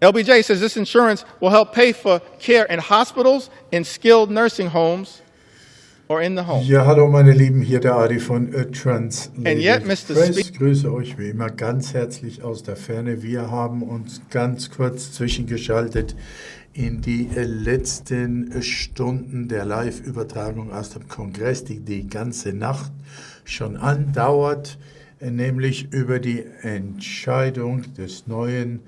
LBJ says this insurance will help pay for care in hospitals, in skilled nursing homes, or in the home. Ja, hallo meine Lieben, hier der Adi von And yet, Mr. TranslatedPress. Ich grüße euch wie immer ganz herzlich aus der Ferne. Wir haben uns ganz kurz zwischengeschaltet in die letzten Stunden der Live-Übertragung aus dem Kongress, die die ganze Nacht schon andauert, nämlich über die Entscheidung des neuen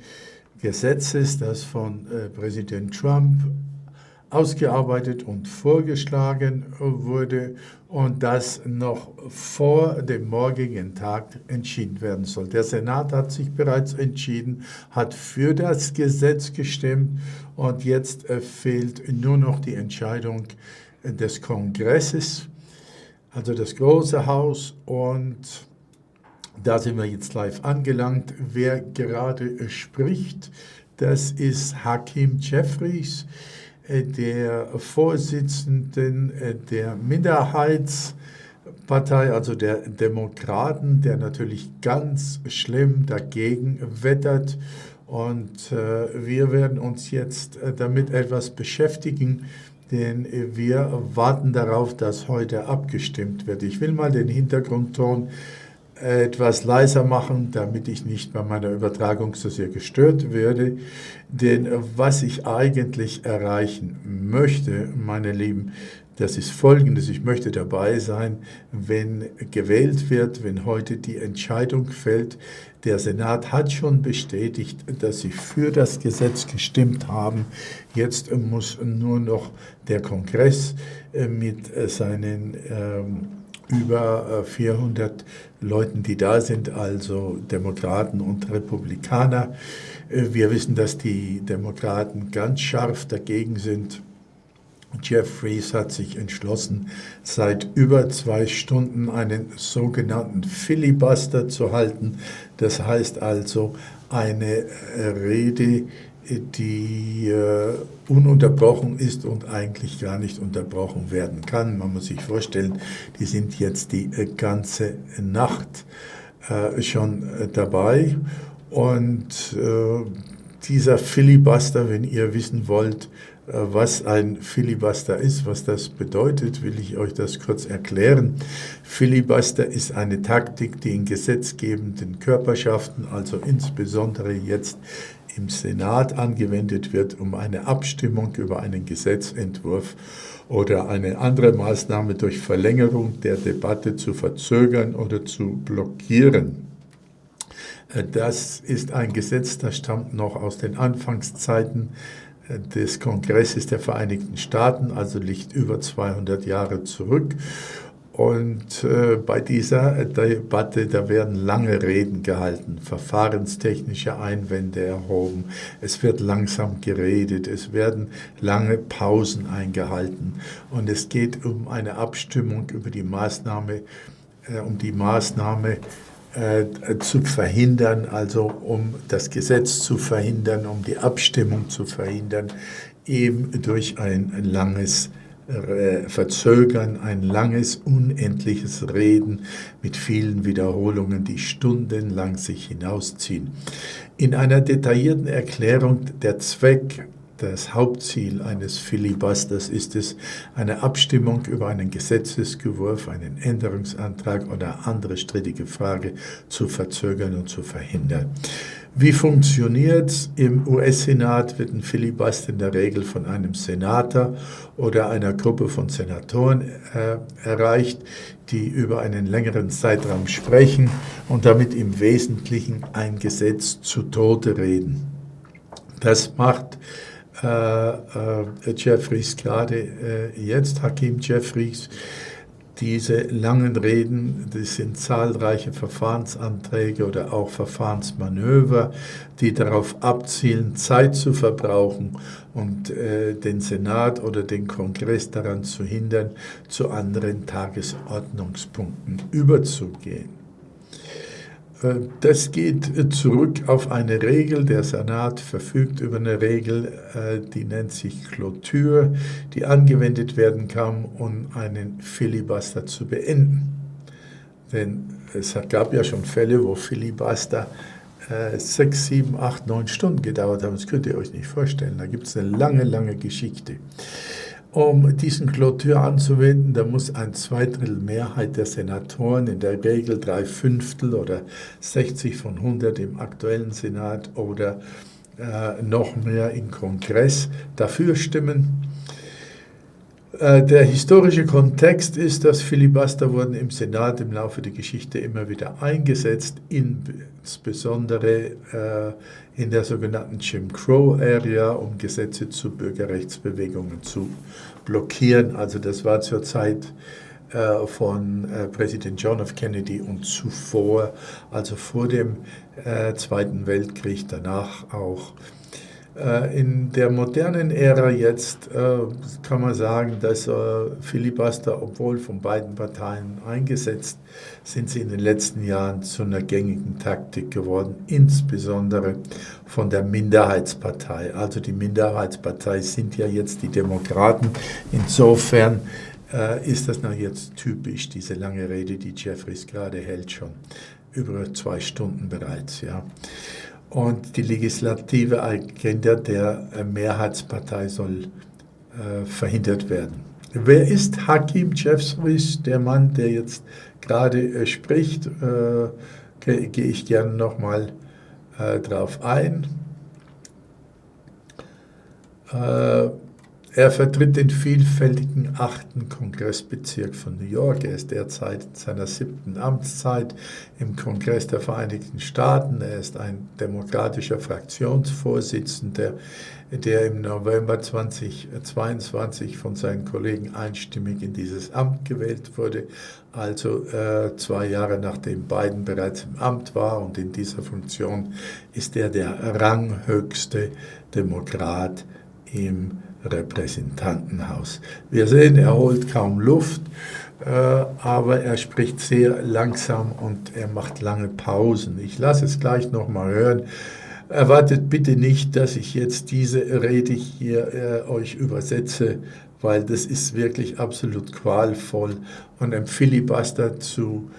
Gesetzes, das von Präsident Trump ausgearbeitet und vorgeschlagen wurde und das noch vor dem morgigen Tag entschieden werden soll. Der Senat hat sich bereits entschieden, hat für das Gesetz gestimmt und jetzt fehlt nur noch die Entscheidung des Kongresses, also das große Haus, und da sind wir jetzt live angelangt. Wer gerade spricht, das ist Hakeem Jeffries, der Vorsitzenden der Minderheitspartei, also der Demokraten, der natürlich ganz schlimm dagegen wettert. Und wir werden uns jetzt damit etwas beschäftigen, denn wir warten darauf, dass heute abgestimmt wird. Ich will mal den Hintergrundton etwas leiser machen, damit ich nicht bei meiner Übertragung so sehr gestört werde. Denn was ich eigentlich erreichen möchte, meine Lieben, das ist Folgendes: Ich möchte dabei sein, wenn gewählt wird, wenn heute die Entscheidung fällt. Der Senat hat schon bestätigt, dass sie für das Gesetz gestimmt haben. Jetzt muss nur noch der Kongress mit seinen über 400 Leuten, die da sind, also Demokraten und Republikaner. Wir wissen, dass die Demokraten ganz scharf dagegen sind. Jeffries hat sich entschlossen, seit über 2 Stunden einen sogenannten Filibuster zu halten. Das heißt also eine Rede, die ununterbrochen ist und eigentlich gar nicht unterbrochen werden kann. Man muss sich vorstellen, die sind jetzt die ganze Nacht schon dabei. Und dieser Filibuster, wenn ihr wissen wollt, was ein Filibuster ist, was das bedeutet, will ich euch das kurz erklären. Filibuster ist eine Taktik, die in gesetzgebenden Körperschaften, also insbesondere jetzt im Senat, angewendet wird, um eine Abstimmung über einen Gesetzentwurf oder eine andere Maßnahme durch Verlängerung der Debatte zu verzögern oder zu blockieren. Das ist ein Gesetz, das stammt noch aus den Anfangszeiten des Kongresses der Vereinigten Staaten, also liegt über 200 Jahre zurück. Und bei dieser Debatte, da werden lange Reden gehalten, verfahrenstechnische Einwände erhoben, es wird langsam geredet, es werden lange Pausen eingehalten und es geht um eine Abstimmung über die Maßnahme, zu verhindern, also um das Gesetz zu verhindern, um die Abstimmung zu verhindern, eben durch ein langes Verzögern, ein langes, unendliches Reden mit vielen Wiederholungen, die stundenlang sich hinausziehen. In einer detaillierten Erklärung der Zweck, das Hauptziel eines Filibusters ist es, eine Abstimmung über einen Gesetzesentwurf, einen Änderungsantrag oder andere strittige Frage zu verzögern und zu verhindern. Wie funktioniert es? Im US-Senat wird ein Filibuster in der Regel von einem Senator oder einer Gruppe von Senatoren erreicht, die über einen längeren Zeitraum sprechen und damit im Wesentlichen ein Gesetz zu Tode reden. Das macht Jeffries gerade jetzt, Hakeem Jeffries. Diese langen Reden, das sind zahlreiche Verfahrensanträge oder auch Verfahrensmanöver, die darauf abzielen, Zeit zu verbrauchen und den Senat oder den Kongress daran zu hindern, zu anderen Tagesordnungspunkten überzugehen. Das geht zurück auf eine Regel. Der Senat verfügt über eine Regel, die nennt sich Clôture, die angewendet werden kann, um einen Filibuster zu beenden. Denn es gab ja schon Fälle, wo Filibuster 6, 7, 8, 9 Stunden gedauert haben. Das könnt ihr euch nicht vorstellen. Da gibt es eine lange, lange Geschichte. Um diesen Clôture anzuwenden, da muss ein Zweidrittel Mehrheit der Senatoren, in der Regel 3/5 oder 60 von 100 im aktuellen Senat oder noch mehr im Kongress, dafür stimmen. Der historische Kontext ist, dass Filibuster wurden im Senat im Laufe der Geschichte immer wieder eingesetzt, insbesondere in der sogenannten Jim Crow-Area, um Gesetze zu Bürgerrechtsbewegungen zu blockieren. Also das war zur Zeit von Präsident John F. Kennedy und zuvor, also vor dem Zweiten Weltkrieg, danach auch. In der modernen Ära jetzt kann man sagen, dass Filibuster, obwohl von beiden Parteien eingesetzt, sind sie in den letzten Jahren zu einer gängigen Taktik geworden, insbesondere von der Minderheitspartei. Also die Minderheitspartei sind ja jetzt die Demokraten. Insofern ist das noch jetzt typisch, diese lange Rede, die Jeffries gerade hält, schon über 2 Stunden bereits, ja. Und die legislative Agenda der Mehrheitspartei soll verhindert werden. Wer ist Hakeem Jeffries, der Mann, der jetzt gerade spricht? Gehe ich gerne nochmal drauf ein. Er vertritt den vielfältigen 8. Kongressbezirk von New York. Er ist derzeit in seiner 7. Amtszeit im Kongress der Vereinigten Staaten. Er ist ein demokratischer Fraktionsvorsitzender, der im November 2022 von seinen Kollegen einstimmig in dieses Amt gewählt wurde, also 2 Jahre nachdem Biden bereits im Amt war. Und in dieser Funktion ist er der ranghöchste Demokrat im Repräsentantenhaus. Wir sehen, er holt kaum Luft, aber er spricht sehr langsam und er macht lange Pausen. Ich lasse es gleich nochmal hören. Erwartet bitte nicht, dass ich jetzt diese Rede hier euch übersetze, weil das ist wirklich absolut qualvoll und ein Filibuster zu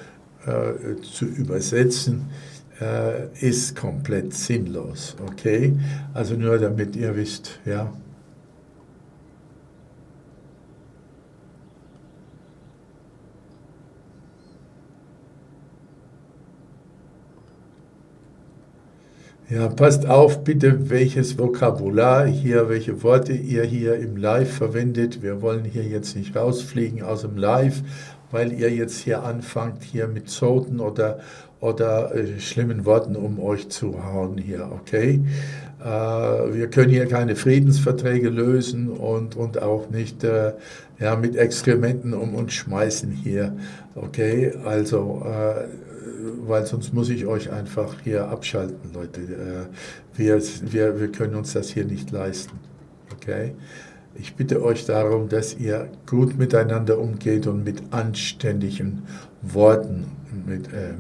übersetzen ist komplett sinnlos. Okay? Also nur damit ihr wisst, ja. Ja, passt auf bitte, welches Vokabular hier, welche Worte ihr hier im Live verwendet. Wir wollen hier jetzt nicht rausfliegen aus dem Live, weil ihr jetzt hier anfangt, hier mit Zoten oder schlimmen Worten um euch zu hauen hier, okay? Wir können hier keine Friedensverträge lösen und auch nicht mit Exkrementen um uns schmeißen hier, okay? Also weil sonst muss ich euch einfach hier abschalten, Leute. Wir können uns das hier nicht leisten, okay? Ich bitte euch darum, dass ihr gut miteinander umgeht und mit anständigen Worten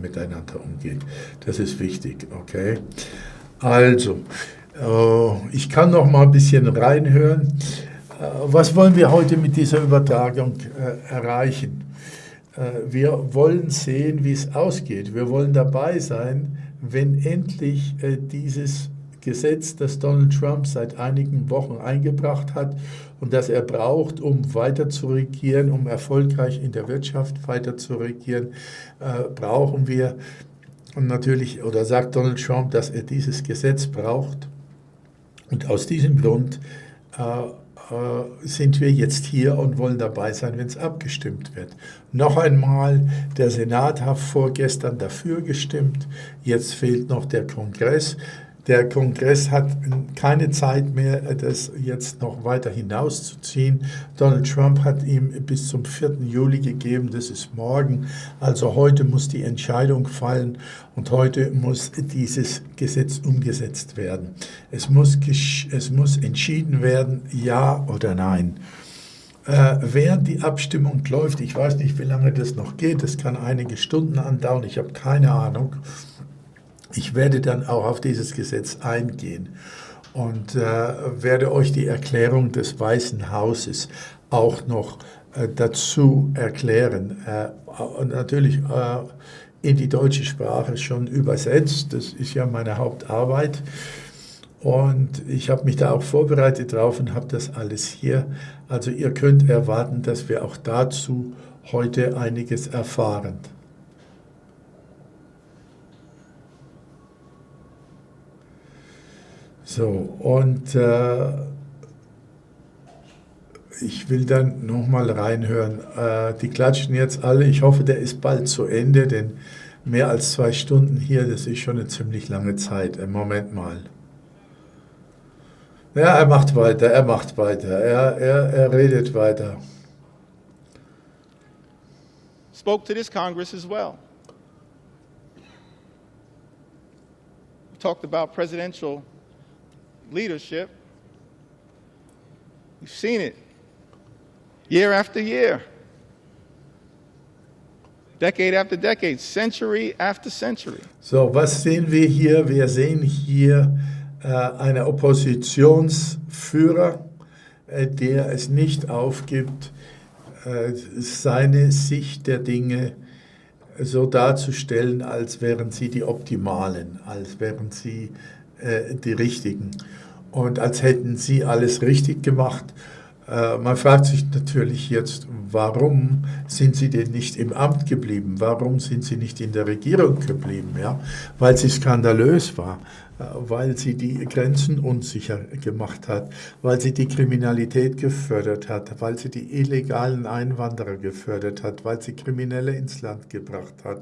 miteinander umgeht. Das ist wichtig, okay? Also, ich kann noch mal ein bisschen reinhören. Was wollen wir heute mit dieser Übertragung erreichen? Wir wollen sehen, wie es ausgeht. Wir wollen dabei sein, wenn endlich dieses Gesetz, das Donald Trump seit einigen Wochen eingebracht hat und das er braucht, um weiter zu regieren, um erfolgreich in der Wirtschaft weiter zu regieren, brauchen wir natürlich, oder sagt Donald Trump, dass er dieses Gesetz braucht. Und aus diesem Grund sind wir jetzt hier und wollen dabei sein, wenn es abgestimmt wird. Noch einmal, der Senat hat vorgestern dafür gestimmt, jetzt fehlt noch der Kongress. Der Kongress hat keine Zeit mehr, das jetzt noch weiter hinauszuziehen. Donald Trump hat ihm bis zum 4. Juli gegeben, das ist morgen. Also heute muss die Entscheidung fallen und heute muss dieses Gesetz umgesetzt werden. Es muss entschieden werden, ja oder nein. Während die Abstimmung läuft, ich weiß nicht, wie lange das noch geht, das kann einige Stunden andauern, ich habe keine Ahnung. Ich werde dann auch auf dieses Gesetz eingehen und werde euch die Erklärung des Weißen Hauses auch noch dazu erklären. Und natürlich in die deutsche Sprache schon übersetzt. Das ist ja meine Hauptarbeit. Und ich habe mich da auch vorbereitet drauf und habe das alles hier. Also ihr könnt erwarten, dass wir auch dazu heute einiges erfahren. So, und ich will dann nochmal reinhören. Die klatschen jetzt alle. Ich hoffe, der ist bald zu Ende, denn mehr als 2 Stunden hier, das ist schon eine ziemlich lange Zeit. Moment mal. Ja, er macht weiter, er redet weiter. Spoke to this Congress as well. We talked about presidential leadership. We've seen it year after year, decade after decade, century after century. So, was sehen wir hier? Wir sehen hier einen Oppositionsführer, der es nicht aufgibt, seine Sicht der Dinge so darzustellen, als wären sie die optimalen, als wären sie die richtigen und als hätten sie alles richtig gemacht. Man fragt sich natürlich jetzt, warum sind sie denn nicht im Amt geblieben? Warum sind sie nicht in der Regierung geblieben? Ja? Weil sie skandalös war, weil sie die Grenzen unsicher gemacht hat, weil sie die Kriminalität gefördert hat, weil sie die illegalen Einwanderer gefördert hat, weil sie Kriminelle ins Land gebracht hat,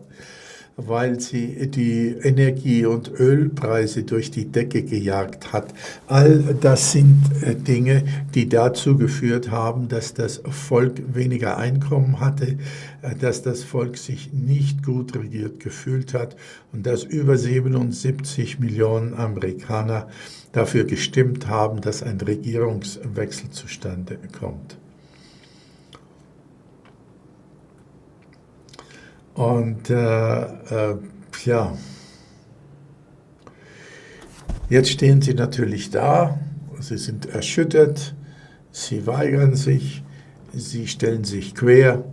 weil sie die Energie- und Ölpreise durch die Decke gejagt hat. All das sind Dinge, die dazu geführt haben, dass das Volk weniger Einkommen hatte, dass das Volk sich nicht gut regiert gefühlt hat und dass über 77 Millionen Amerikaner dafür gestimmt haben, dass ein Regierungswechsel zustande kommt. Und ja, jetzt stehen sie natürlich da, sie sind erschüttert, sie weigern sich, sie stellen sich quer,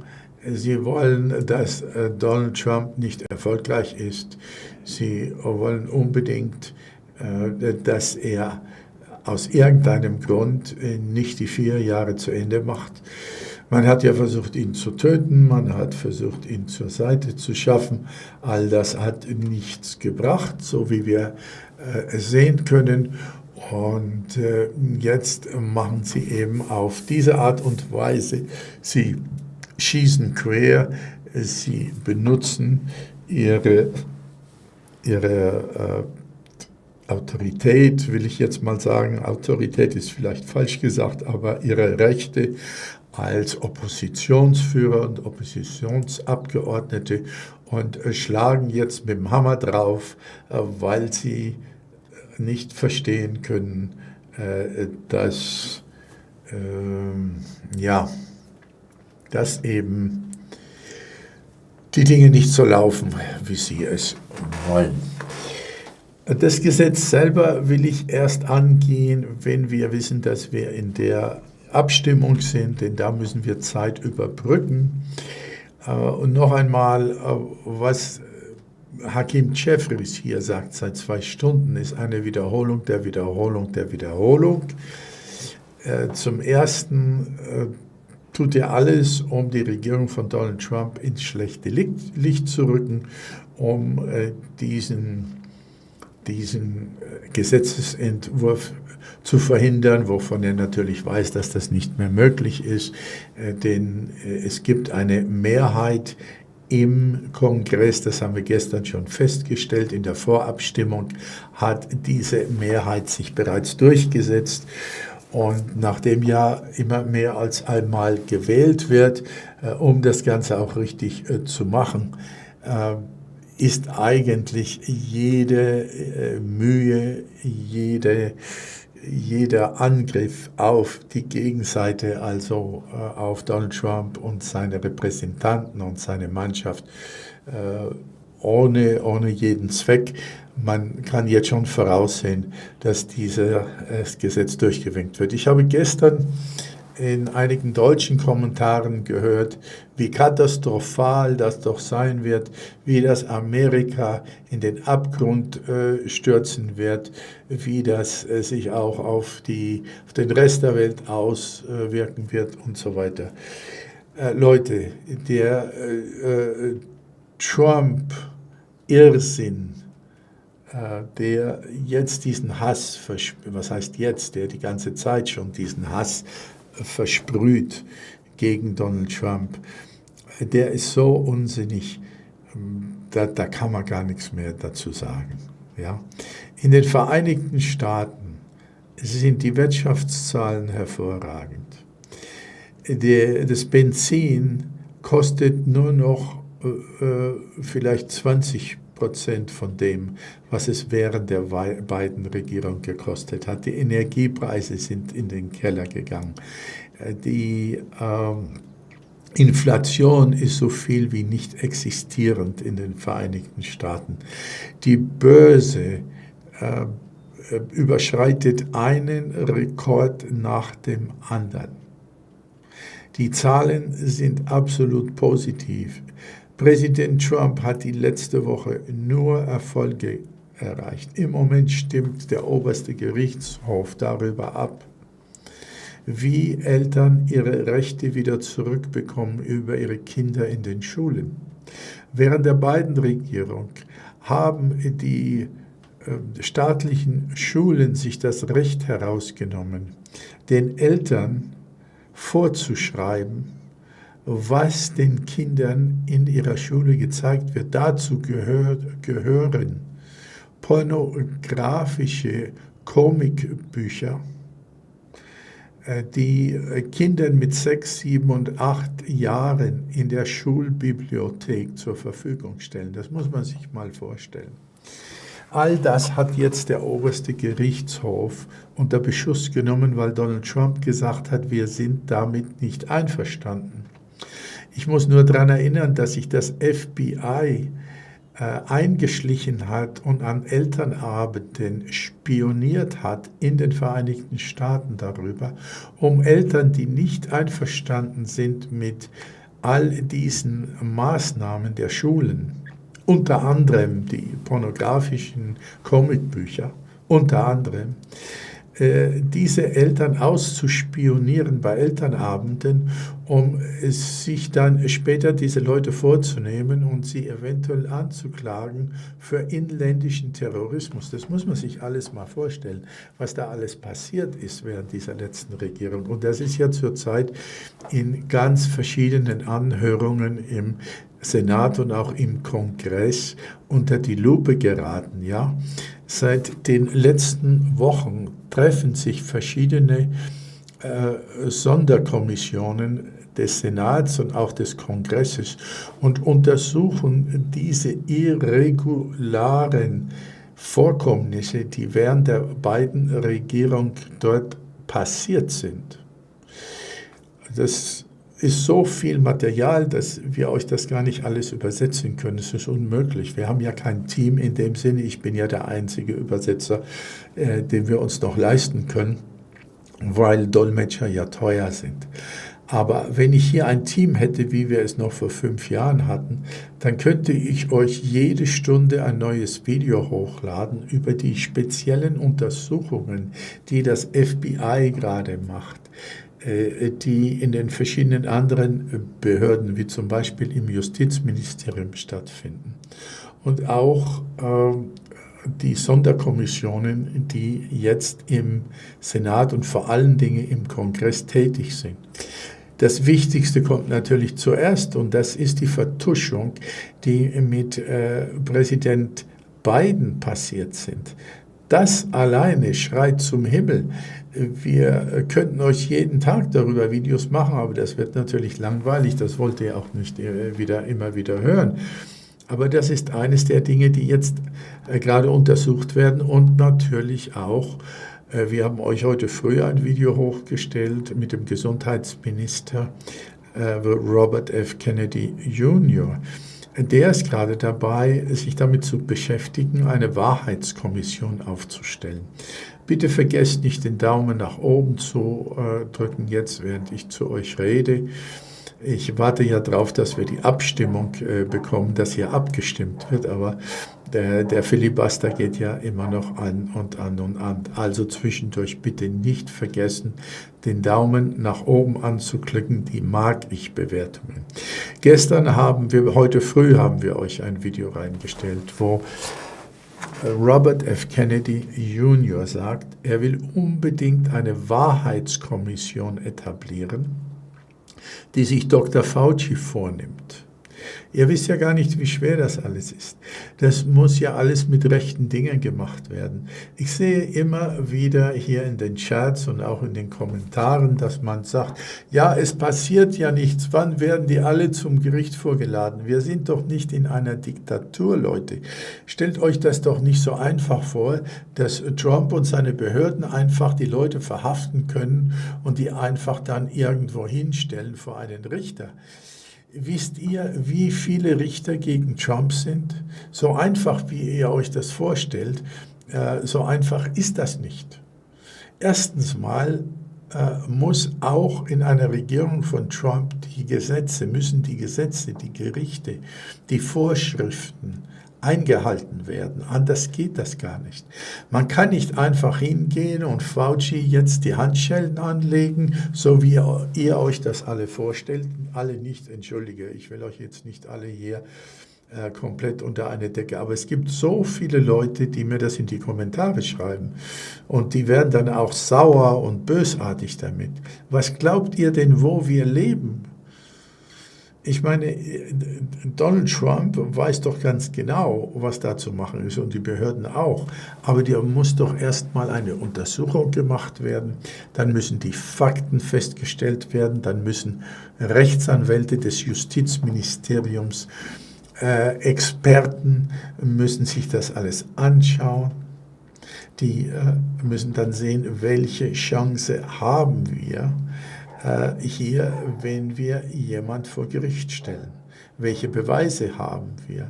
sie wollen, dass Donald Trump nicht erfolgreich ist, sie wollen unbedingt, dass er aus irgendeinem Grund nicht die 4 Jahre zu Ende macht. Man hat ja versucht, ihn zu töten, man hat versucht, ihn zur Seite zu schaffen. All das hat nichts gebracht, so wie wir sehen können. Und jetzt machen sie eben auf diese Art und Weise, sie schießen quer, sie benutzen ihre Autorität, will ich jetzt mal sagen, Autorität ist vielleicht falsch gesagt, aber ihre Rechte als Oppositionsführer und Oppositionsabgeordnete und schlagen jetzt mit dem Hammer drauf, weil sie nicht verstehen können, dass, dass eben die Dinge nicht so laufen, wie sie es wollen. Das Gesetz selber will ich erst angehen, wenn wir wissen, dass wir in der Abstimmung sind, denn da müssen wir Zeit überbrücken. Und noch einmal, was Hakim Jeffries hier sagt seit 2 Stunden, ist eine Wiederholung der Wiederholung der Wiederholung. Zum Ersten tut er alles, um die Regierung von Donald Trump ins schlechte Licht zu rücken, um diesen Gesetzesentwurf zu verhindern, wovon er natürlich weiß, dass das nicht mehr möglich ist, denn es gibt eine Mehrheit im Kongress, das haben wir gestern schon festgestellt, in der Vorabstimmung hat diese Mehrheit sich bereits durchgesetzt. Und nachdem ja immer mehr als einmal gewählt wird, um das Ganze auch richtig zu machen, ist eigentlich jede Mühe, jeder Angriff auf die Gegenseite, also auf Donald Trump und seine Repräsentanten und seine Mannschaft, ohne jeden Zweck. Man kann jetzt schon voraussehen, dass dieses Gesetz durchgewinkt wird. Ich habe gestern in einigen deutschen Kommentaren gehört, wie katastrophal das doch sein wird, wie das Amerika in den Abgrund stürzen wird, wie das sich auch auf den Rest der Welt auswirken wird und so weiter. Leute, der Trump-Irrsinn, der jetzt diesen Hass, was heißt jetzt, der die ganze Zeit schon diesen Hass versprüht gegen Donald Trump, der ist so unsinnig, da kann man gar nichts mehr dazu sagen. Ja? In den Vereinigten Staaten sind die Wirtschaftszahlen hervorragend. Das Benzin kostet nur noch vielleicht 20% von dem, was es während der Biden-Regierung gekostet hat. Die Energiepreise sind in den Keller gegangen. Die Inflation ist so viel wie nicht existierend in den Vereinigten Staaten. Die Börse überschreitet einen Rekord nach dem anderen. Die Zahlen sind absolut positiv. Präsident Trump hat die letzte Woche nur Erfolge erreicht. Im Moment stimmt der oberste Gerichtshof darüber ab, wie Eltern ihre Rechte wieder zurückbekommen über ihre Kinder in den Schulen. Während der Biden-Regierung haben die staatlichen Schulen sich das Recht herausgenommen, den Eltern vorzuschreiben, was den Kindern in ihrer Schule gezeigt wird. Dazu gehören pornografische Comicbücher, die Kindern mit 6, 7 und 8 Jahren in der Schulbibliothek zur Verfügung stellen. Das muss man sich mal vorstellen. All das hat jetzt der oberste Gerichtshof unter Beschuss genommen, weil Donald Trump gesagt hat, wir sind damit nicht einverstanden. Ich muss nur daran erinnern, dass sich das FBI eingeschlichen hat und an Elternabenden spioniert hat in den Vereinigten Staaten darüber, um Eltern, die nicht einverstanden sind mit all diesen Maßnahmen der Schulen, unter anderem die pornografischen Comicbücher, unter anderem, diese Eltern auszuspionieren bei Elternabenden, um sich dann später diese Leute vorzunehmen und sie eventuell anzuklagen für inländischen Terrorismus. Das muss man sich alles mal vorstellen, was da alles passiert ist während dieser letzten Regierung. Und das ist ja zurzeit in ganz verschiedenen Anhörungen im Senat und auch im Kongress unter die Lupe geraten. Ja? Seit den letzten Wochen treffen sich verschiedene Sonderkommissionen des Senats und auch des Kongresses und untersuchen diese irregularen Vorkommnisse, die während der beiden Regierung dort passiert sind. Das ist so viel Material, dass wir euch das gar nicht alles übersetzen können. Es ist unmöglich. Wir haben ja kein Team in dem Sinne. Ich bin ja der einzige Übersetzer, den wir uns noch leisten können, weil Dolmetscher ja teuer sind. Aber wenn ich hier ein Team hätte, wie wir es noch vor 5 Jahren hatten, dann könnte ich euch jede Stunde ein neues Video hochladen über die speziellen Untersuchungen, die das FBI gerade macht, die in den verschiedenen anderen Behörden, wie zum Beispiel im Justizministerium, stattfinden. Und auch die Sonderkommissionen, die jetzt im Senat und vor allen Dingen im Kongress tätig sind. Das Wichtigste kommt natürlich zuerst, und das ist die Vertuschung, die mit Präsident Biden passiert sind. Das alleine schreit zum Himmel. Wir könnten euch jeden Tag darüber Videos machen, aber das wird natürlich langweilig, das wollt ihr auch nicht immer wieder hören. Aber das ist eines der Dinge, die jetzt gerade untersucht werden, und natürlich auch, wir haben euch heute früh ein Video hochgestellt mit dem Gesundheitsminister Robert F. Kennedy Jr., der ist gerade dabei, sich damit zu beschäftigen, eine Wahrheitskommission aufzustellen. Bitte vergesst nicht, den Daumen nach oben zu drücken, jetzt während ich zu euch rede. Ich warte ja darauf, dass wir die Abstimmung bekommen, dass hier abgestimmt wird, aber der Filibuster geht ja immer noch an und an und an. Also zwischendurch bitte nicht vergessen, den Daumen nach oben anzuklicken, die Mag-ich-Bewertungen. Heute früh haben wir euch ein Video reingestellt, wo Robert F. Kennedy Jr. sagt, er will unbedingt eine Wahrheitskommission etablieren, die sich Dr. Fauci vornimmt. Ihr wisst ja gar nicht, wie schwer das alles ist. Das muss ja alles mit rechten Dingen gemacht werden. Ich sehe immer wieder hier in den Chats und auch in den Kommentaren, dass man sagt, ja, es passiert ja nichts, wann werden die alle zum Gericht vorgeladen? Wir sind doch nicht in einer Diktatur, Leute. Stellt euch das doch nicht so einfach vor, dass Trump und seine Behörden einfach die Leute verhaften können und die einfach dann irgendwo hinstellen vor einen Richter. Wisst ihr, wie viele Richter gegen Trump sind? So einfach, wie ihr euch das vorstellt, so einfach ist das nicht. Erstens mal muss auch in einer Regierung von Trump die Gesetze, die Gerichte, die Vorschriften eingehalten werden. Anders geht das gar nicht. Man kann nicht einfach hingehen und Fauci jetzt die Handschellen anlegen, so wie ihr euch das alle vorstellt. Alle nicht, entschuldige, ich will euch jetzt nicht alle hier komplett unter eine Decke, aber es gibt so viele Leute, die mir das in die Kommentare schreiben und die werden dann auch sauer und bösartig damit. Was glaubt ihr denn, wo wir leben? Ich meine, Donald Trump weiß doch ganz genau, was da zu machen ist und die Behörden auch. Aber da muss doch erstmal eine Untersuchung gemacht werden, dann müssen die Fakten festgestellt werden, dann müssen Rechtsanwälte des Justizministeriums, Experten müssen sich das alles anschauen. Die müssen dann sehen, welche Chance haben wir hier, wenn wir jemand vor Gericht stellen. Welche Beweise haben wir?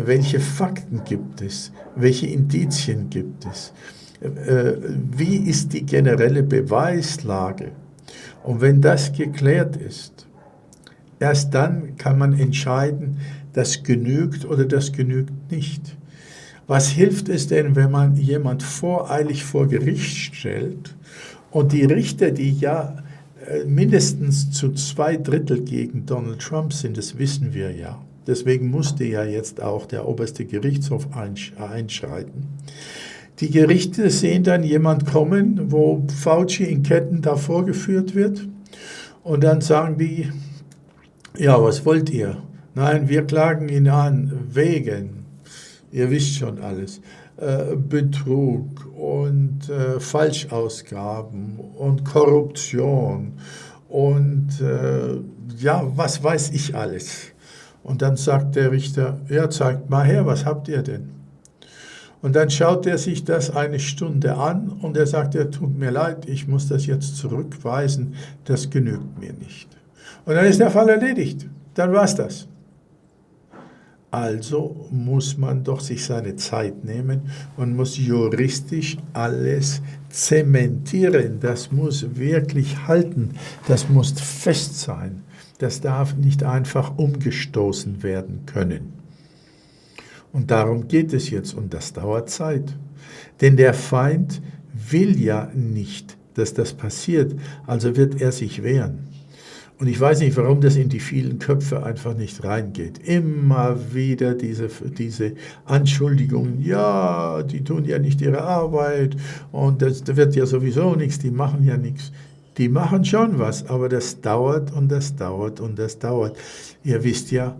Welche Fakten gibt es? Welche Indizien gibt es? Wie ist die generelle Beweislage? Und wenn das geklärt ist, erst dann kann man entscheiden, das genügt oder das genügt nicht. Was hilft es denn, wenn man jemand voreilig vor Gericht stellt und die Richter, die ja mindestens zu 2/3 gegen Donald Trump sind, das wissen wir ja. Deswegen musste ja jetzt auch der oberste Gerichtshof einschreiten. Die Gerichte sehen dann jemand kommen, wo Fauci in Ketten da vorgeführt wird und dann sagen die, ja, was wollt ihr? Nein, wir klagen ihn an wegen, ihr wisst schon alles, Betrug und Falschausgaben und Korruption und ja, was weiß ich alles. Und dann sagt der Richter, ja, zeigt mal her, was habt ihr denn? Und dann schaut er sich das eine Stunde an und er sagt, ja, tut mir leid, ich muss das jetzt zurückweisen, das genügt mir nicht. Und dann ist der Fall erledigt, dann war's das. Also muss man doch sich seine Zeit nehmen und muss juristisch alles zementieren. Das muss wirklich halten, das muss fest sein. Das darf nicht einfach umgestoßen werden können. Und darum geht es jetzt und das dauert Zeit. Denn der Feind will ja nicht, dass das passiert, also wird er sich wehren. Und ich weiß nicht, warum das in die vielen Köpfe einfach nicht reingeht. Immer wieder diese Anschuldigungen, ja, die tun ja nicht ihre Arbeit und das wird ja sowieso nichts, die machen ja nichts. Die machen schon was, aber das dauert und das dauert und das dauert. Ihr wisst ja,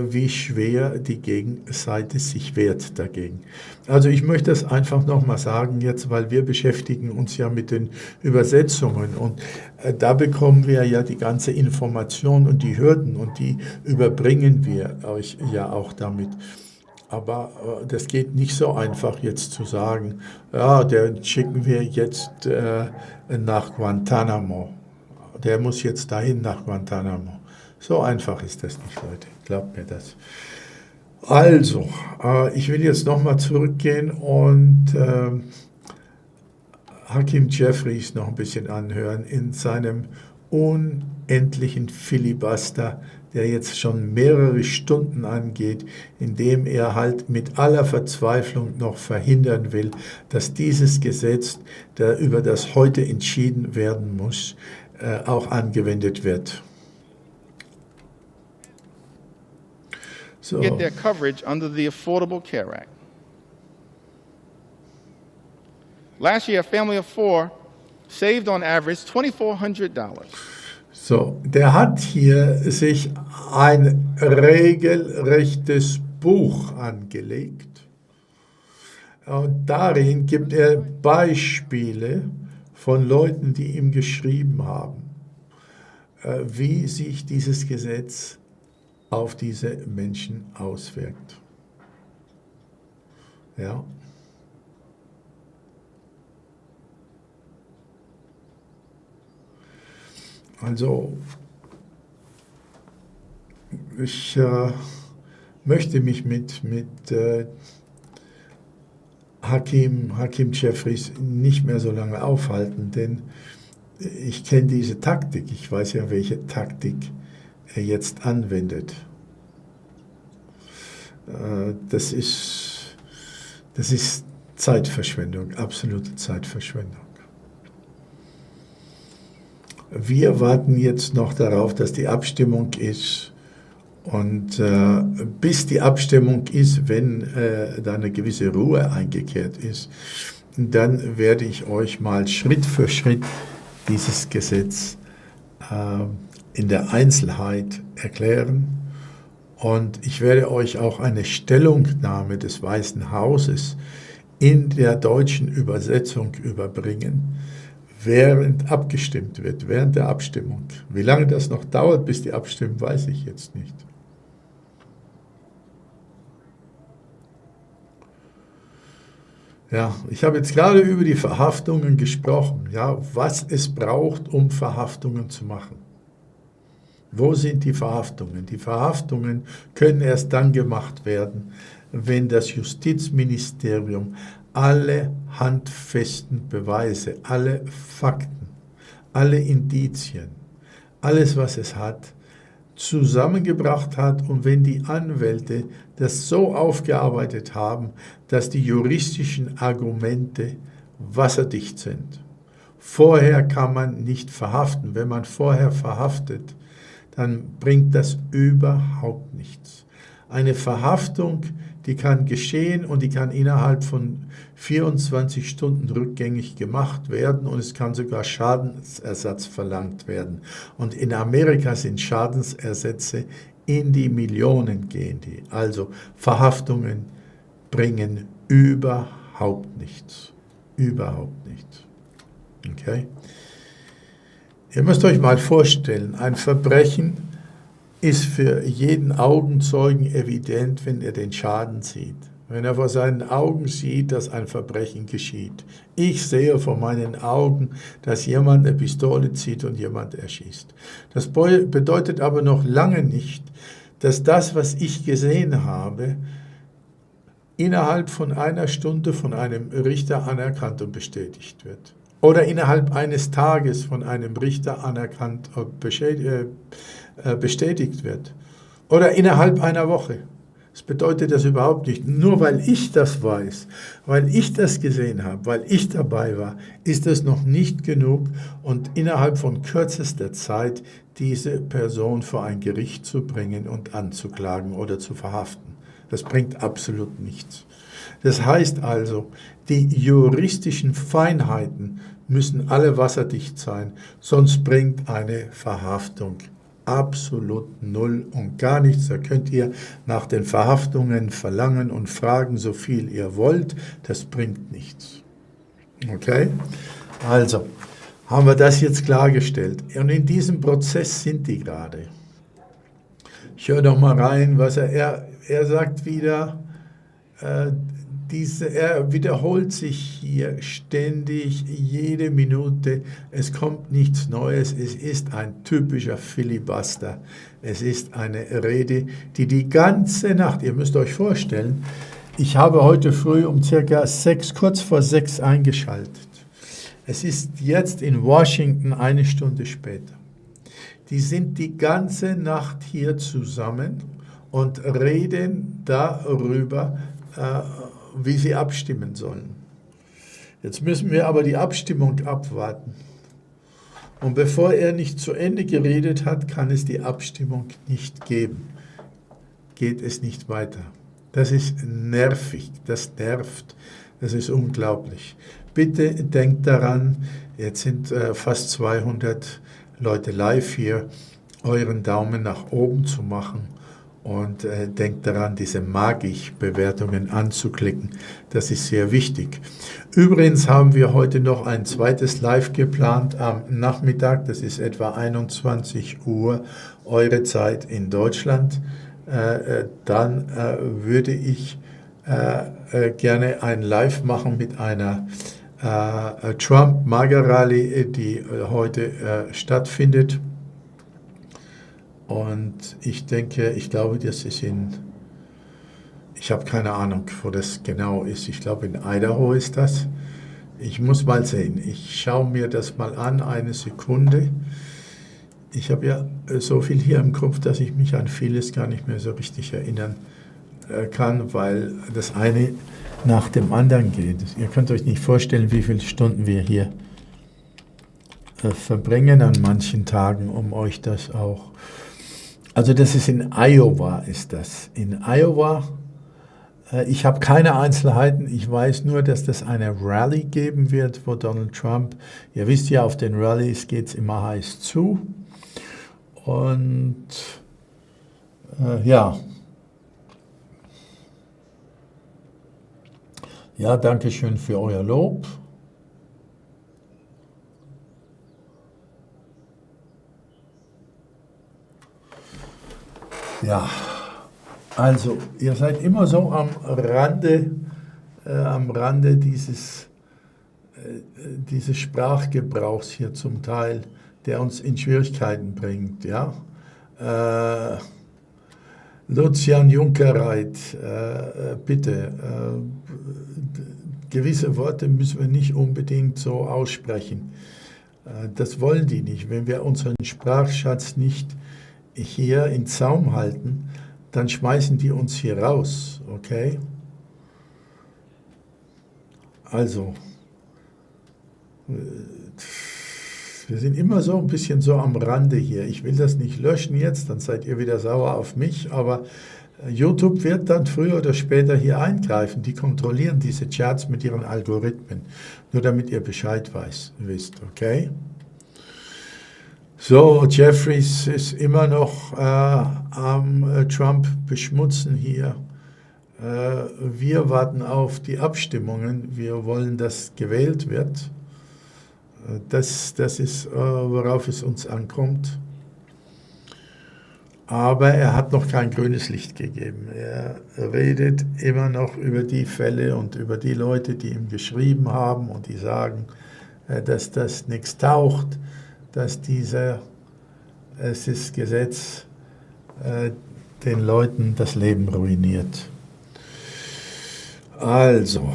wie schwer die Gegenseite sich wehrt dagegen. Also ich möchte das einfach nochmal sagen jetzt, weil wir beschäftigen uns ja mit den Übersetzungen und da bekommen wir ja die ganze Information und die Hürden und die überbringen wir euch ja auch damit. Aber das geht nicht so einfach jetzt zu sagen, ja, den schicken wir jetzt nach Guantanamo. Der muss jetzt dahin nach Guantanamo. So einfach ist das nicht, Leute. Glaubt mir das. Also, ich will jetzt nochmal zurückgehen und Hakeem Jeffries noch ein bisschen anhören in seinem unendlichen Filibuster, der jetzt schon mehrere Stunden angeht, indem er halt mit aller Verzweiflung noch verhindern will, dass dieses Gesetz, über das heute entschieden werden muss, auch angewendet wird. So. Get their coverage under the Affordable Care Act. Last year, a family of 4 saved on average $2,400. So, der hat hier sich ein regelrechtes Buch angelegt. Und darin gibt er Beispiele von Leuten, die ihm geschrieben haben, wie sich dieses Gesetz auf diese Menschen auswirkt. Ja. Also, ich möchte mich mit Hakeem Jeffries nicht mehr so lange aufhalten, denn ich kenne diese Taktik. Ich weiß ja, welche Taktik er jetzt anwendet. Das ist Zeitverschwendung, absolute Zeitverschwendung. Wir warten jetzt noch darauf, dass die Abstimmung ist. Und bis die Abstimmung ist, wenn da eine gewisse Ruhe eingekehrt ist, dann werde ich euch mal Schritt für Schritt dieses Gesetz in der Einzelheit erklären. Und ich werde euch auch eine Stellungnahme des Weißen Hauses in der deutschen Übersetzung überbringen, während abgestimmt wird, während der Abstimmung. Wie lange das noch dauert, bis die abstimmen, weiß ich jetzt nicht. Ja, ich habe jetzt gerade über die Verhaftungen gesprochen, ja, was es braucht, um Verhaftungen zu machen. Wo sind die Verhaftungen? Die Verhaftungen können erst dann gemacht werden, wenn das Justizministerium alle handfesten Beweise, alle Fakten, alle Indizien, alles, was es hat, zusammengebracht hat und wenn die Anwälte das so aufgearbeitet haben, dass die juristischen Argumente wasserdicht sind. Vorher kann man nicht verhaften. Wenn man vorher verhaftet, dann bringt das überhaupt nichts. Eine Verhaftung, die kann geschehen und die kann innerhalb von 24 Stunden rückgängig gemacht werden und es kann sogar Schadensersatz verlangt werden. Und in Amerika sind Schadensersätze in die Millionen gehen die. Also Verhaftungen bringen überhaupt nichts. Überhaupt nichts. Okay? Ihr müsst euch mal vorstellen, ein Verbrechen ist für jeden Augenzeugen evident, wenn er den Schaden sieht. Wenn er vor seinen Augen sieht, dass ein Verbrechen geschieht. Ich sehe vor meinen Augen, dass jemand eine Pistole zieht und jemand erschießt. Das bedeutet aber noch lange nicht, dass das, was ich gesehen habe, innerhalb von einer Stunde von einem Richter anerkannt und bestätigt wird. Oder innerhalb eines Tages von einem Richter anerkannt und bestätigt wird. Oder innerhalb einer Woche. Das bedeutet das überhaupt nicht. Nur weil ich das weiß, weil ich das gesehen habe, weil ich dabei war, ist das noch nicht genug und innerhalb von kürzester Zeit diese Person vor ein Gericht zu bringen und anzuklagen oder zu verhaften. Das bringt absolut nichts. Das heißt also, die juristischen Feinheiten müssen alle wasserdicht sein, sonst bringt eine Verhaftung absolut null und gar nichts. Da könnt ihr nach den Verhaftungen verlangen und fragen, so viel ihr wollt. Das bringt nichts. Okay? Also, haben wir das jetzt klargestellt. Und in diesem Prozess sind die gerade. Ich höre doch mal rein, was er sagt wieder, er wiederholt sich hier ständig, jede Minute. Es kommt nichts Neues. Es ist ein typischer Filibuster. Es ist eine Rede, die ganze Nacht, ihr müsst euch vorstellen, ich habe heute früh um circa kurz vor 6 eingeschaltet. Es ist jetzt in Washington 1 Stunde später. Die sind die ganze Nacht hier zusammen und reden darüber, wie sie abstimmen sollen. Jetzt müssen wir aber die Abstimmung abwarten. Und bevor er nicht zu Ende geredet hat, kann es die Abstimmung nicht geben. Geht es nicht weiter. Das ist nervig, das nervt, das ist unglaublich. Bitte denkt daran, jetzt sind fast 200 Leute live hier, euren Daumen nach oben zu machen und denkt daran, diese Mag-ich-Bewertungen anzuklicken. Das ist sehr wichtig. Übrigens haben wir heute noch ein zweites Live geplant am Nachmittag, das ist etwa 21 Uhr, eure Zeit in Deutschland. Dann würde ich gerne ein Live machen mit einer Trump-Mager-Rallye, die heute stattfindet. Und ich glaube, das ist ich habe keine Ahnung, wo das genau ist. Ich glaube, in Idaho ist das. Ich muss mal sehen. Ich schaue mir das mal an, eine Sekunde. Ich habe ja so viel hier im Kopf, dass ich mich an vieles gar nicht mehr so richtig erinnern kann, weil das eine nach dem anderen geht. Ihr könnt euch nicht vorstellen, wie viele Stunden wir hier verbringen an manchen Tagen, um euch das auch... Also das ist in Iowa, ist das. In Iowa, ich habe keine Einzelheiten, ich weiß nur, dass das eine Rallye geben wird, wo Donald Trump, ihr wisst ja, auf den Rallyes geht es immer heiß zu. Und ja, danke schön für euer Lob. Ja, also ihr seid immer so am Rande dieses Sprachgebrauchs hier zum Teil, der uns in Schwierigkeiten bringt, ja. Lucian Junkerreit, bitte, gewisse Worte müssen wir nicht unbedingt so aussprechen. Das wollen die nicht. Wenn wir unseren Sprachschatz nicht hier in Zaum halten, dann schmeißen die uns hier raus, okay? Also, wir sind immer so ein bisschen so am Rande hier. Ich will das nicht löschen jetzt, dann seid ihr wieder sauer auf mich, aber YouTube wird dann früher oder später hier eingreifen. Die kontrollieren diese Charts mit ihren Algorithmen, nur damit ihr Bescheid wisst, okay? So, Jeffries ist immer noch am Trump beschmutzen hier. Wir warten auf die Abstimmungen. Wir wollen, dass gewählt wird. Das ist, worauf es uns ankommt. Aber er hat noch kein grünes Licht gegeben. Er redet immer noch über die Fälle und über die Leute, die ihm geschrieben haben und die sagen, dass das nichts taugt, dass dieses Gesetz den Leuten das Leben ruiniert. Also,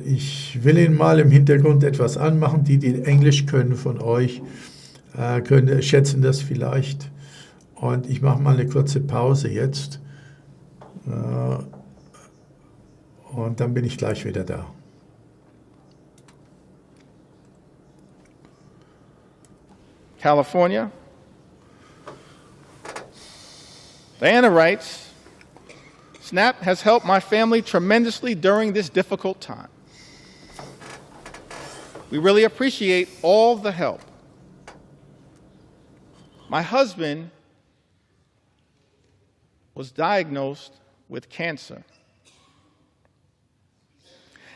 ich will Ihnen mal im Hintergrund etwas anmachen. Die Englisch können von euch, schätzen das vielleicht. Und ich mache mal eine kurze Pause jetzt. Und dann bin ich gleich wieder da. California. Diana writes, SNAP has helped my family tremendously during this difficult time. We really appreciate all the help. My husband was diagnosed with cancer.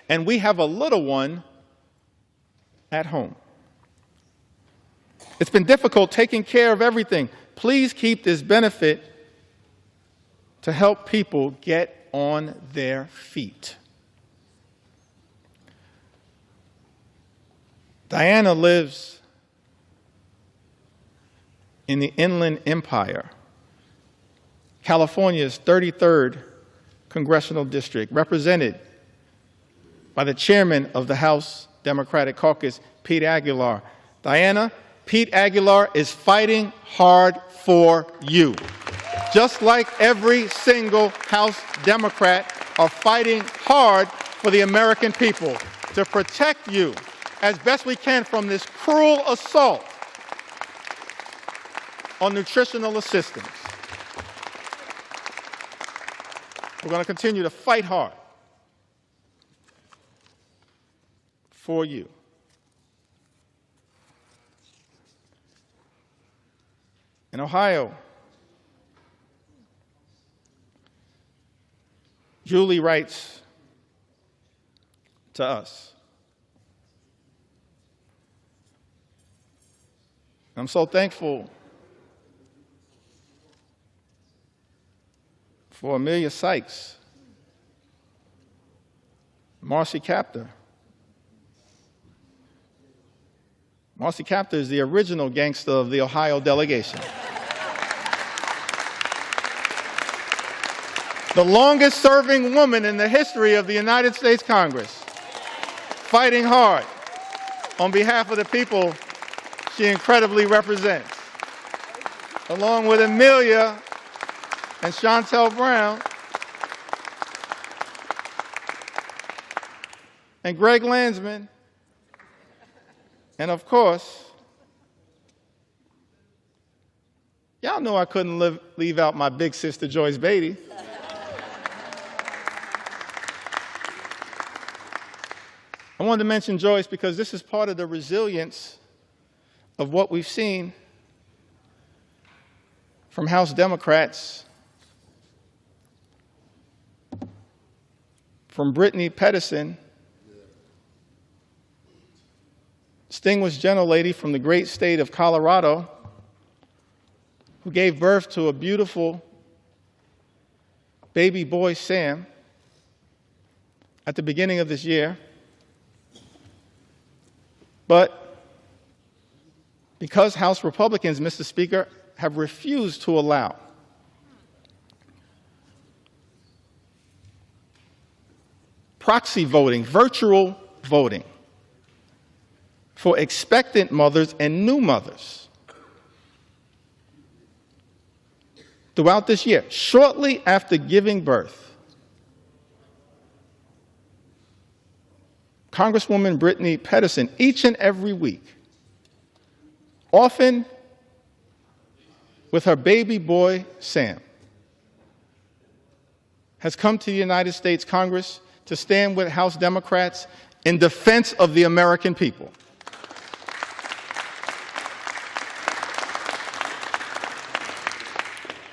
And we have a little one at home. It's been difficult taking care of everything. Please keep this benefit to help people get on their feet. Diana lives in the Inland Empire, California's 33rd congressional district, represented by the chairman of the House Democratic Caucus, Pete Aguilar. Diana, Pete Aguilar is fighting hard for you. Just like every single House Democrat are fighting hard for the American people to protect you as best we can from this cruel assault on nutritional assistance. We're going to continue to fight hard for you. In Ohio, Julie writes to us, I'm so thankful for Amelia Sykes, Marcy Kaptur. Marcy Kaptur is the original gangster of the Ohio delegation. The longest serving woman in the history of the United States Congress, fighting hard on behalf of the people she incredibly represents. Along with Amelia and Shontel Brown and Greg Landsman, and of course, y'all know I couldn't leave out my big sister Joyce Beatty. I wanted to mention Joyce because this is part of the resilience of what we've seen from House Democrats, from Brittany Pedersen, distinguished gentlelady from the great state of Colorado, who gave birth to a beautiful baby boy, Sam, at the beginning of this year. But because House Republicans, Mr. Speaker, have refused to allow proxy voting, virtual voting, for expectant mothers and new mothers throughout this year, shortly after giving birth, Congresswoman Brittany Pedersen, each and every week, often with her baby boy, Sam, has come to the United States Congress to stand with House Democrats in defense of the American people.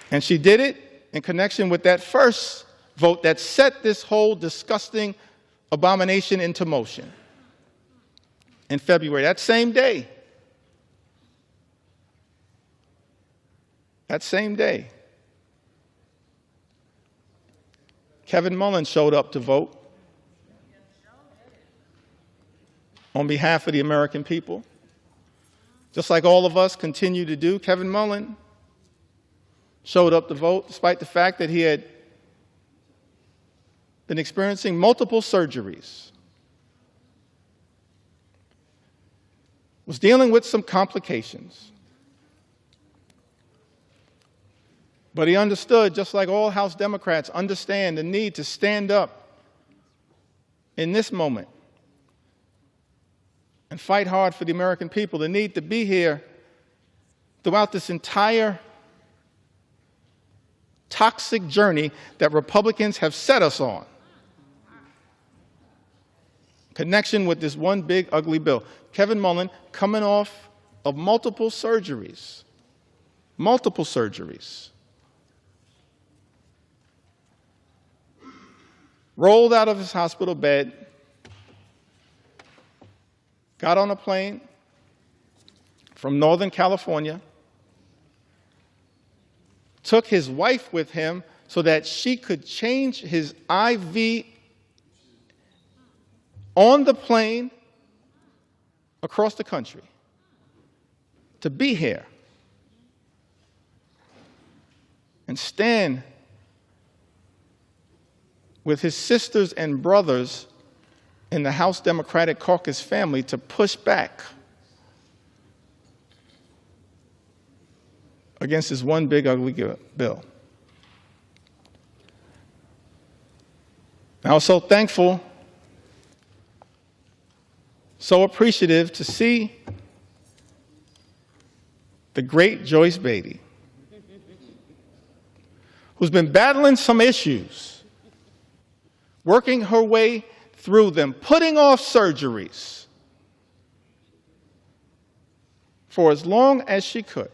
And she did it in connection with that first vote that set this whole disgusting abomination into motion in February. That same day, Kevin Mullin showed up to vote on behalf of the American people. Just like all of us continue to do, Kevin Mullin showed up to vote despite the fact that he had been experiencing multiple surgeries, was dealing with some complications. But he understood, just like all House Democrats understand, the need to stand up in this moment and fight hard for the American people, the need to be here throughout this entire toxic journey that Republicans have set us on. Connection with this one big, ugly bill. Kevin Mullin, coming off of multiple surgeries, rolled out of his hospital bed, got on a plane from Northern California, took his wife with him so that she could change his IV on the plane across the country to be here and stand with his sisters and brothers in the House Democratic Caucus family to push back against this one big ugly bill. I was so thankful, so appreciative to see the great Joyce Beatty, who's been battling some issues, working her way through them, putting off surgeries for as long as she could.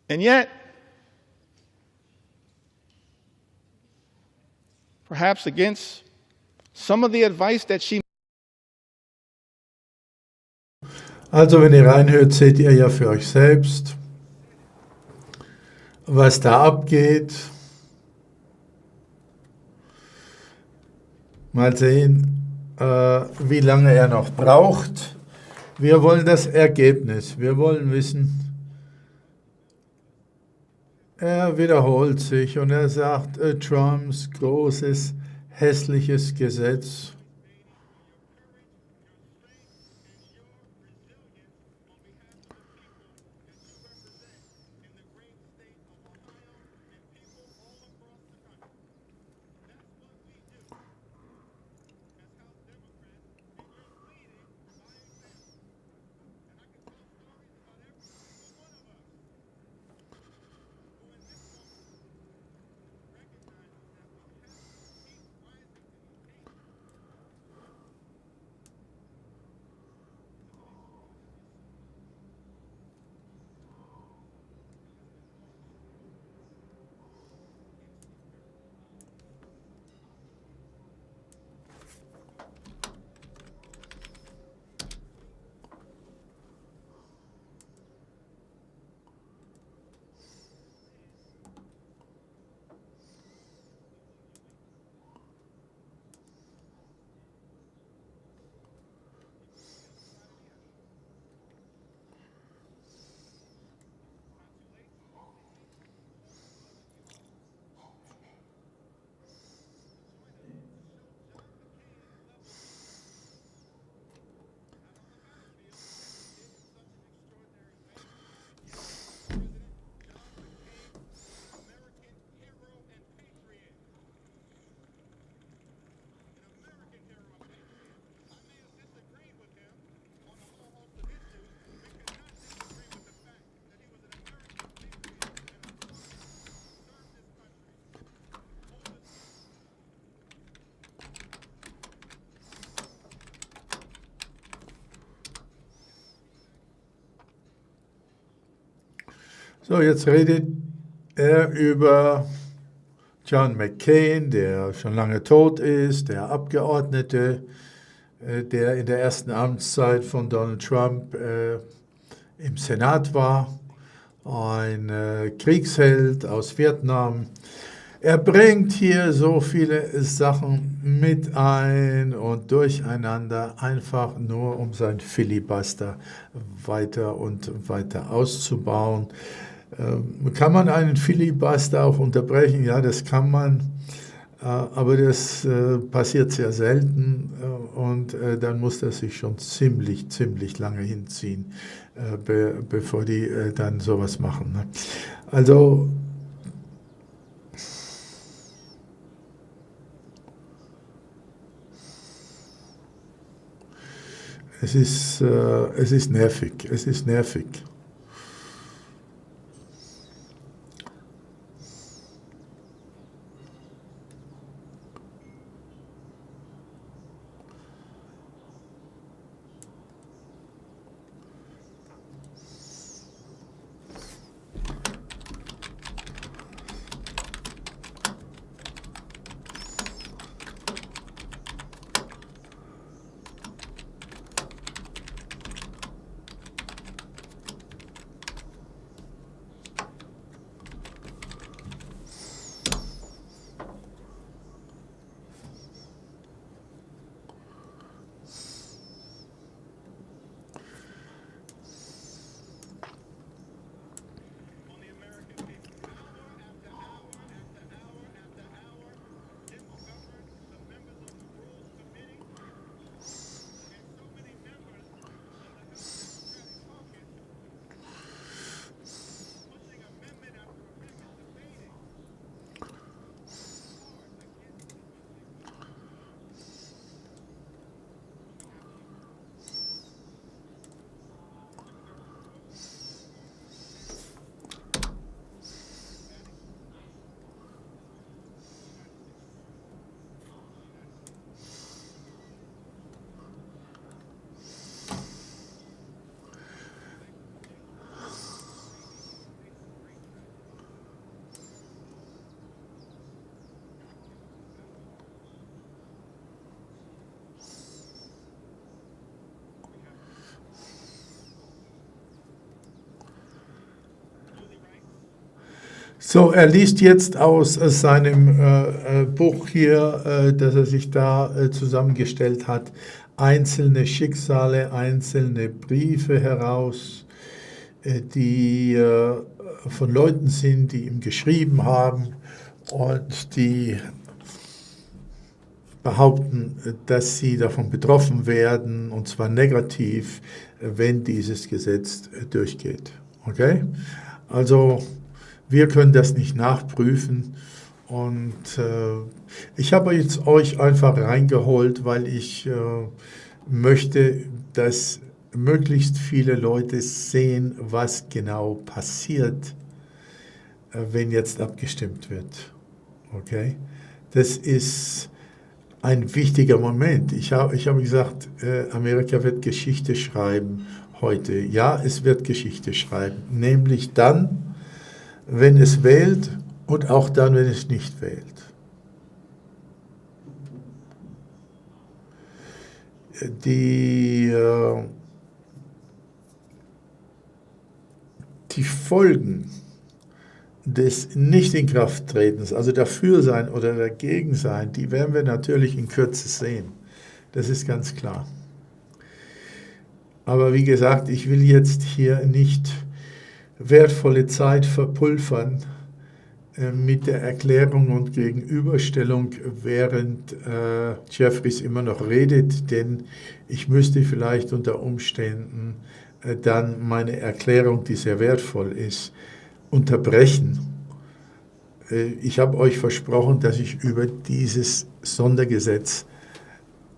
And yet, perhaps against some of the advice that she. Also, wenn ihr reinhört, seht ihr ja für euch selbst, was da abgeht. Mal sehen, wie lange er noch braucht. Wir wollen das Ergebnis. Wir wollen wissen, er wiederholt sich und er sagt, Trumps großes, hässliches Gesetz. So, jetzt redet er über John McCain, der schon lange tot ist, der Abgeordnete, der in der ersten Amtszeit von Donald Trump im Senat war, ein Kriegsheld aus Vietnam. Er bringt hier so viele Sachen mit ein und durcheinander, einfach nur um sein Filibuster weiter und weiter auszubauen. Kann man einen Filibuster auch unterbrechen? Ja, das kann man, aber das passiert sehr selten und dann muss das sich schon ziemlich lange hinziehen, bevor die dann sowas machen. Ne? Also es ist nervig, es ist nervig. So, er liest jetzt aus seinem Buch hier, das er sich da zusammengestellt hat, einzelne Schicksale, einzelne Briefe heraus, die von Leuten sind, die ihm geschrieben haben und die behaupten, dass sie davon betroffen werden, und zwar negativ, wenn dieses Gesetz durchgeht. Okay? Also wir können das nicht nachprüfen, und ich habe jetzt euch einfach reingeholt, weil ich möchte, dass möglichst viele Leute sehen, was genau passiert, wenn jetzt abgestimmt wird. Okay? Das ist ein wichtiger Moment. Ich habe gesagt, Amerika wird Geschichte schreiben heute. Ja, es wird Geschichte schreiben, nämlich dann, wenn es wählt und auch dann, wenn es nicht wählt. Die Folgen des Nicht-in-Kraft-Tretens, also dafür sein oder dagegen sein, die werden wir natürlich in Kürze sehen. Das ist ganz klar. Aber wie gesagt, ich will jetzt hier nicht wertvolle Zeit verpulvern mit der Erklärung und Gegenüberstellung, während Jeffries immer noch redet, denn ich müsste vielleicht unter Umständen dann meine Erklärung, die sehr wertvoll ist, unterbrechen. Ich habe euch versprochen, dass ich über dieses Sondergesetz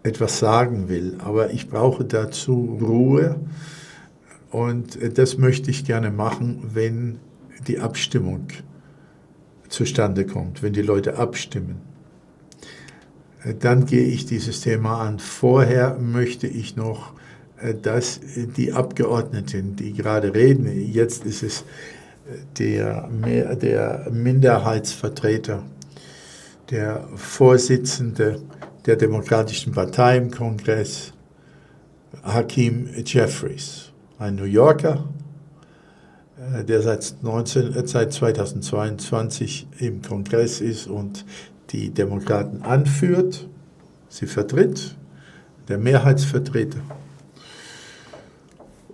etwas sagen will, aber ich brauche dazu Ruhe, und das möchte ich gerne machen, wenn die Abstimmung zustande kommt, wenn die Leute abstimmen. Dann gehe ich dieses Thema an. Vorher möchte ich noch, dass die Abgeordneten, die gerade reden, jetzt ist es der Minderheitsvertreter, der Vorsitzende der Demokratischen Partei im Kongress, Hakeem Jeffries, ein New Yorker, der seit 2022 im Kongress ist und die Demokraten anführt, sie vertritt, der Mehrheitsvertreter.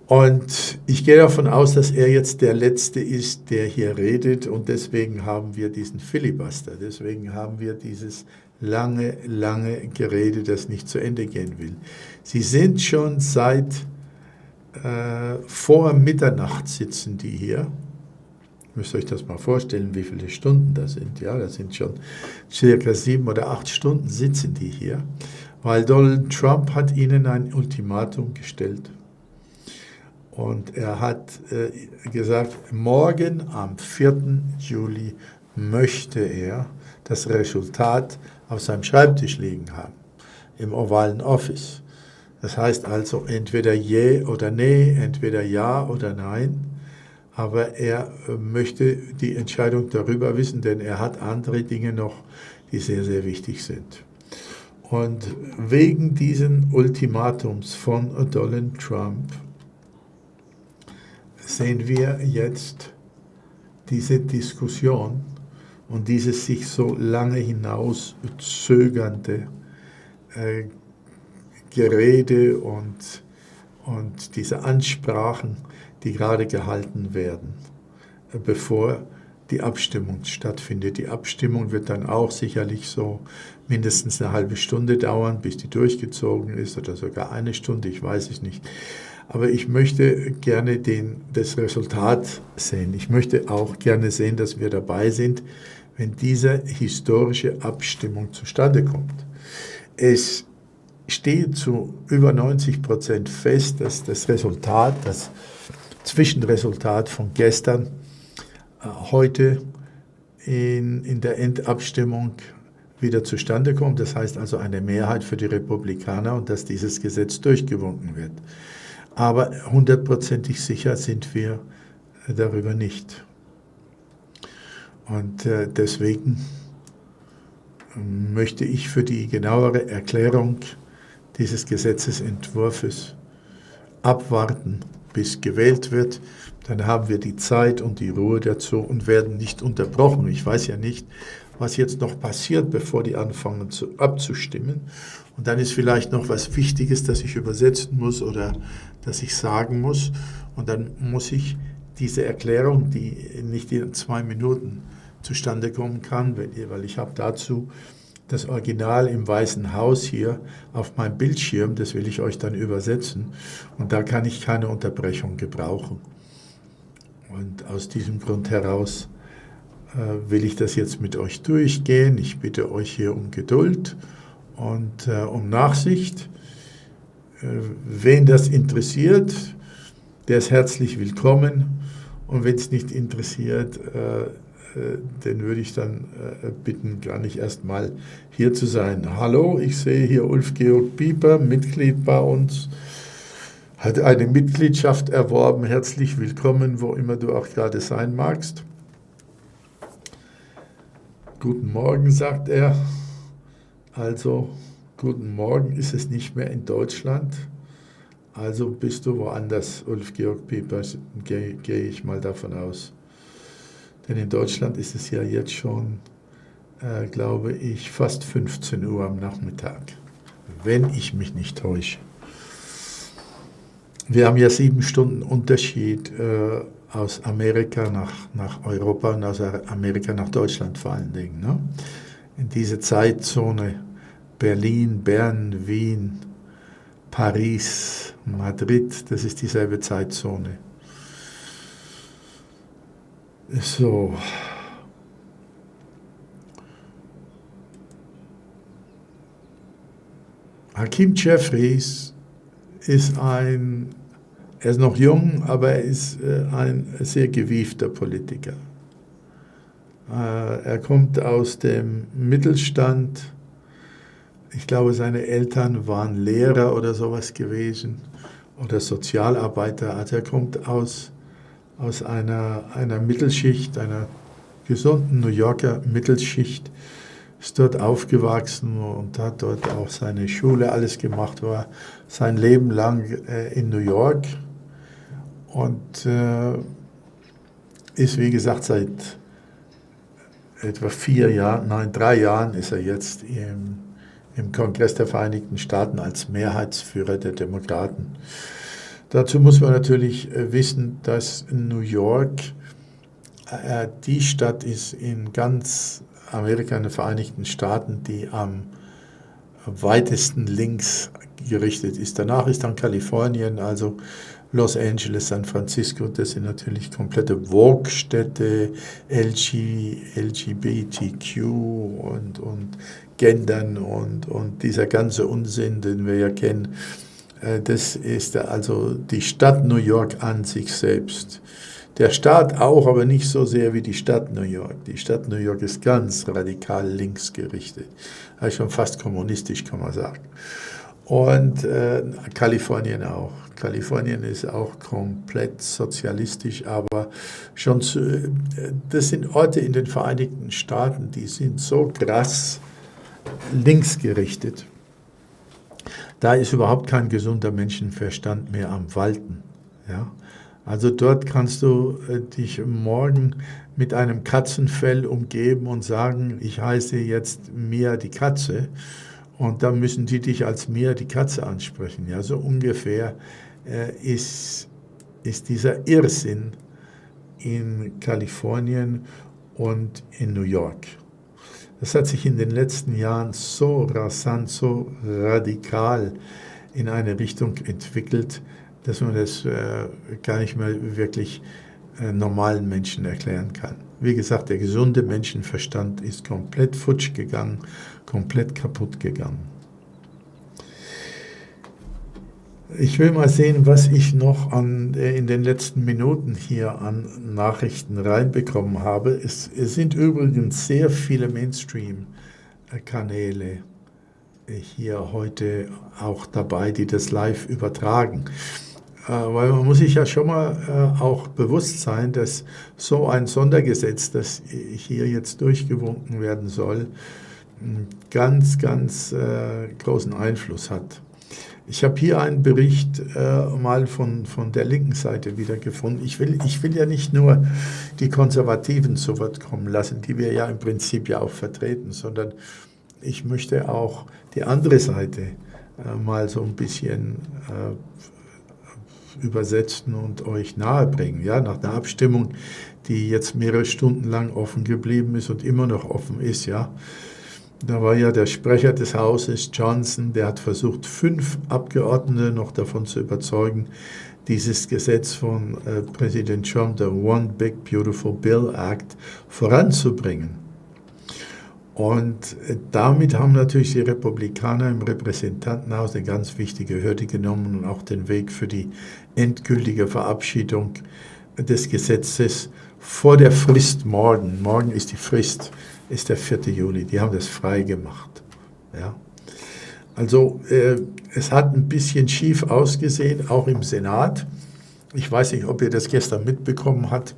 Und ich gehe davon aus, dass er jetzt der Letzte ist, der hier redet, und deswegen haben wir diesen Filibuster, deswegen haben wir dieses lange Gerede, das nicht zu Ende gehen will. Sie sind schon seit vor Mitternacht sitzen die hier. Müsst ihr euch das mal vorstellen, wie viele Stunden das sind. Ja, das sind schon circa 7 oder 8 Stunden sitzen die hier, weil Donald Trump hat ihnen ein Ultimatum gestellt. Und er hat gesagt, morgen am 4. Juli möchte er das Resultat auf seinem Schreibtisch liegen haben, im ovalen Office. Das heißt also entweder je oder nee, entweder ja oder nein. Aber er möchte die Entscheidung darüber wissen, denn er hat andere Dinge noch, die sehr, sehr wichtig sind. Und wegen diesen Ultimatums von Donald Trump sehen wir jetzt diese Diskussion und dieses sich so lange hinaus zögernde Gerede und diese Ansprachen, die gerade gehalten werden, bevor die Abstimmung stattfindet. Die Abstimmung wird dann auch sicherlich so mindestens eine halbe Stunde dauern, bis die durchgezogen ist, oder sogar eine Stunde, ich weiß es nicht. Aber ich möchte gerne das Resultat sehen. Ich möchte auch gerne sehen, dass wir dabei sind, wenn diese historische Abstimmung zustande kommt. Es steht zu über 90% fest, dass das Resultat, das Zwischenresultat von gestern, heute in der Endabstimmung wieder zustande kommt. Das heißt also eine Mehrheit für die Republikaner und dass dieses Gesetz durchgewunken wird. Aber 100%ig sicher sind wir darüber nicht. Und deswegen möchte ich für die genauere Erklärung dieses Gesetzesentwurfs abwarten, bis gewählt wird. Dann haben wir die Zeit und die Ruhe dazu und werden nicht unterbrochen. Ich weiß ja nicht, was jetzt noch passiert, bevor die anfangen abzustimmen. Und dann ist vielleicht noch was Wichtiges, das ich übersetzen muss oder das ich sagen muss. Und dann muss ich diese Erklärung, die nicht in 2 Minuten zustande kommen kann, weil ich habe dazu das Original im Weißen Haus hier auf meinem Bildschirm, das will ich euch dann übersetzen. Und da kann ich keine Unterbrechung gebrauchen. Und aus diesem Grund heraus will ich das jetzt mit euch durchgehen. Ich bitte euch hier um Geduld und um Nachsicht. Wen das interessiert, der ist herzlich willkommen. Und wenn es nicht interessiert, den würde ich dann bitten, gar nicht erst mal hier zu sein. Hallo, ich sehe hier Ulf-Georg Pieper, Mitglied bei uns, hat eine Mitgliedschaft erworben. Herzlich willkommen, wo immer du auch gerade sein magst. Guten Morgen, sagt er. Also, guten Morgen ist es nicht mehr in Deutschland. Also bist du woanders, Ulf-Georg Pieper, gehe ich mal davon aus. Denn in Deutschland ist es ja jetzt schon, glaube ich, fast 15 Uhr am Nachmittag, wenn ich mich nicht täusche. Wir haben ja 7 Stunden Unterschied aus Amerika nach Europa und aus Amerika nach Deutschland vor allen Dingen. Ne? In diese Zeitzone Berlin, Bern, Wien, Paris, Madrid, das ist dieselbe Zeitzone. So. Hakeem Jeffries ist er ist noch jung, aber er ist ein sehr gewiefter Politiker. Er kommt aus dem Mittelstand. Ich glaube, seine Eltern waren Lehrer oder sowas gewesen oder Sozialarbeiter. Also er kommt aus einer Mittelschicht, einer gesunden New Yorker Mittelschicht, ist dort aufgewachsen und hat dort auch seine Schule alles gemacht, war sein Leben lang in New York und ist, wie gesagt, seit etwa 3 Jahren ist er jetzt im Kongress der Vereinigten Staaten als Mehrheitsführer der Demokraten. Dazu muss man natürlich wissen, dass New York die Stadt ist in ganz Amerika, in den Vereinigten Staaten, die am weitesten links gerichtet ist. Danach ist dann Kalifornien, also Los Angeles, San Francisco, das sind natürlich komplette Vogue-Städte, LGBTQ und Gendern und dieser ganze Unsinn, den wir ja kennen. Das ist also die Stadt New York an sich selbst. Der Staat auch, aber nicht so sehr wie die Stadt New York. Die Stadt New York ist ganz radikal links gerichtet. Also schon fast kommunistisch, kann man sagen. Und Kalifornien auch. Kalifornien ist auch komplett sozialistisch, aber das sind Orte in den Vereinigten Staaten, die sind so krass links gerichtet. Da ist überhaupt kein gesunder Menschenverstand mehr am Walten. Ja? Also dort kannst du dich morgen mit einem Katzenfell umgeben und sagen, ich heiße jetzt Mia die Katze und dann müssen die dich als Mia die Katze ansprechen. Ja? So ungefähr ist dieser Irrsinn in Kalifornien und in New York. Das hat sich in den letzten Jahren so rasant, so radikal in eine Richtung entwickelt, dass man das gar nicht mehr wirklich normalen Menschen erklären kann. Wie gesagt, der gesunde Menschenverstand ist komplett futsch gegangen, komplett kaputt gegangen. Ich will mal sehen, was ich noch in den letzten Minuten hier an Nachrichten reinbekommen habe. Es sind übrigens sehr viele Mainstream-Kanäle hier heute auch dabei, die das live übertragen. Weil man muss sich ja schon mal auch bewusst sein, dass so ein Sondergesetz, das hier jetzt durchgewunken werden soll, einen ganz, ganz großen Einfluss hat. Ich habe hier einen Bericht mal von der linken Seite wiedergefunden. Ich will ja nicht nur die Konservativen zu Wort kommen lassen, die wir ja im Prinzip ja auch vertreten, sondern ich möchte auch die andere Seite mal so ein bisschen übersetzen und euch nahebringen. Ja, nach der Abstimmung, die jetzt mehrere Stunden lang offen geblieben ist und immer noch offen ist, ja. Da war ja der Sprecher des Hauses, Johnson, der hat versucht, 5 Abgeordnete noch davon zu überzeugen, dieses Gesetz von Präsident Trump, der One Big Beautiful Bill Act, voranzubringen. Und damit haben natürlich die Republikaner im Repräsentantenhaus eine ganz wichtige Hürde genommen und auch den Weg für die endgültige Verabschiedung des Gesetzes vor der Frist morgen. Morgen ist die Frist, ist der 4. Juli. Die haben das frei gemacht. Ja. Also es hat ein bisschen schief ausgesehen, auch im Senat. Ich weiß nicht, ob ihr das gestern mitbekommen habt.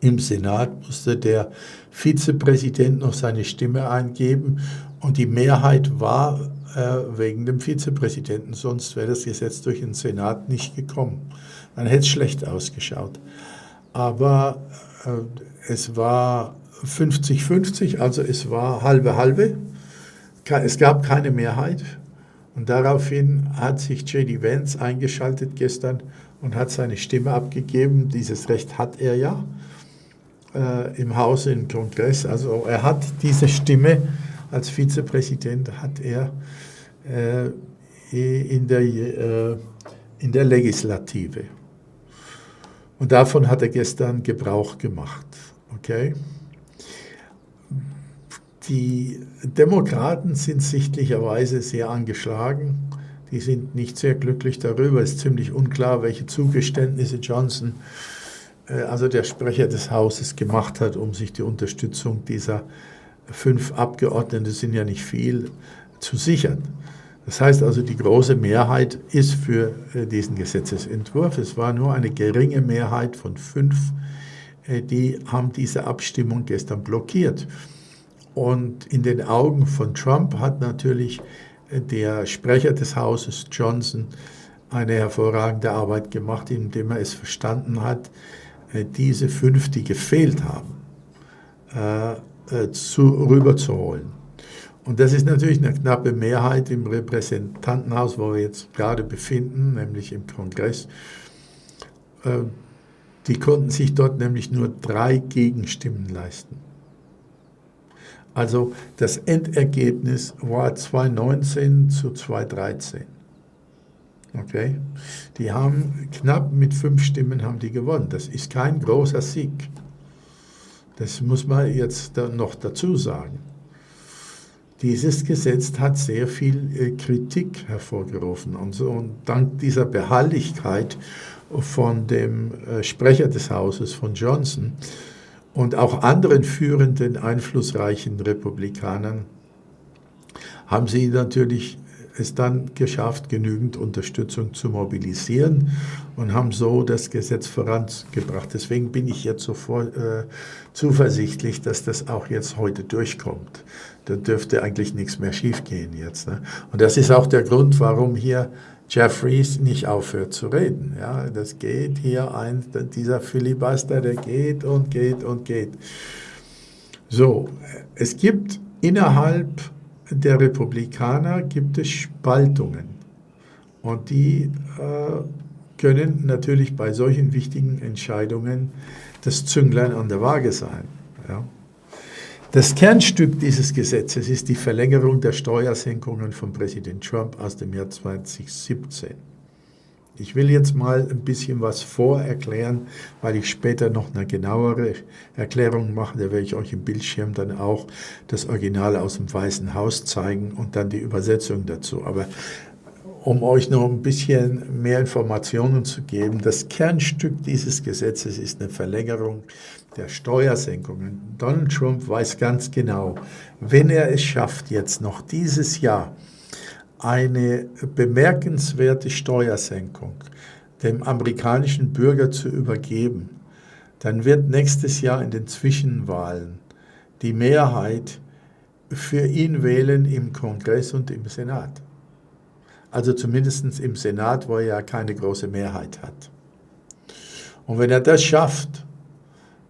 Im Senat musste der Vizepräsident noch seine Stimme eingeben und die Mehrheit war wegen dem Vizepräsidenten, sonst wäre das Gesetz durch den Senat nicht gekommen. Dann hätte es schlecht ausgeschaut. Aber es war 50-50, also es war halbe-halbe. Es gab keine Mehrheit und daraufhin hat sich J.D. Vance eingeschaltet gestern und hat seine Stimme abgegeben. Dieses Recht hat er ja im Hause, im Kongress. Also er hat diese Stimme als Vizepräsident, hat er in der Legislative. Und davon hat er gestern Gebrauch gemacht. Okay? Die Demokraten sind sichtlicherweise sehr angeschlagen. Die sind nicht sehr glücklich darüber. Es ist ziemlich unklar, welche Zugeständnisse Johnson, also der Sprecher des Hauses, gemacht hat, um sich die Unterstützung dieser 5 Abgeordneten, das sind ja nicht viel, zu sichern. Das heißt also, die große Mehrheit ist für diesen Gesetzesentwurf. Es war nur eine geringe Mehrheit von 5, die haben diese Abstimmung gestern blockiert. Und in den Augen von Trump hat natürlich der Sprecher des Hauses, Johnson, eine hervorragende Arbeit gemacht, indem er es verstanden hat, diese 5, die gefehlt haben, rüberzuholen. Und das ist natürlich eine knappe Mehrheit im Repräsentantenhaus, wo wir jetzt gerade befinden, nämlich im Kongress. Die konnten sich dort nämlich nur 3 Gegenstimmen leisten. Also das Endergebnis war 219 zu 213. Okay? Die haben knapp mit 5 Stimmen haben die gewonnen. Das ist kein großer Sieg. Das muss man jetzt noch dazu sagen. Dieses Gesetz hat sehr viel Kritik hervorgerufen. Und dank dieser Beharrlichkeit von dem Sprecher des Hauses, von Johnson, und auch anderen führenden, einflussreichen Republikanern haben sie natürlich es dann geschafft, genügend Unterstützung zu mobilisieren und haben so das Gesetz vorangebracht. Deswegen bin ich jetzt sofort zuversichtlich, dass das auch jetzt heute durchkommt. Da dürfte eigentlich nichts mehr schiefgehen jetzt. Ne? Und das ist auch der Grund, warum hier Jeffries nicht aufhört zu reden. Ja, das geht hier dieser Filibuster, der geht und geht und geht. So, es gibt innerhalb der Republikaner gibt es Spaltungen. Und die können natürlich bei solchen wichtigen Entscheidungen das Zünglein an der Waage sein. Ja. Das Kernstück dieses Gesetzes ist die Verlängerung der Steuersenkungen von Präsident Trump aus dem Jahr 2017. Ich will jetzt mal ein bisschen was vorerklären, weil ich später noch eine genauere Erklärung mache. Da werde ich euch im Bildschirm dann auch das Original aus dem Weißen Haus zeigen und dann die Übersetzung dazu. Aber um euch noch ein bisschen mehr Informationen zu geben, das Kernstück dieses Gesetzes ist eine Verlängerung der Steuersenkungen. Donald Trump weiß ganz genau, wenn er es schafft, jetzt noch dieses Jahr eine bemerkenswerte Steuersenkung dem amerikanischen Bürger zu übergeben, dann wird nächstes Jahr in den Zwischenwahlen die Mehrheit für ihn wählen im Kongress und im Senat. Also zumindest im Senat, wo er ja keine große Mehrheit hat. Und wenn er das schafft,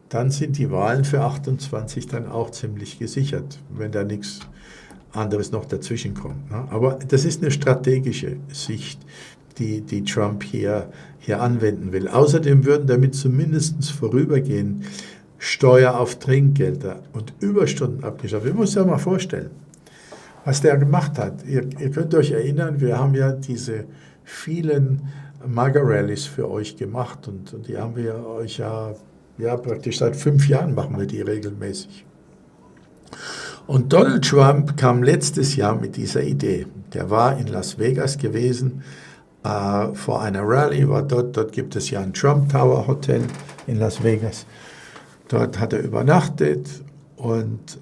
dann sind die Wahlen für 28 dann auch ziemlich gesichert, wenn da nichts anderes noch dazwischen kommt. Ne? Aber das ist eine strategische Sicht, die Trump hier anwenden will. Außerdem würden damit zumindest vorübergehend Steuer auf Trinkgelder und Überstunden abgeschafft. Wir müssen uns ja mal vorstellen, was der gemacht hat. Ihr könnt euch erinnern, wir haben ja diese vielen MAGA-Rallies für euch gemacht und die haben wir euch ja praktisch seit 5 Jahren machen wir die regelmäßig. Und Donald Trump kam letztes Jahr mit dieser Idee. Der war in Las Vegas gewesen, vor einer Rallye, war dort gibt es ja ein Trump Tower Hotel in Las Vegas. Dort hat er übernachtet und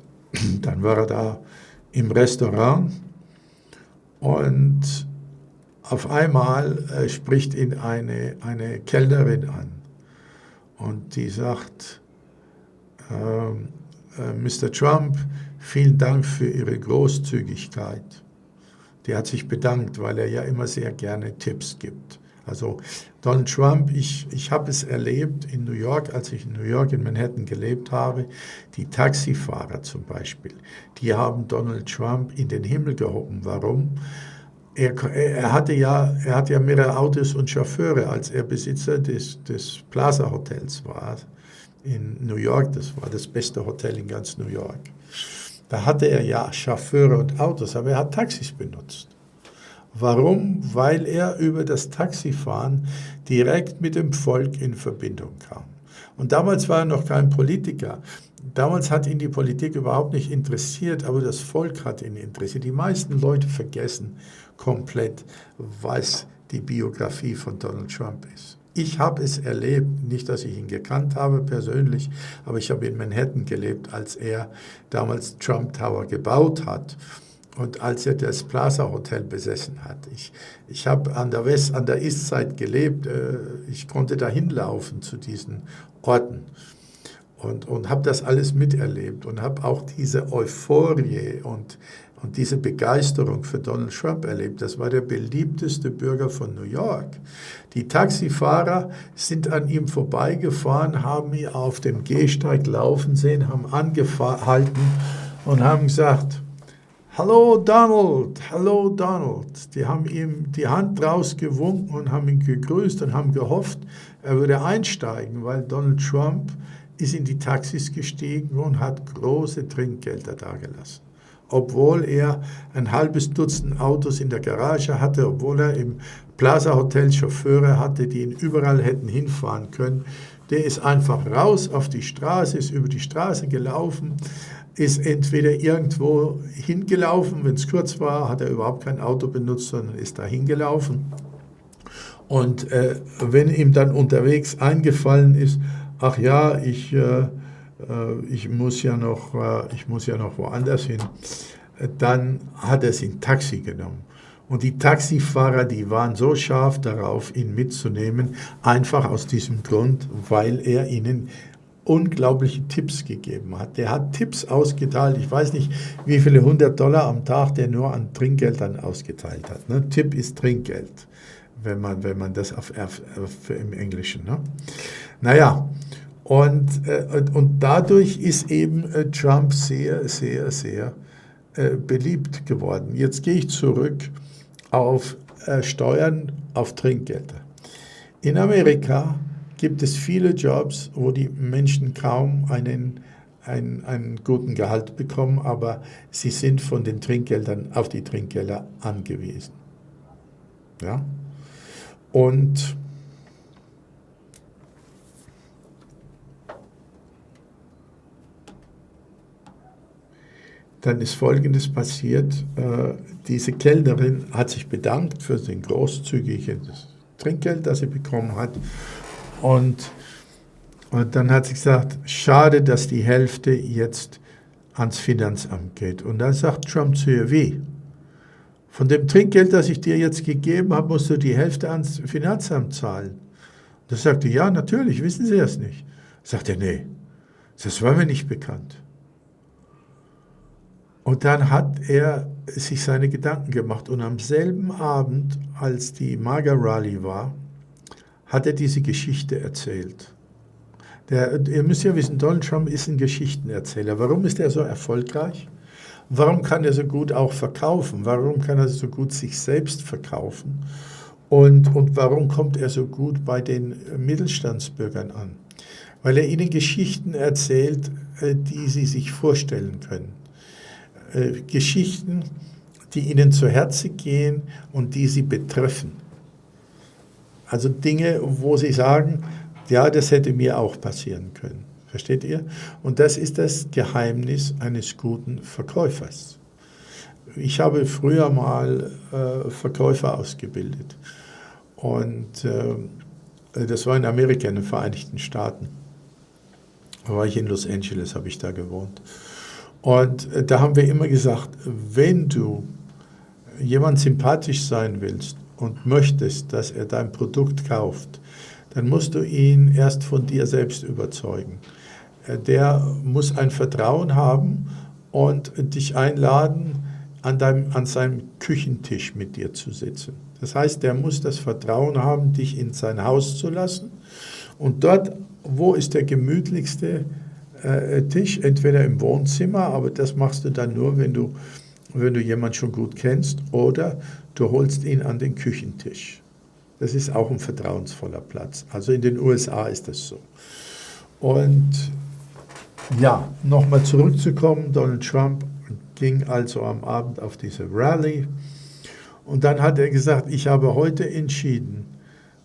dann war er da im Restaurant und auf einmal spricht ihn eine Kellnerin an und die sagt, Mr. Trump, vielen Dank für Ihre Großzügigkeit. Die hat sich bedankt, weil er ja immer sehr gerne Tipps gibt. Also Donald Trump, ich habe es erlebt in New York, als ich in New York in Manhattan gelebt habe, die Taxifahrer zum Beispiel, die haben Donald Trump in den Himmel gehoben. Warum? Er hatte ja mehrere Autos und Chauffeure, als er Besitzer des Plaza Hotels war in New York. Das war das beste Hotel in ganz New York. Da hatte er ja Chauffeure und Autos, aber er hat Taxis benutzt. Warum? Weil er über das Taxifahren direkt mit dem Volk in Verbindung kam. Und damals war er noch kein Politiker. Damals hat ihn die Politik überhaupt nicht interessiert, aber das Volk hat ihn interessiert. Die meisten Leute vergessen komplett, was die Biografie von Donald Trump ist. Ich habe es erlebt, nicht, dass ich ihn gekannt habe persönlich, aber ich habe in Manhattan gelebt, als er damals Trump Tower gebaut hat. Und als er das Plaza Hotel besessen hat, ich habe an der East Side gelebt, ich konnte da hinlaufen zu diesen Orten und habe das alles miterlebt und habe auch diese Euphorie und diese Begeisterung für Donald Trump erlebt. Das war der beliebteste Bürger von New York. Die Taxifahrer sind an ihm vorbeigefahren, haben ihn auf dem Gehsteig laufen sehen, haben angehalten und haben gesagt, Hallo Donald, hallo Donald. Die haben ihm die Hand rausgewunken und haben ihn gegrüßt und haben gehofft, er würde einsteigen, weil Donald Trump ist in die Taxis gestiegen und hat große Trinkgelder dagelassen. Obwohl er ein halbes Dutzend Autos in der Garage hatte, obwohl er im Plaza Hotel Chauffeure hatte, die ihn überall hätten hinfahren können. Der ist einfach raus auf die Straße, ist über die Straße gelaufen, ist entweder irgendwo hingelaufen, wenn es kurz war, hat er überhaupt kein Auto benutzt, sondern ist da hingelaufen. Und wenn ihm dann unterwegs eingefallen ist, ach ja, ich muss ja noch woanders hin, dann hat er sich ein Taxi genommen. Und die Taxifahrer, die waren so scharf darauf, ihn mitzunehmen, einfach aus diesem Grund, weil er ihnen unglaubliche Tipps gegeben hat. Der hat Tipps ausgeteilt, ich weiß nicht, wie viele $100 am Tag der nur an Trinkgeldern ausgeteilt hat. Ne? Tipp ist Trinkgeld, wenn man das im Englischen. Ne? Naja, und dadurch ist eben Trump sehr, sehr, sehr beliebt geworden. Jetzt gehe ich zurück auf Steuern auf Trinkgelder. In Amerika gibt es viele Jobs, wo die Menschen kaum einen guten Gehalt bekommen, aber sie sind von den Trinkgeldern auf die Trinkgelder angewiesen. Ja? Und dann ist Folgendes passiert. Diese Kellnerin hat sich bedankt für den großzügigen Trinkgeld, das sie bekommen hat. Und dann hat sie gesagt, schade, dass die Hälfte jetzt ans Finanzamt geht. Und dann sagt Trump zu ihr, wie? Von dem Trinkgeld, das ich dir jetzt gegeben habe, musst du die Hälfte ans Finanzamt zahlen. Da sagte, ja, natürlich, wissen Sie das nicht. Sagt er, nee, das war mir nicht bekannt. Und dann hat er sich seine Gedanken gemacht und am selben Abend, als die MAGA-Rally war, hat er diese Geschichte erzählt. Ihr müsst ja wissen, Donald Trump ist ein Geschichtenerzähler. Warum ist er so erfolgreich? Warum kann er so gut auch verkaufen? Warum kann er so gut sich selbst verkaufen? Und warum kommt er so gut bei den Mittelstandsbürgern an? Weil er ihnen Geschichten erzählt, die sie sich vorstellen können. Geschichten, die ihnen zu Herzen gehen und die sie betreffen. Also Dinge, wo sie sagen, ja, das hätte mir auch passieren können. Versteht ihr? Und das ist das Geheimnis eines guten Verkäufers. Ich habe früher mal Verkäufer ausgebildet. Und das war in Amerika, in den Vereinigten Staaten. Da war ich in Los Angeles, habe ich da gewohnt. Und da haben wir immer gesagt, wenn du jemand sympathisch sein willst und möchtest, dass er dein Produkt kauft, dann musst du ihn erst von dir selbst überzeugen. Der muss ein Vertrauen haben und dich einladen, an seinem Küchentisch mit dir zu sitzen. Das heißt, der muss das Vertrauen haben, dich in sein Haus zu lassen. Und dort, wo ist der gemütlichste Tisch? Entweder im Wohnzimmer, aber das machst du dann nur, wenn du jemanden schon gut kennst, oder du holst ihn an den Küchentisch. Das ist auch ein vertrauensvoller Platz. Also in den USA ist das so. Und ja, nochmal zurückzukommen, Donald Trump ging also am Abend auf diese Rallye und dann hat er gesagt, ich habe heute entschieden,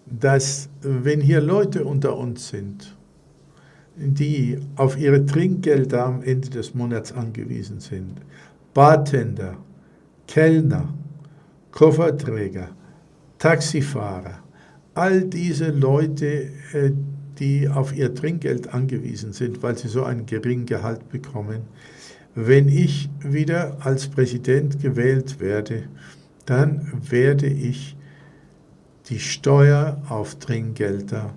dass wenn hier Leute unter uns sind, die auf ihre Trinkgelder am Ende des Monats angewiesen sind, Bartender, Kellner, Kofferträger, Taxifahrer, all diese Leute, die auf ihr Trinkgeld angewiesen sind, weil sie so einen geringen Gehalt bekommen, wenn ich wieder als Präsident gewählt werde, dann werde ich die Steuer auf Trinkgelder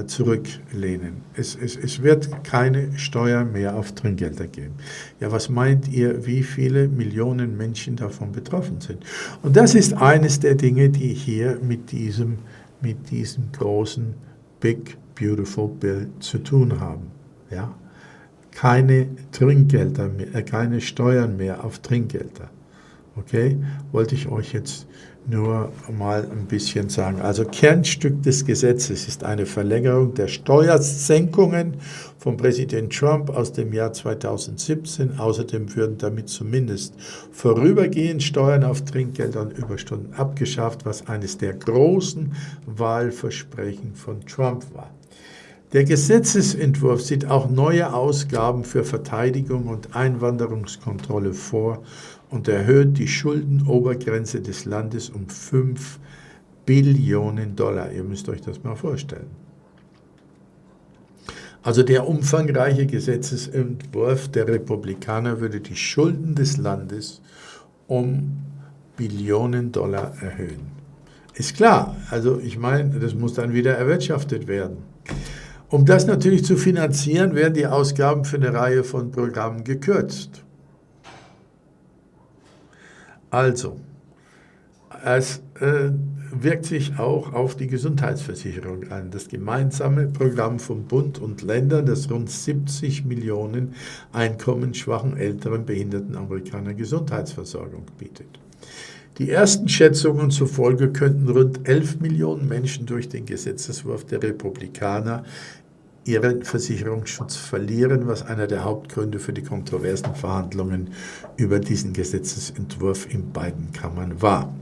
zurücklehnen. Es wird keine Steuer mehr auf Trinkgelder geben. Ja, was meint ihr, wie viele Millionen Menschen davon betroffen sind? Und das ist eines der Dinge, die hier mit diesem großen Big Beautiful Bill zu tun haben. Ja? Keine Trinkgelder mehr, keine Steuern mehr auf Trinkgelder. Okay? Wollte ich euch jetzt nur mal ein bisschen sagen. Also Kernstück des Gesetzes ist eine Verlängerung der Steuersenkungen von Präsident Trump aus dem Jahr 2017. Außerdem würden damit zumindest vorübergehend Steuern auf Trinkgelder und Überstunden abgeschafft, was eines der großen Wahlversprechen von Trump war. Der Gesetzesentwurf sieht auch neue Ausgaben für Verteidigung und Einwanderungskontrolle vor und erhöht die Schuldenobergrenze des Landes um 5 Billionen Dollar. Ihr müsst euch das mal vorstellen. Also der umfangreiche Gesetzesentwurf der Republikaner würde die Schulden des Landes um Billionen Dollar erhöhen. Ist klar, also ich meine, das muss dann wieder erwirtschaftet werden. Um das natürlich zu finanzieren, werden die Ausgaben für eine Reihe von Programmen gekürzt. Also, es wirkt sich auch auf die Gesundheitsversicherung ein. Das gemeinsame Programm von Bund und Ländern, das rund 70 Millionen einkommensschwachen älteren behinderten Amerikanern Gesundheitsversorgung bietet. Die ersten Schätzungen zufolge könnten rund 11 Millionen Menschen durch den Gesetzesentwurf der Republikaner ihren Versicherungsschutz verlieren, was einer der Hauptgründe für die kontroversen Verhandlungen über diesen Gesetzesentwurf in beiden Kammern war.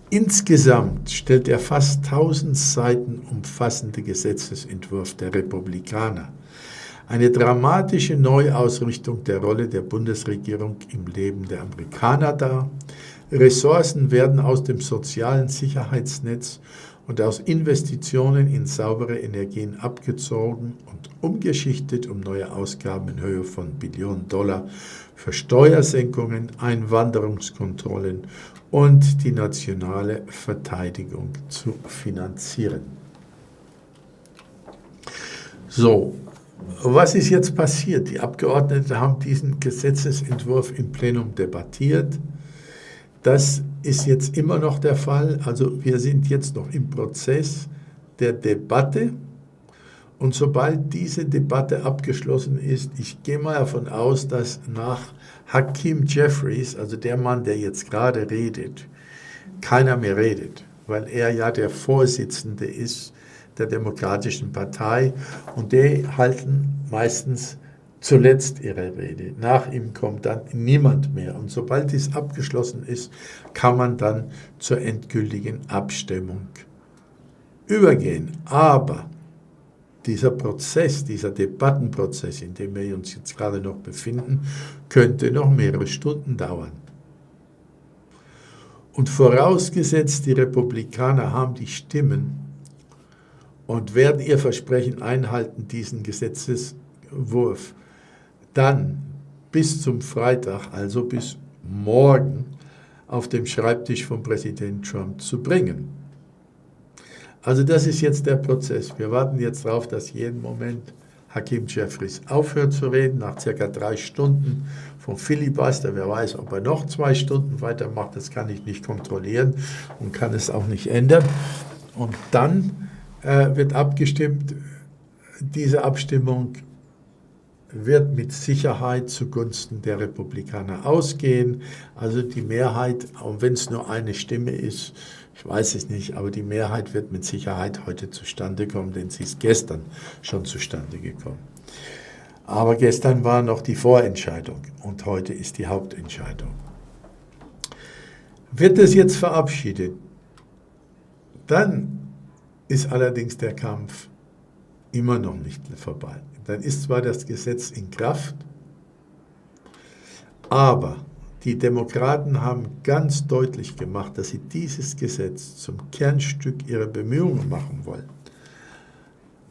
Insgesamt stellt der fast 1000 Seiten umfassende Gesetzesentwurf der Republikaner eine dramatische Neuausrichtung der Rolle der Bundesregierung im Leben der Amerikaner dar. Ressourcen werden aus dem sozialen Sicherheitsnetz und aus Investitionen in saubere Energien abgezogen und umgeschichtet, um neue Ausgaben in Höhe von Billionen Dollar für Steuersenkungen, Einwanderungskontrollen und die nationale Verteidigung zu finanzieren. So, Was ist jetzt passiert? Die Abgeordneten haben diesen Gesetzesentwurf im Plenum debattiert. Das ist jetzt immer noch der Fall. Also wir sind jetzt noch im Prozess der Debatte. Und sobald diese Debatte abgeschlossen ist, ich gehe mal davon aus, dass nach Hakeem Jeffries, also der Mann, der jetzt gerade redet, keiner mehr redet, weil er ja der Vorsitzende ist der Demokratischen Partei und die halten meistens zuletzt ihre Rede. Nach ihm kommt dann niemand mehr. Und sobald dies abgeschlossen ist, kann man dann zur endgültigen Abstimmung übergehen. Aber dieser Prozess, dieser Debattenprozess, in dem wir uns jetzt gerade noch befinden, könnte noch mehrere Stunden dauern. Und vorausgesetzt, die Republikaner haben die Stimmen und werden ihr Versprechen einhalten, diesen Gesetzeswurf dann bis zum Freitag, also bis morgen, auf dem Schreibtisch von Präsident Trump zu bringen. Also das ist jetzt der Prozess. Wir warten jetzt darauf, dass jeden Moment Hakeem Jeffries aufhört zu reden, nach ca. 3 Stunden vom Filibuster. Wer weiß, ob er noch 2 Stunden weitermacht, das kann ich nicht kontrollieren und kann es auch nicht ändern. Und dann wird abgestimmt. Diese Abstimmung wird mit Sicherheit zugunsten der Republikaner ausgehen. Also die Mehrheit, auch wenn es nur eine Stimme ist, ich weiß es nicht, aber die Mehrheit wird mit Sicherheit heute zustande kommen, denn sie ist gestern schon zustande gekommen. Aber gestern war noch die Vorentscheidung und heute ist die Hauptentscheidung. Wird es jetzt verabschiedet, dann ist allerdings der Kampf immer noch nicht vorbei. Dann ist zwar das Gesetz in Kraft, aber die Demokraten haben ganz deutlich gemacht, dass sie dieses Gesetz zum Kernstück ihrer Bemühungen machen wollen,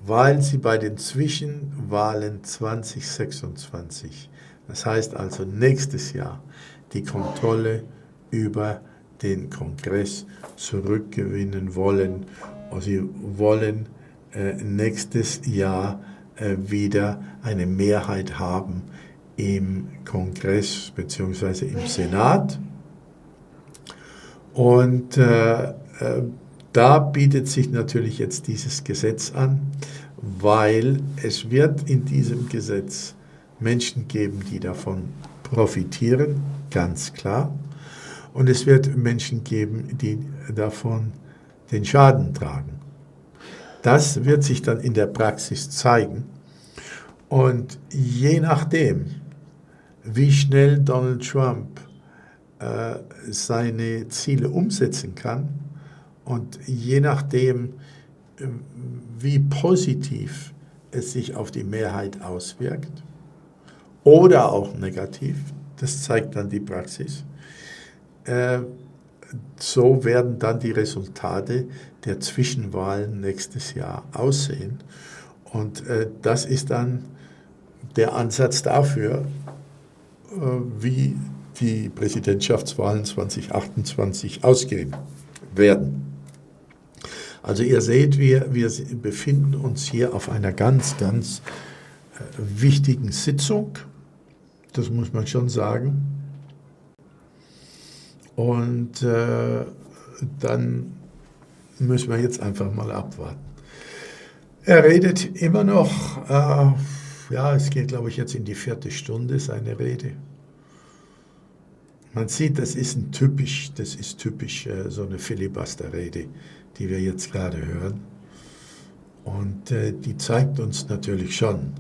weil sie bei den Zwischenwahlen 2026, das heißt also nächstes Jahr, die Kontrolle über den Kongress zurückgewinnen wollen. Und sie wollen nächstes Jahr wieder eine Mehrheit haben im Kongress bzw. im Senat. Und da bietet sich natürlich jetzt dieses Gesetz an, weil es wird in diesem Gesetz Menschen geben, die davon profitieren, ganz klar. Und es wird Menschen geben, die davon den Schaden tragen. Das wird sich dann in der Praxis zeigen. Und je nachdem, wie schnell Donald Trump seine Ziele umsetzen kann und je nachdem, wie positiv es sich auf die Mehrheit auswirkt oder auch negativ, das zeigt dann die Praxis, so werden dann die Resultate der Zwischenwahlen nächstes Jahr aussehen. Und das ist dann der Ansatz dafür, wie die Präsidentschaftswahlen 2028 ausgehen werden. Also ihr seht, wir befinden uns hier auf einer ganz, ganz wichtigen Sitzung. Das muss man schon sagen. Und dann müssen wir jetzt einfach mal abwarten. Er redet immer noch, ja, es geht, glaube ich, jetzt in die 4. Stunde, seine Rede. Man sieht, das ist typisch so eine Filibuster-Rede, die wir jetzt gerade hören. Und die zeigt uns natürlich schon,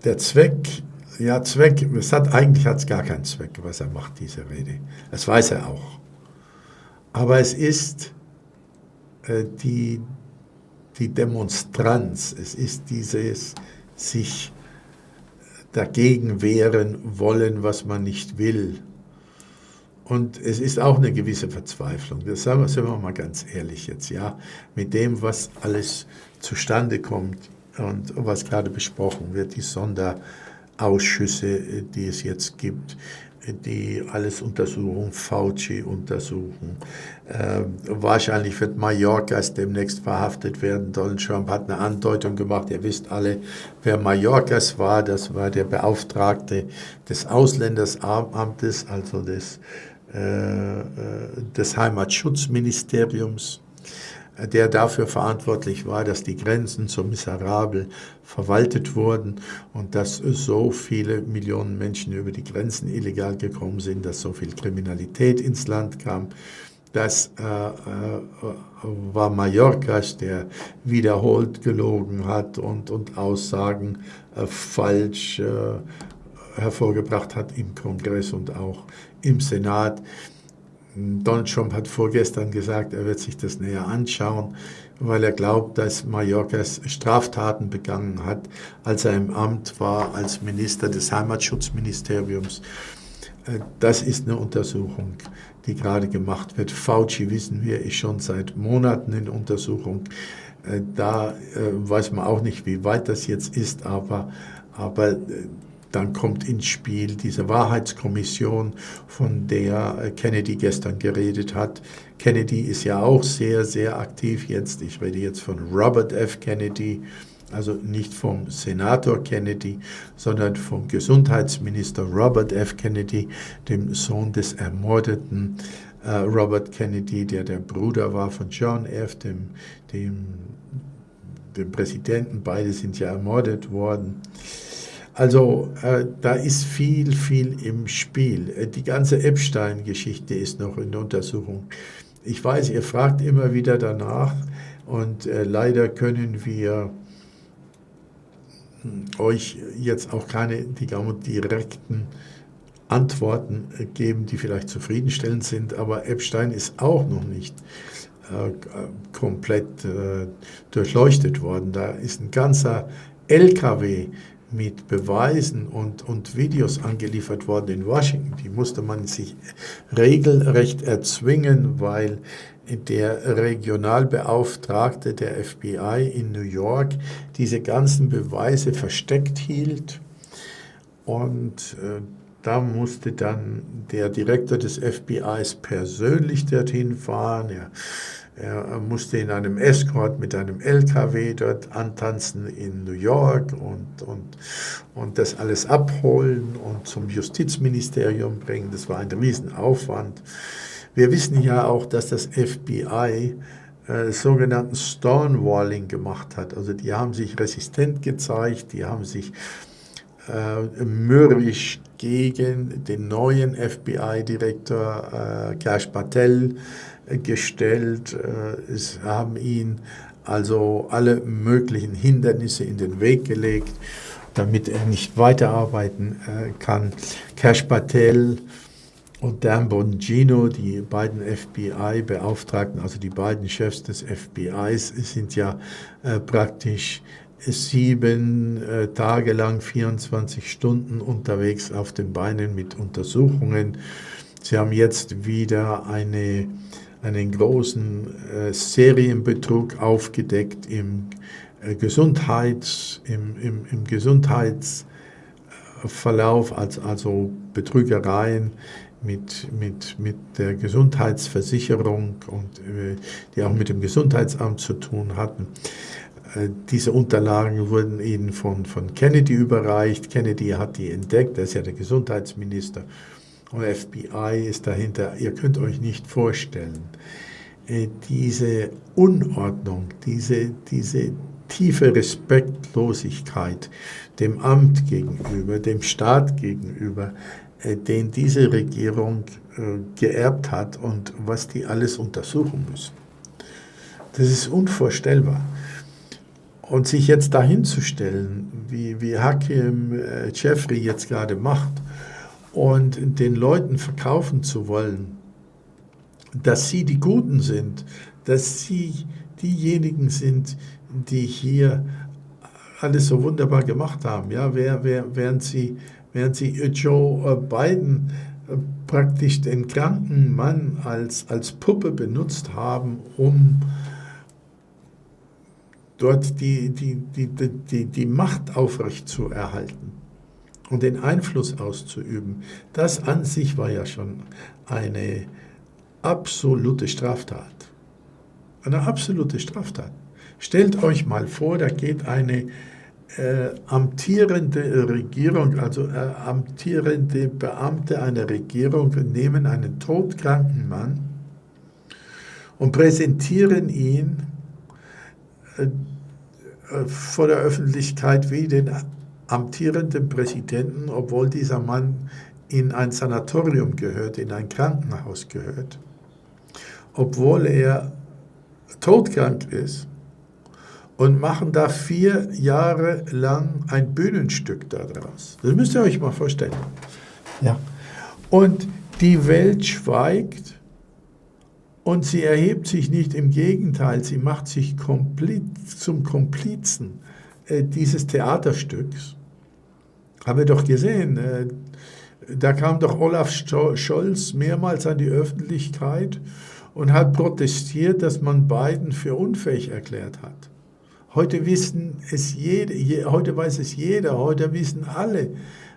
der Zweck, eigentlich hat es gar keinen Zweck, was er macht, diese Rede. Das weiß er auch. Aber es ist die Demonstranz, es ist dieses sich dagegen wehren wollen, was man nicht will. Und es ist auch eine gewisse Verzweiflung, das sind wir mal ganz ehrlich jetzt, ja, mit dem, was alles zustande kommt und was gerade besprochen wird, die Ausschüsse, die es jetzt gibt, die alles untersuchen, Fauci untersuchen. Wahrscheinlich wird Mayorkas demnächst verhaftet werden. Donald Trump hat eine Andeutung gemacht. Ihr wisst alle, wer Mayorkas war. Das war der Beauftragte des Ausländeramtes, also des Heimatschutzministeriums, der dafür verantwortlich war, dass die Grenzen so miserabel verwaltet wurden und dass so viele Millionen Menschen über die Grenzen illegal gekommen sind, dass so viel Kriminalität ins Land kam. Das war Mayorkas, der wiederholt gelogen hat und Aussagen falsch hervorgebracht hat im Kongress und auch im Senat. Donald Trump hat vorgestern gesagt, er wird sich das näher anschauen, weil er glaubt, dass Mayorkas Straftaten begangen hat, als er im Amt war als Minister des Heimatschutzministeriums. Das ist eine Untersuchung, die gerade gemacht wird. Fauci, wissen wir, ist schon seit Monaten in Untersuchung. Da weiß man auch nicht, wie weit das jetzt ist, aber dann kommt ins Spiel diese Wahrheitskommission, von der Kennedy gestern geredet hat. Kennedy ist ja auch sehr, sehr aktiv jetzt. Ich rede jetzt von Robert F. Kennedy, also nicht vom Senator Kennedy, sondern vom Gesundheitsminister Robert F. Kennedy, dem Sohn des ermordeten Robert Kennedy, der Bruder war von John F., dem Präsidenten. Beide sind ja ermordet worden. Also da ist viel, viel im Spiel. Die ganze Epstein-Geschichte ist noch in der Untersuchung. Ich weiß, ihr fragt immer wieder danach und leider können wir euch jetzt auch keine direkten Antworten geben, die vielleicht zufriedenstellend sind, aber Epstein ist auch noch nicht komplett durchleuchtet worden. Da ist ein ganzer LKW mit Beweisen und Videos angeliefert worden in Washington. Die musste man sich regelrecht erzwingen, weil der Regionalbeauftragte der FBI in New York diese ganzen Beweise versteckt hielt. Und da musste dann der Direktor des FBIs persönlich dorthin fahren. Er musste in einem Escort mit einem LKW dort antanzen in New York und das alles abholen und zum Justizministerium bringen. Das war ein Riesenaufwand. Wir wissen ja auch, dass das FBI sogenannten Stonewalling gemacht hat. Also die haben sich resistent gezeigt, die haben sich mürrisch gegen den neuen FBI-Direktor Kash Patel gestellt. Es haben ihn also alle möglichen Hindernisse in den Weg gelegt, damit er nicht weiterarbeiten kann. Kash Patel und Dan Bongino, die beiden FBI-Beauftragten, also die beiden Chefs des FBIs, sind ja praktisch 7 Tage lang, 24 Stunden unterwegs auf den Beinen mit Untersuchungen. Sie haben jetzt wieder einen großen Serienbetrug aufgedeckt im Gesundheitsverlauf, also Betrügereien mit der Gesundheitsversicherung und die auch mit dem Gesundheitsamt zu tun hatten. Diese Unterlagen wurden ihnen von Kennedy überreicht. Kennedy hat die entdeckt, er ist ja der Gesundheitsminister. Und FBI ist dahinter. Ihr könnt euch nicht vorstellen, diese Unordnung, diese tiefe Respektlosigkeit dem Amt gegenüber, dem Staat gegenüber, den diese Regierung geerbt hat und was die alles untersuchen müssen. Das ist unvorstellbar. Und sich jetzt dahin zu stellen, wie Hakim Jeffrey jetzt gerade macht, und den Leuten verkaufen zu wollen, dass sie die Guten sind, dass sie diejenigen sind, die hier alles so wunderbar gemacht haben. Ja, während sie Joe Biden praktisch den kranken Mann als Puppe benutzt haben, um dort die Macht aufrecht zu erhalten. und den Einfluss auszuüben, das an sich war ja schon eine absolute Straftat. Eine absolute Straftat. Stellt euch mal vor, da geht eine amtierende Regierung, also amtierende Beamte einer Regierung, nehmen einen todkranken Mann und präsentieren ihn vor der Öffentlichkeit wie den amtierenden Präsidenten, obwohl dieser Mann in ein Sanatorium gehört, in ein Krankenhaus gehört, obwohl er todkrank ist, und machen da 4 Jahre lang ein Bühnenstück daraus. Das müsst ihr euch mal vorstellen. Ja. Und die Welt schweigt und sie erhebt sich nicht, im Gegenteil, sie macht sich zum Komplizen dieses Theaterstücks. Haben wir doch gesehen, da kam doch Olaf Scholz mehrmals an die Öffentlichkeit und hat protestiert, dass man Biden für unfähig erklärt hat. Heute weiß es jeder, heute wissen alle,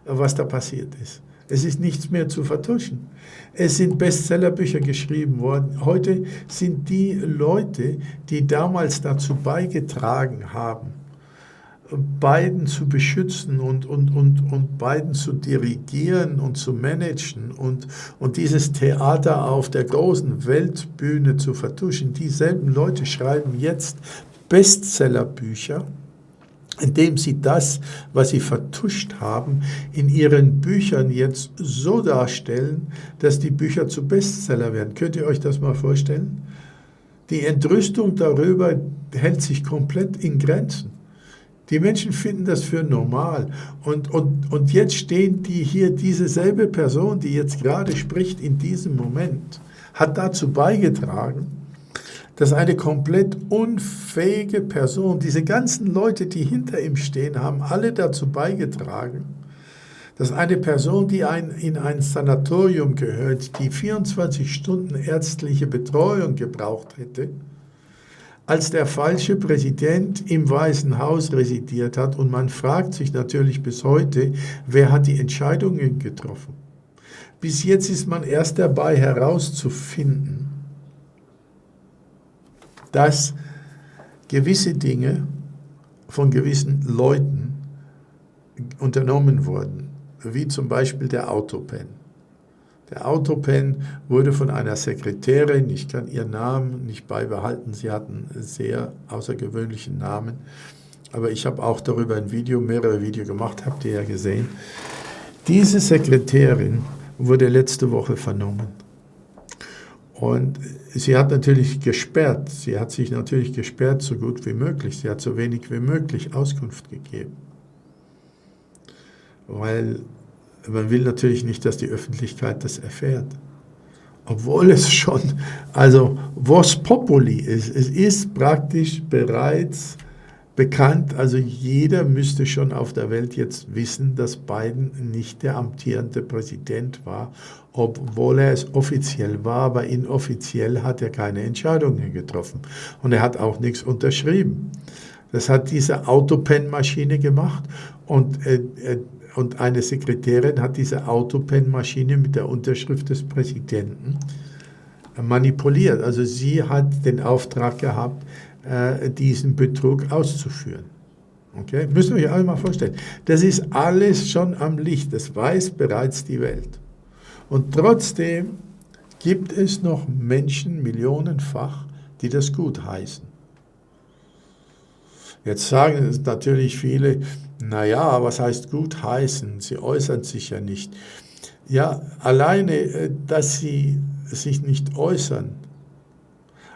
was da passiert ist. Es ist nichts mehr zu vertuschen. Es sind Bestsellerbücher geschrieben worden. Heute sind die Leute, die damals dazu beigetragen haben, Biden zu beschützen und Biden zu dirigieren und zu managen und dieses Theater auf der großen Weltbühne zu vertuschen. Dieselben Leute schreiben jetzt Bestsellerbücher, indem sie das, was sie vertuscht haben, in ihren Büchern jetzt so darstellen, dass die Bücher zu Bestseller werden. Könnt ihr euch das mal vorstellen? Die Entrüstung darüber hält sich komplett in Grenzen. Die Menschen finden das für normal. Und jetzt stehen die hier, diese selbe Person, die jetzt gerade spricht in diesem Moment, hat dazu beigetragen, dass eine komplett unfähige Person, diese ganzen Leute, die hinter ihm stehen, haben alle dazu beigetragen, dass eine Person, die in ein Sanatorium gehört, die 24 Stunden ärztliche Betreuung gebraucht hätte, als der falsche Präsident im Weißen Haus residiert hat. Und man fragt sich natürlich bis heute, wer hat die Entscheidungen getroffen? Bis jetzt ist man erst dabei herauszufinden, dass gewisse Dinge von gewissen Leuten unternommen wurden, wie zum Beispiel der Autopen. Der Autopen wurde von einer Sekretärin, ich kann ihren Namen nicht beibehalten, sie hat einen sehr außergewöhnlichen Namen, aber ich habe auch darüber mehrere Videos gemacht, habt ihr ja gesehen. Diese Sekretärin wurde letzte Woche vernommen. Und sie hat natürlich gesperrt, so gut wie möglich, sie hat so wenig wie möglich Auskunft gegeben. Weil man will natürlich nicht, dass die Öffentlichkeit das erfährt. Obwohl es schon, also Vos Populi ist, es ist praktisch bereits bekannt, also jeder müsste schon auf der Welt jetzt wissen, dass Biden nicht der amtierende Präsident war, obwohl er es offiziell war, aber inoffiziell hat er keine Entscheidungen getroffen und er hat auch nichts unterschrieben. Das hat diese Autopen-Maschine gemacht und eine Sekretärin hat diese Autopen-Maschine mit der Unterschrift des Präsidenten manipuliert. Also sie hat den Auftrag gehabt, diesen Betrug auszuführen. Okay? Müsst ihr euch alle mal vorstellen. Das ist alles schon am Licht, das weiß bereits die Welt. Und trotzdem gibt es noch Menschen, millionenfach, die das gutheißen. Jetzt sagen es natürlich viele, naja, was heißt gutheißen? Sie äußern sich ja nicht. Ja, alleine, dass sie sich nicht äußern,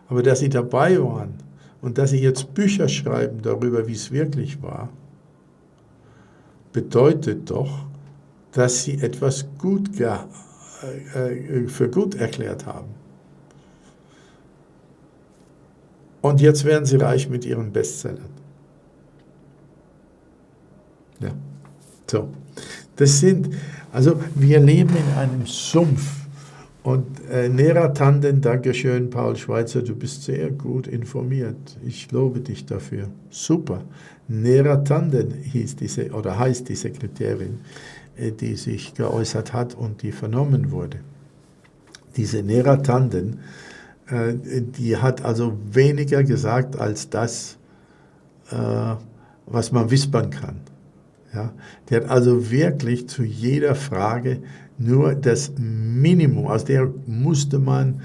aber dass sie dabei waren und dass sie jetzt Bücher schreiben darüber, wie es wirklich war, bedeutet doch, dass sie etwas für gut erklärt haben. Und jetzt werden sie reich mit ihren Bestsellern. Ja, so. Also wir leben in einem Sumpf. Und Neratanden, Dankeschön, Paul Schweitzer, du bist sehr gut informiert. Ich lobe dich dafür. Super. Neratanden heißt die Sekretärin. die sich geäußert hat und die vernommen wurde. Diese Nera Tanden, die hat also weniger gesagt als das, was man wispern kann. Ja? Die hat also wirklich zu jeder Frage nur das Minimum, aus der musste man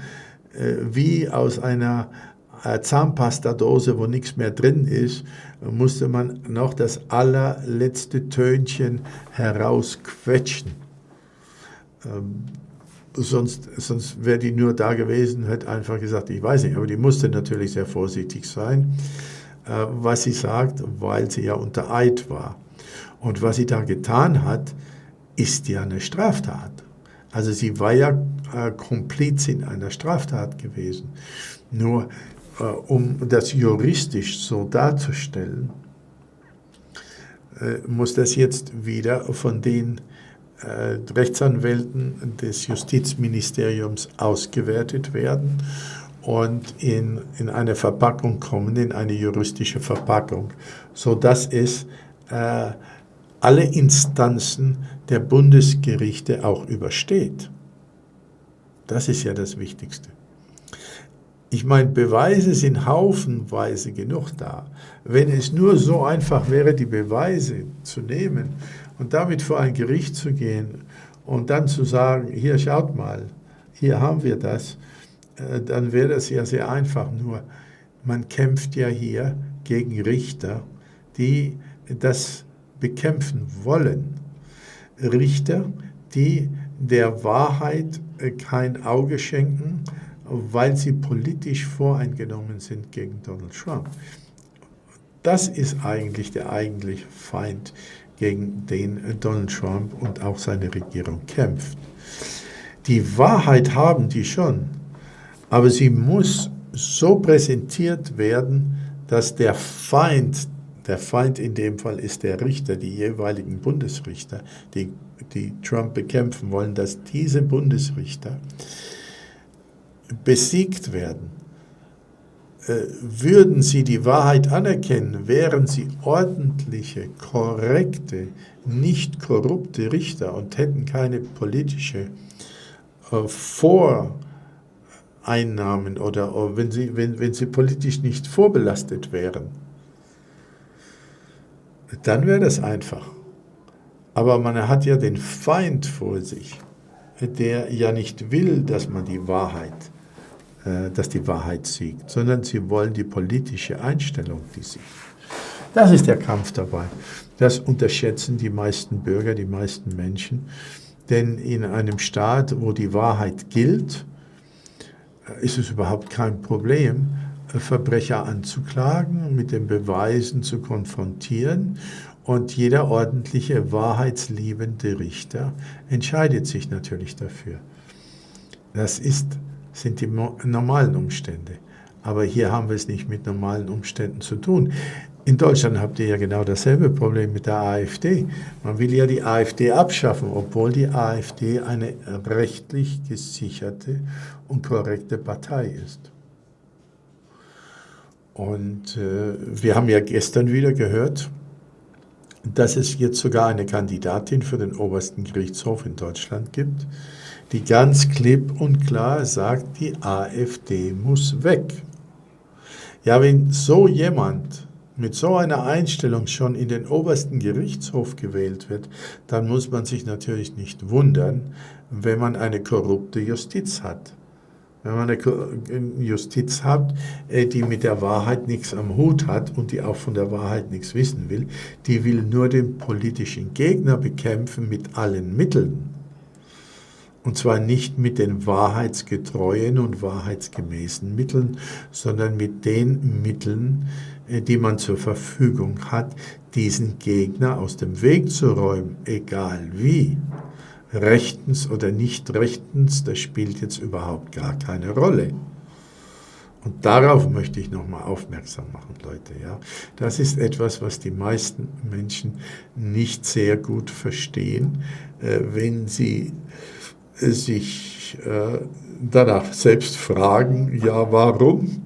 wie aus einer Zahnpastadose, wo nichts mehr drin ist, musste man noch das allerletzte Tönchen herausquetschen. Sonst wäre die nur da gewesen, hätte einfach gesagt, ich weiß nicht, aber die musste natürlich sehr vorsichtig sein, was sie sagt, weil sie ja unter Eid war. Und was sie da getan hat, ist ja eine Straftat. Also sie war ja Komplizin einer Straftat gewesen. Nur um das juristisch so darzustellen, muss das jetzt wieder von den Rechtsanwälten des Justizministeriums ausgewertet werden und in eine Verpackung kommen, in eine juristische Verpackung, sodass es alle Instanzen der Bundesgerichte auch übersteht. Das ist ja das Wichtigste. Ich meine, Beweise sind haufenweise genug da. Wenn es nur so einfach wäre, die Beweise zu nehmen und damit vor ein Gericht zu gehen und dann zu sagen, hier schaut mal, hier haben wir das, dann wäre das ja sehr einfach. Nur man kämpft ja hier gegen Richter, die das bekämpfen wollen. Richter, die der Wahrheit kein Auge schenken, weil sie politisch voreingenommen sind gegen Donald Trump. Das ist eigentlich der eigentliche Feind, gegen den Donald Trump und auch seine Regierung kämpft. Die Wahrheit haben die schon, aber sie muss so präsentiert werden, dass der Feind in dem Fall ist der Richter, die jeweiligen Bundesrichter, die Trump bekämpfen wollen, dass diese Bundesrichter besiegt werden. Würden sie die Wahrheit anerkennen, wären sie ordentliche, korrekte, nicht korrupte Richter und hätten keine politische Voreinnahmen oder wenn sie politisch nicht vorbelastet wären, dann wäre das einfach. Aber man hat ja den Feind vor sich, der ja nicht will, dass die Wahrheit siegt, sondern sie wollen die politische Einstellung, die siegt. Das ist der Kampf dabei. Das unterschätzen die meisten Bürger, die meisten Menschen. Denn in einem Staat, wo die Wahrheit gilt, ist es überhaupt kein Problem, Verbrecher anzuklagen, mit den Beweisen zu konfrontieren. Und jeder ordentliche, wahrheitsliebende Richter entscheidet sich natürlich dafür. Das sind die normalen Umstände. Aber hier haben wir es nicht mit normalen Umständen zu tun. In Deutschland habt ihr ja genau dasselbe Problem mit der AfD. Man will ja die AfD abschaffen, obwohl die AfD eine rechtlich gesicherte und korrekte Partei ist. Und wir haben ja gestern wieder gehört, dass es jetzt sogar eine Kandidatin für den obersten Gerichtshof in Deutschland gibt, die ganz klipp und klar sagt, die AfD muss weg. Ja, wenn so jemand mit so einer Einstellung schon in den obersten Gerichtshof gewählt wird, dann muss man sich natürlich nicht wundern, wenn man eine korrupte Justiz hat. Wenn man eine Justiz hat, die mit der Wahrheit nichts am Hut hat und die auch von der Wahrheit nichts wissen will, die will nur den politischen Gegner bekämpfen mit allen Mitteln. Und zwar nicht mit den wahrheitsgetreuen und wahrheitsgemäßen Mitteln, sondern mit den Mitteln, die man zur Verfügung hat, diesen Gegner aus dem Weg zu räumen, egal wie. Rechtens oder nicht rechtens, das spielt jetzt überhaupt gar keine Rolle. Und darauf möchte ich nochmal aufmerksam machen, Leute. Ja? Das ist etwas, was die meisten Menschen nicht sehr gut verstehen, wenn sie sich danach selbst fragen, ja, warum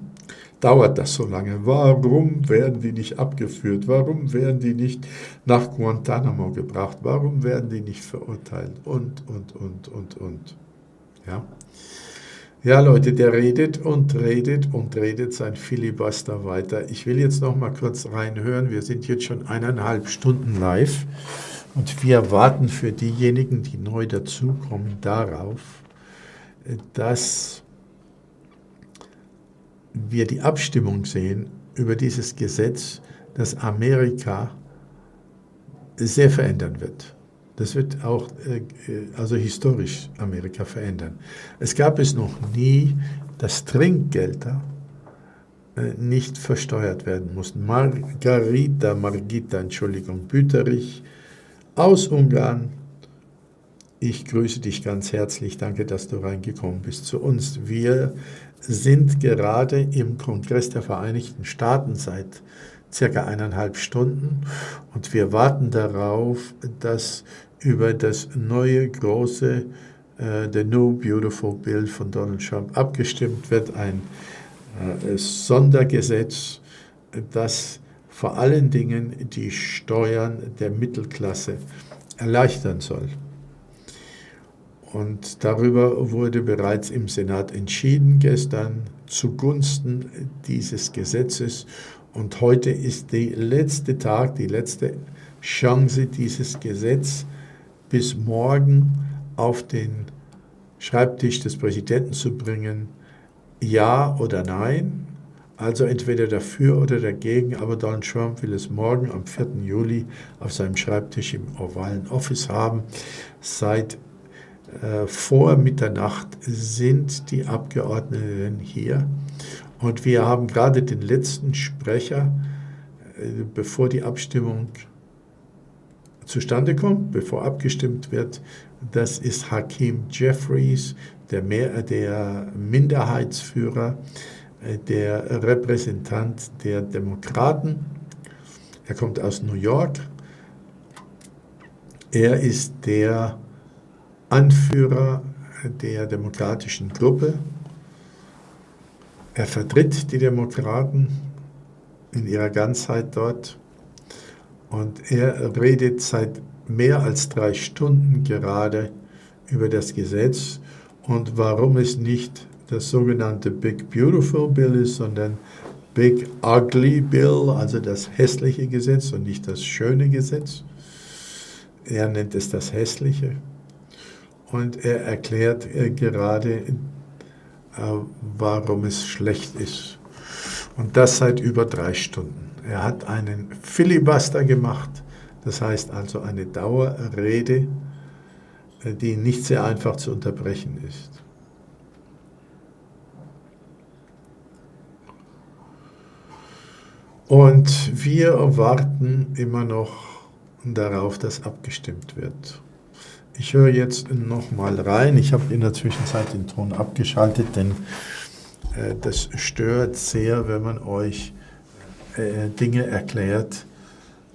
dauert das so lange? Warum werden die nicht abgeführt? Warum werden die nicht nach Guantanamo gebracht? Warum werden die nicht verurteilt? Und. Ja. Ja, Leute, der redet und redet und redet sein Filibuster weiter. Ich will jetzt noch mal kurz reinhören. Wir sind jetzt schon 1,5 Stunden live und wir warten für diejenigen, die neu dazukommen, darauf, dass wir die Abstimmung sehen über dieses Gesetz, das Amerika sehr verändern wird. Das wird auch, also historisch Amerika verändern. Es gab es noch nie, dass Trinkgelder nicht versteuert werden mussten. Margita, Entschuldigung, Büterich aus Ungarn. Ich grüße dich ganz herzlich. Danke, dass du reingekommen bist zu uns. Wir sind gerade im Kongress der Vereinigten Staaten seit circa 1,5 Stunden und wir warten darauf, dass über das neue große The New Beautiful Bill von Donald Trump abgestimmt wird, ein Sondergesetz, das vor allen Dingen die Steuern der Mittelklasse erleichtern soll. Und darüber wurde bereits im Senat entschieden gestern zugunsten dieses Gesetzes. Und heute ist der letzte Tag, die letzte Chance, dieses Gesetz bis morgen auf den Schreibtisch des Präsidenten zu bringen. Ja oder nein, also entweder dafür oder dagegen, aber Donald Trump will es morgen am 4. Juli auf seinem Schreibtisch im Ovalen Office haben. Seit vor Mitternacht sind die Abgeordneten hier und wir haben gerade den letzten Sprecher, bevor die Abstimmung zustande kommt, bevor abgestimmt wird. Das ist Hakeem Jeffries, der Minderheitsführer, der Repräsentant der Demokraten. Er kommt aus New York. Er ist der Anführer der demokratischen Gruppe. Er vertritt die Demokraten in ihrer Ganzheit dort und er redet seit mehr als 3 Stunden gerade über das Gesetz und warum es nicht das sogenannte Big Beautiful Bill ist, sondern Big Ugly Bill, also das hässliche Gesetz und nicht das schöne Gesetz. Er nennt es das hässliche. Und er erklärt gerade, warum es schlecht ist. Und das seit über 3 Stunden. Er hat einen Filibuster gemacht, das heißt also eine Dauerrede, die nicht sehr einfach zu unterbrechen ist. Und wir warten immer noch darauf, dass abgestimmt wird. Ich höre jetzt noch mal rein. Ich habe in der Zwischenzeit den Ton abgeschaltet, denn das stört sehr, wenn man euch Dinge erklärt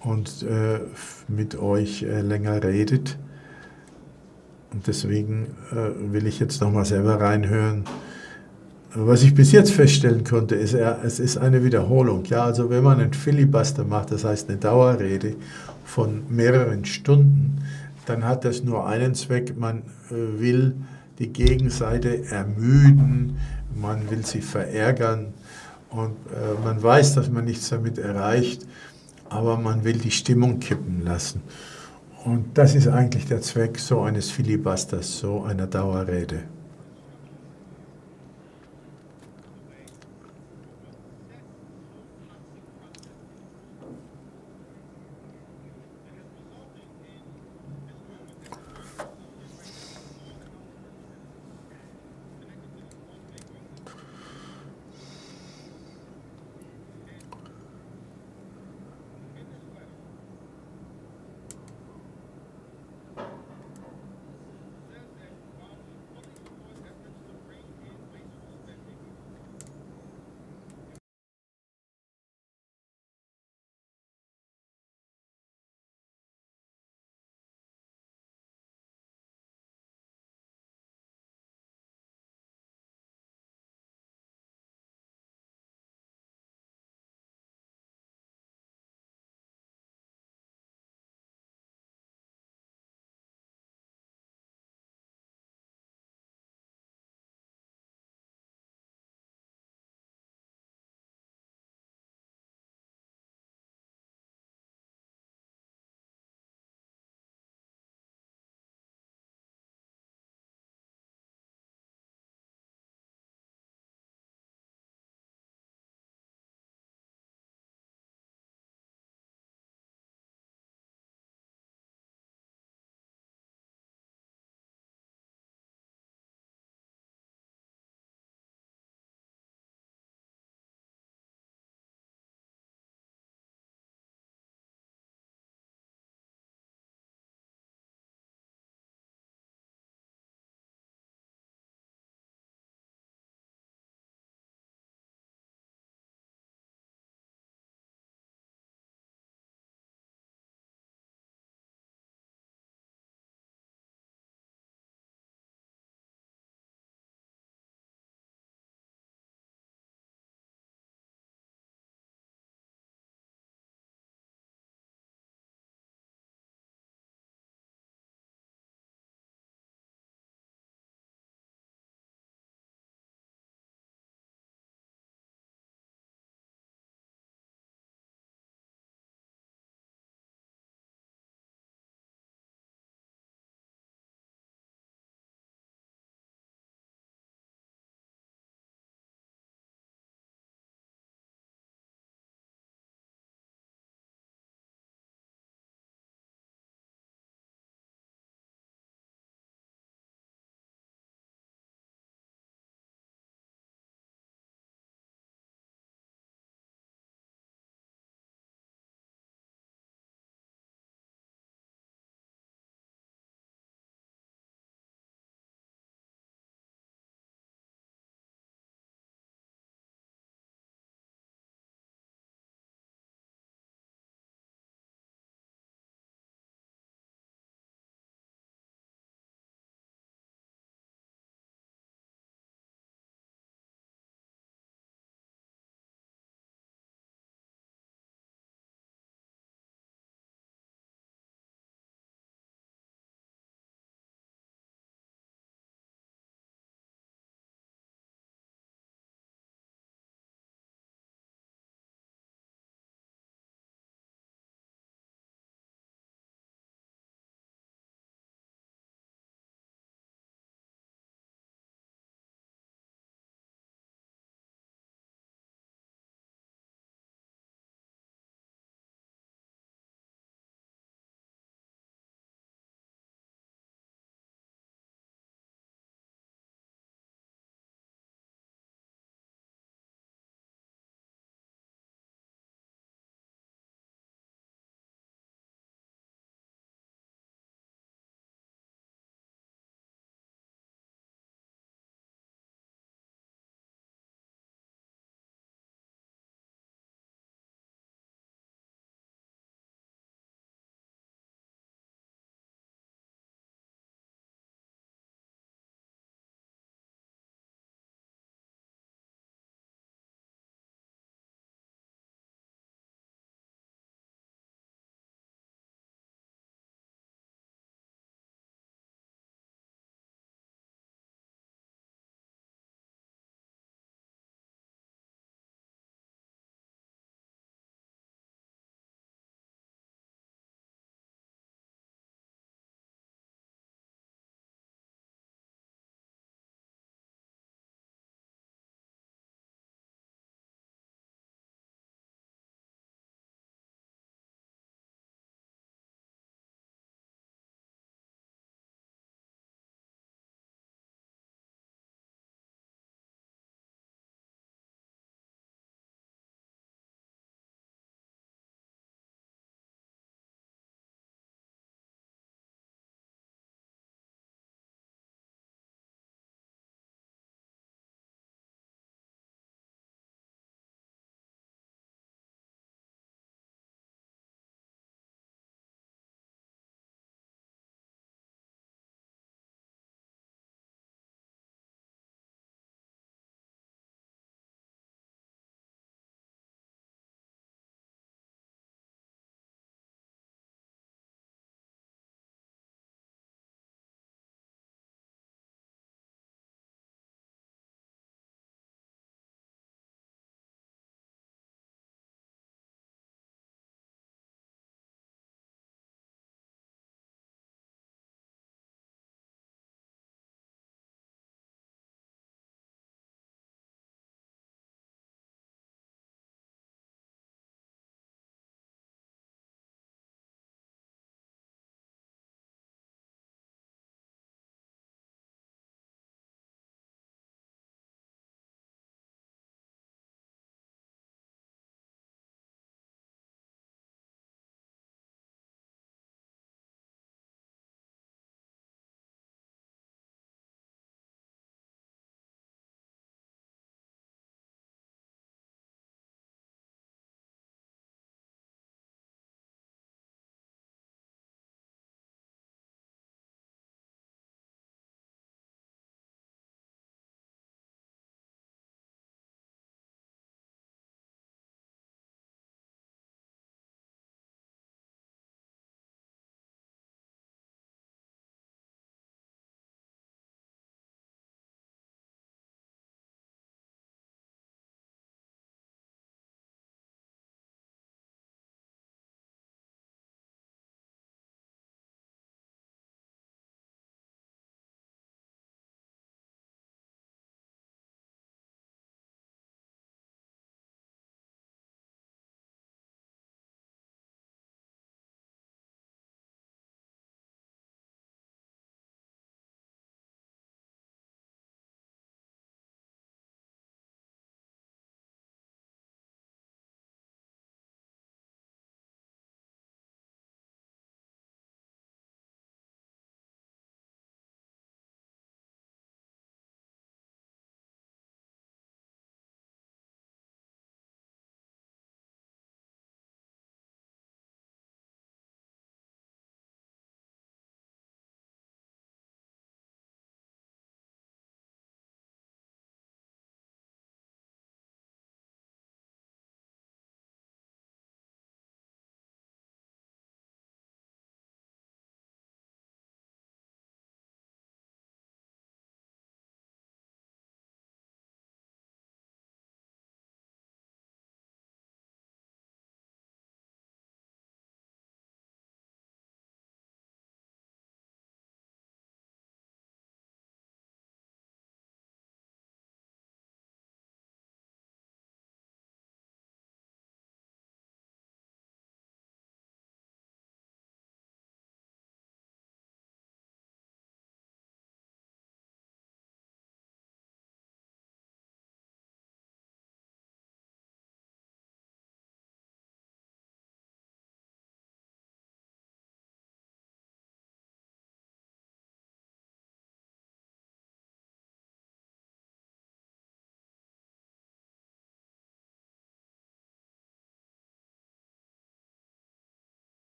und mit euch länger redet. Und deswegen will ich jetzt noch mal selber reinhören. Was ich bis jetzt feststellen konnte, ist, es ist eine Wiederholung. Ja, also wenn man einen Filibuster macht, das heißt eine Dauerrede von mehreren Stunden, dann hat das nur einen Zweck, man will die Gegenseite ermüden, man will sie verärgern und man weiß, dass man nichts damit erreicht, aber man will die Stimmung kippen lassen. Und das ist eigentlich der Zweck so eines Filibusters, so einer Dauerrede.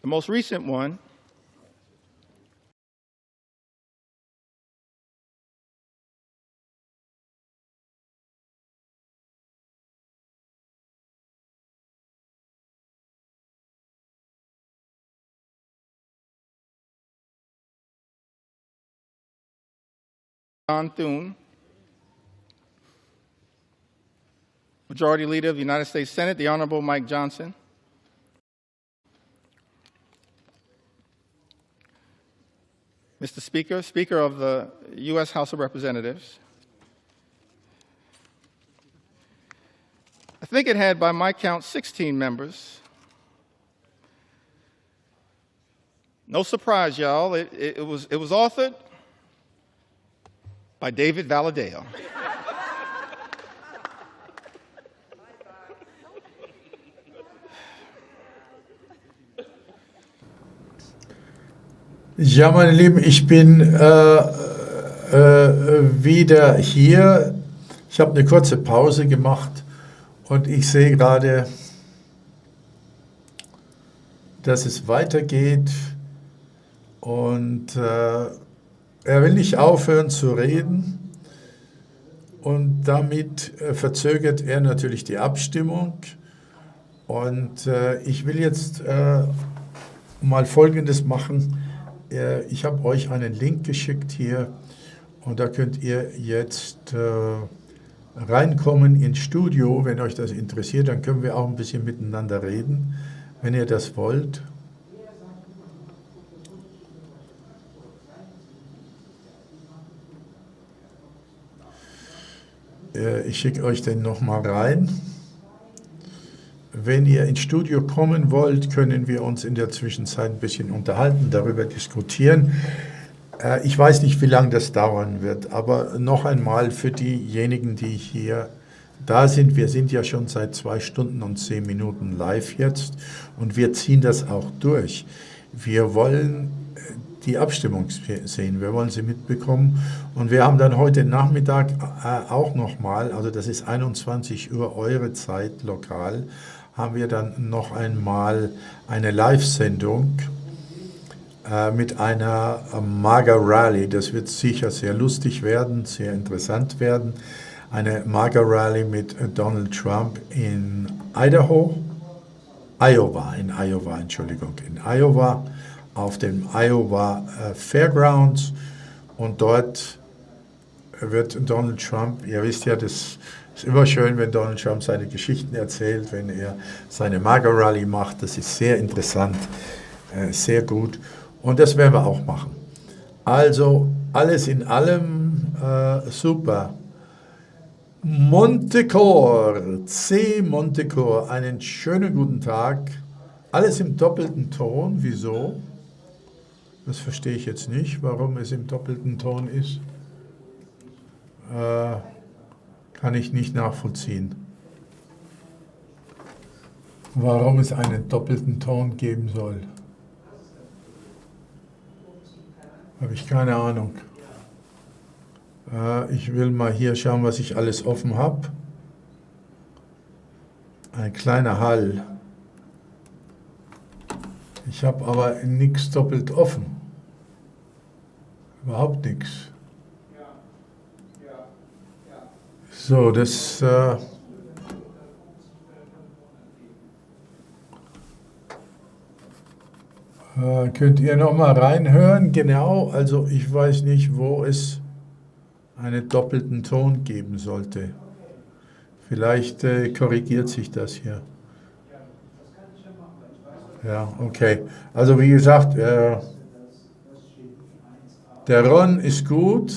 The most recent one John Thune, Majority Leader of the United States Senate, the Honorable Mike Johnson, Mr. Speaker, Speaker of the U.S. House of Representatives. I think it had, by my count, 16 members. No surprise, y'all. It was authored by David Valadao. Ja, meine Lieben, ich bin wieder hier. Ich habe eine kurze Pause gemacht und ich sehe gerade, dass es weitergeht und er will nicht aufhören zu reden und damit verzögert er natürlich die Abstimmung. Und ich will jetzt mal Folgendes machen. Ich habe euch einen Link geschickt hier und da könnt ihr jetzt reinkommen ins Studio. Wenn euch das interessiert, dann können wir auch ein bisschen miteinander reden, wenn ihr das wollt. Ich schicke euch den nochmal rein. Wenn ihr ins Studio kommen wollt, können wir uns in der Zwischenzeit ein bisschen unterhalten, darüber diskutieren. Ich weiß nicht, wie lange das dauern wird, aber noch einmal für diejenigen, die hier da sind, wir sind ja schon seit 2 Stunden und 10 Minuten live jetzt und wir ziehen das auch durch. Wir wollen die Abstimmung sehen, wir wollen sie mitbekommen und wir haben dann heute Nachmittag auch nochmal, also das ist 21 Uhr eure Zeit lokal, haben wir dann noch einmal eine Live-Sendung mit einer MAGA-Rally. Das wird sicher sehr lustig werden, sehr interessant werden. Eine MAGA-Rally mit Donald Trump in Iowa, auf dem Iowa Fairgrounds. Und dort wird Donald Trump, ihr wisst ja, das ist immer schön, wenn Donald Trump seine Geschichten erzählt, wenn er seine MAGA-Rally macht. Das ist sehr interessant, sehr gut. Und das werden wir auch machen. Also alles in allem super. Montecor, C. Montecor, einen schönen guten Tag. Alles im doppelten Ton. Wieso? Das verstehe ich jetzt nicht, warum es im doppelten Ton ist. Kann ich nicht nachvollziehen. Warum es einen doppelten Ton geben soll. Habe ich keine Ahnung. Ich will mal hier schauen, was ich alles offen habe. Ein kleiner Hall. Ich habe aber nichts doppelt offen. Überhaupt nichts. So, das könnt ihr noch mal reinhören. Genau, also ich weiß nicht, wo es einen doppelten Ton geben sollte. Vielleicht korrigiert sich das hier. Ja, okay. Also wie gesagt, der Ron ist gut.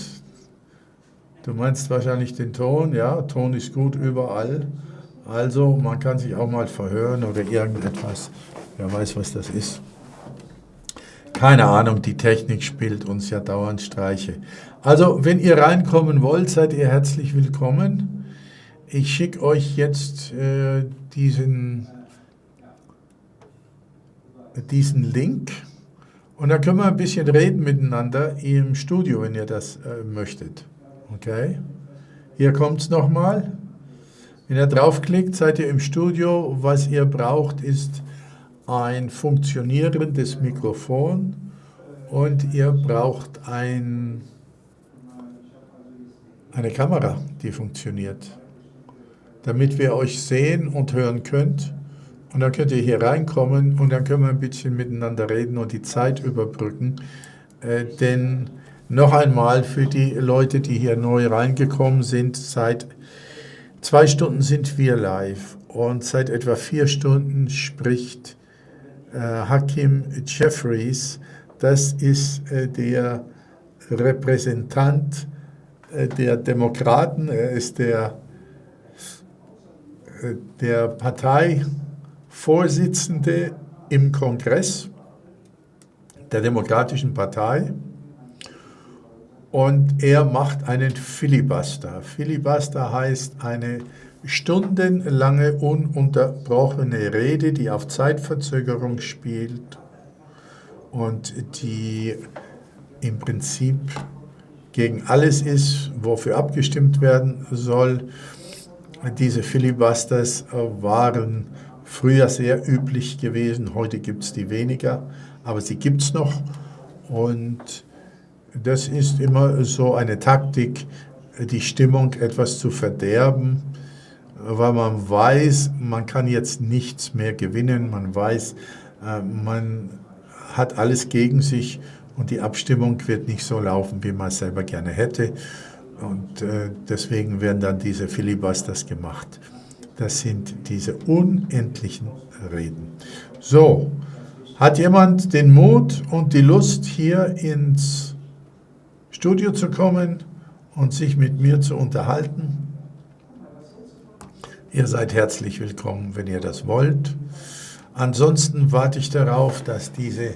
Du meinst wahrscheinlich den Ton, ja, Ton ist gut überall. Also man kann sich auch mal verhören oder irgendetwas. Wer weiß, was das ist. Keine Ahnung, die Technik spielt uns ja dauernd Streiche. Also wenn ihr reinkommen wollt, seid ihr herzlich willkommen. Ich schicke euch jetzt diesen Link und dann können wir ein bisschen reden miteinander im Studio, wenn ihr das möchtet. Okay, hier kommt es nochmal. Wenn ihr draufklickt, seid ihr im Studio. Was ihr braucht, ist ein funktionierendes Mikrofon und ihr braucht eine Kamera, die funktioniert, damit wir euch sehen und hören könnt. Und dann könnt ihr hier reinkommen und dann können wir ein bisschen miteinander reden und die Zeit überbrücken. Denn noch einmal für die Leute, die hier neu reingekommen sind, seit 2 Stunden sind wir live und seit etwa 4 Stunden spricht Hakeem Jeffries. Das ist der Repräsentant der Demokraten. Er ist der Parteivorsitzende im Kongress der Demokratischen Partei. Und er macht einen Filibuster. Filibuster heißt eine stundenlange ununterbrochene Rede, die auf Zeitverzögerung spielt und die im Prinzip gegen alles ist, wofür abgestimmt werden soll. Diese Filibusters waren früher sehr üblich gewesen, heute gibt es die weniger, aber sie gibt es noch und das ist immer so eine Taktik, die Stimmung etwas zu verderben, weil man weiß, man kann jetzt nichts mehr gewinnen, man weiß, man hat alles gegen sich und die Abstimmung wird nicht so laufen, wie man es selber gerne hätte. Und deswegen werden dann diese Filibusters gemacht. Das sind diese unendlichen Reden. So, hat jemand den Mut und die Lust, hier ins Studio zu kommen und sich mit mir zu unterhalten? Ihr seid herzlich willkommen, wenn ihr das wollt. Ansonsten warte ich darauf, dass diese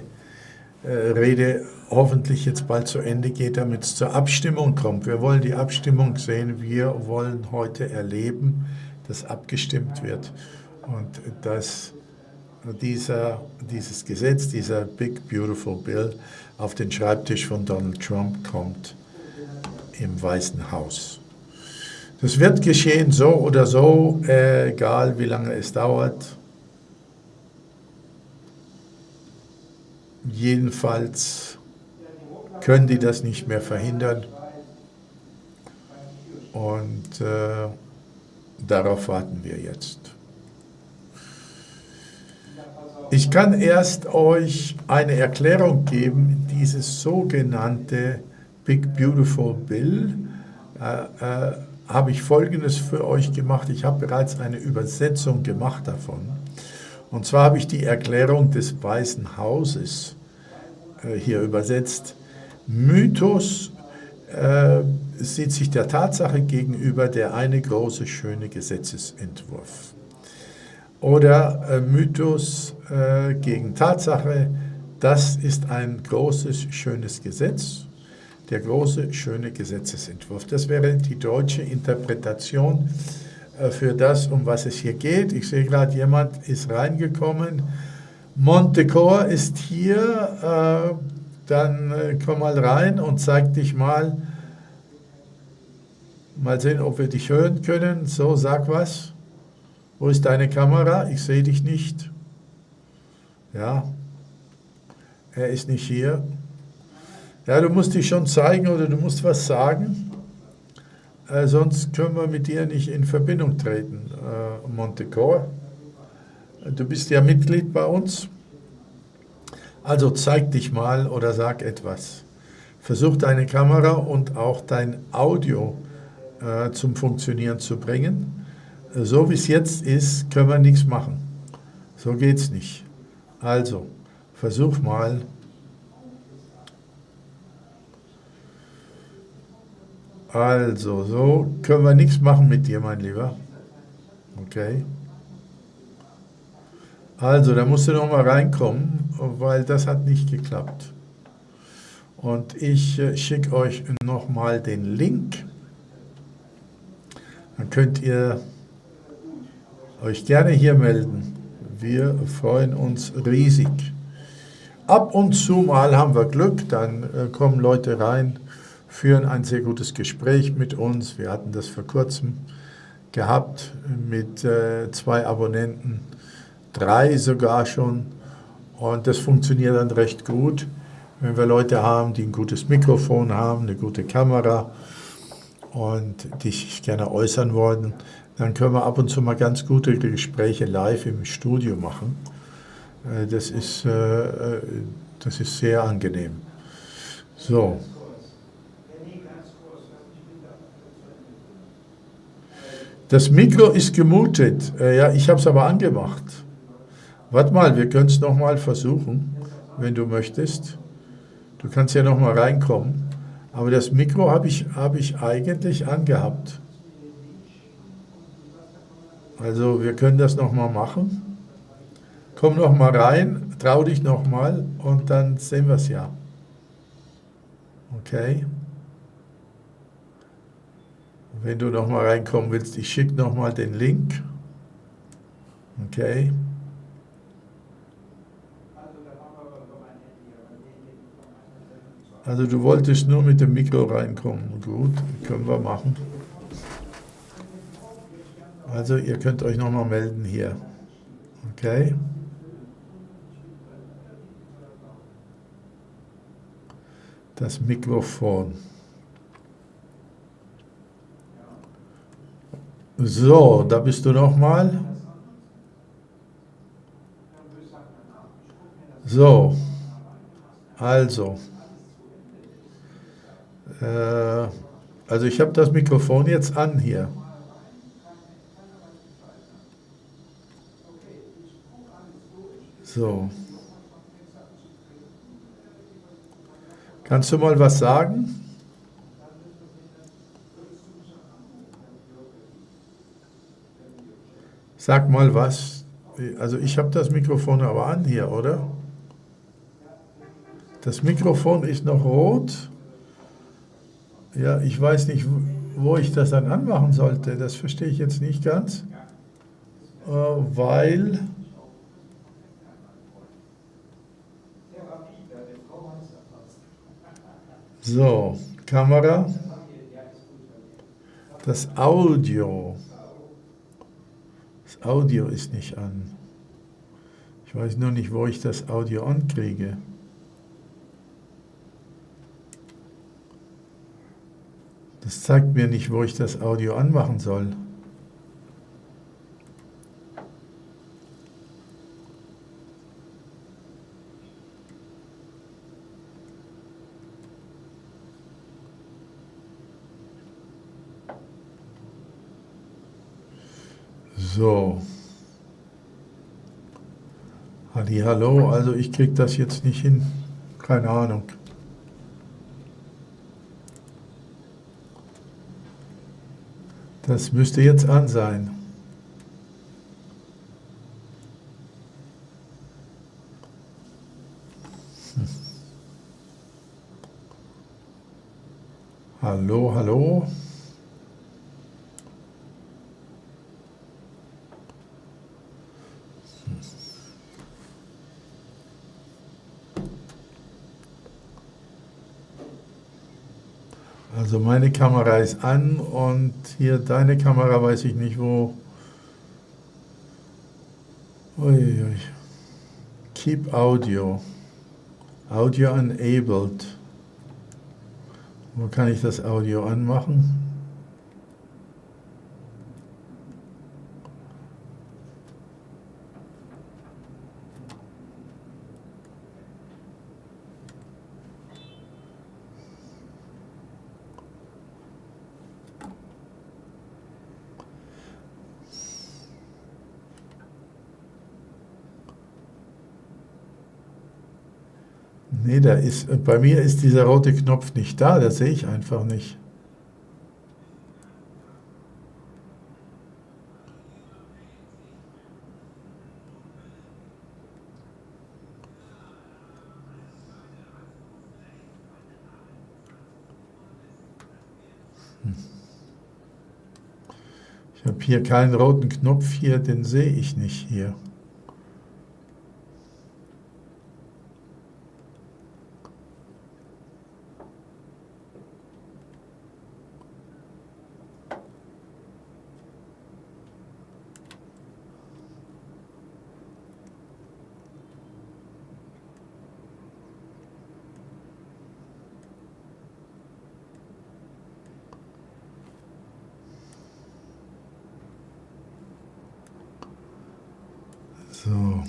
Rede hoffentlich jetzt bald zu Ende geht, damit es zur Abstimmung kommt. Wir wollen die Abstimmung sehen. Wir wollen heute erleben, dass abgestimmt wird und dass dieses Gesetz, dieser Big Beautiful Bill auf den Schreibtisch von Donald Trump kommt im Weißen Haus. Das wird geschehen, so oder so, egal wie lange es dauert. Jedenfalls können die das nicht mehr verhindern und darauf warten wir jetzt. Ich kann erst euch eine Erklärung geben, dieses sogenannte Big Beautiful Bill, habe ich Folgendes für euch gemacht. Ich habe bereits eine Übersetzung gemacht davon. Und zwar habe ich die Erklärung des Weißen Hauses hier übersetzt. Mythos sieht sich der Tatsache gegenüber der eine große, schöne Gesetzesentwurf. Oder Mythos gegen Tatsache, das ist ein großes, schönes Gesetz, der große, schöne Gesetzesentwurf. Das wäre die deutsche Interpretation für das, um was es hier geht. Ich sehe gerade, jemand ist reingekommen. Montecor ist hier, dann komm mal rein und zeig dich mal. Mal sehen, ob wir dich hören können. So, sag was. Wo ist deine Kamera? Ich sehe dich nicht. Ja, er ist nicht hier. Ja, du musst dich schon zeigen oder du musst was sagen. Sonst können wir mit dir nicht in Verbindung treten, Montecor. Du bist ja Mitglied bei uns. Also zeig dich mal oder sag etwas. Versuch deine Kamera und auch dein Audio zum Funktionieren zu bringen. So wie es jetzt ist, können wir nichts machen. So geht es nicht. Also, versuch mal. Also, so können wir nichts machen mit dir, mein Lieber. Okay. Also, da musst du noch mal reinkommen, weil das hat nicht geklappt. Und ich schicke euch noch mal den Link. Dann könnt ihr euch gerne hier melden. Wir freuen uns riesig. Ab und zu mal haben wir Glück, dann kommen Leute rein, führen ein sehr gutes Gespräch mit uns. Wir hatten das vor kurzem gehabt mit 2 Abonnenten, 3 sogar schon. Und das funktioniert dann recht gut, wenn wir Leute haben, die ein gutes Mikrofon haben, eine gute Kamera und die sich gerne äußern wollen. Dann können wir ab und zu mal ganz gute Gespräche live im Studio machen. Das ist sehr angenehm. So. Das Mikro ist gemutet. Ja, ich habe es aber angemacht. Warte mal, wir können es nochmal versuchen, wenn du möchtest. Du kannst ja nochmal reinkommen. Aber das Mikro habe ich eigentlich angehabt. Also wir können das nochmal machen. Komm nochmal rein, trau dich nochmal und dann sehen wir es ja. Okay? Wenn du nochmal reinkommen willst, ich schicke nochmal den Link. Okay? Also du wolltest nur mit dem Mikro reinkommen. Gut, können wir machen. Also ihr könnt euch nochmal melden hier. Okay? Das Mikrofon. So, da bist du nochmal. So, also ich habe das Mikrofon jetzt an hier. So. Kannst du mal was sagen? Sag mal was. Also ich habe das Mikrofon aber an hier, oder? Das Mikrofon ist noch rot. Ja, ich weiß nicht, wo ich das dann anmachen sollte. Das verstehe ich jetzt nicht ganz. Weil... So, Kamera. Das Audio. Das Audio ist nicht an. Ich weiß nur nicht, wo ich das Audio ankriege. Das zeigt mir nicht, wo ich das Audio anmachen soll. So. Hallo, also ich kriege das jetzt nicht hin. Keine Ahnung. Das müsste jetzt an sein. Hallo. Also meine Kamera ist an und hier deine Kamera weiß ich nicht wo. Uiui. Keep Audio. Audio enabled. Wo kann ich das Audio anmachen? Nee, bei mir ist dieser rote Knopf nicht da, das sehe ich einfach nicht. Ich habe hier keinen roten Knopf hier, den sehe ich nicht hier. So.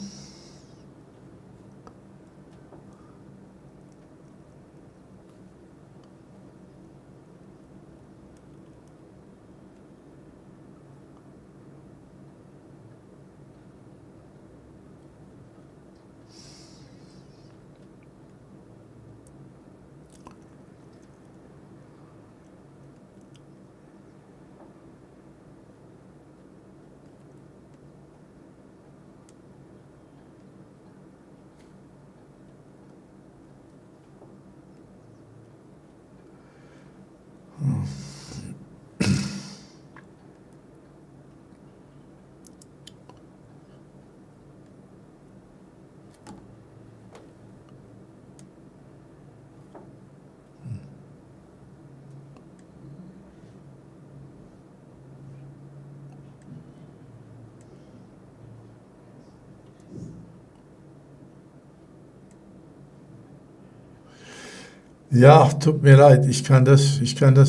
Ja, tut mir leid, ich kann das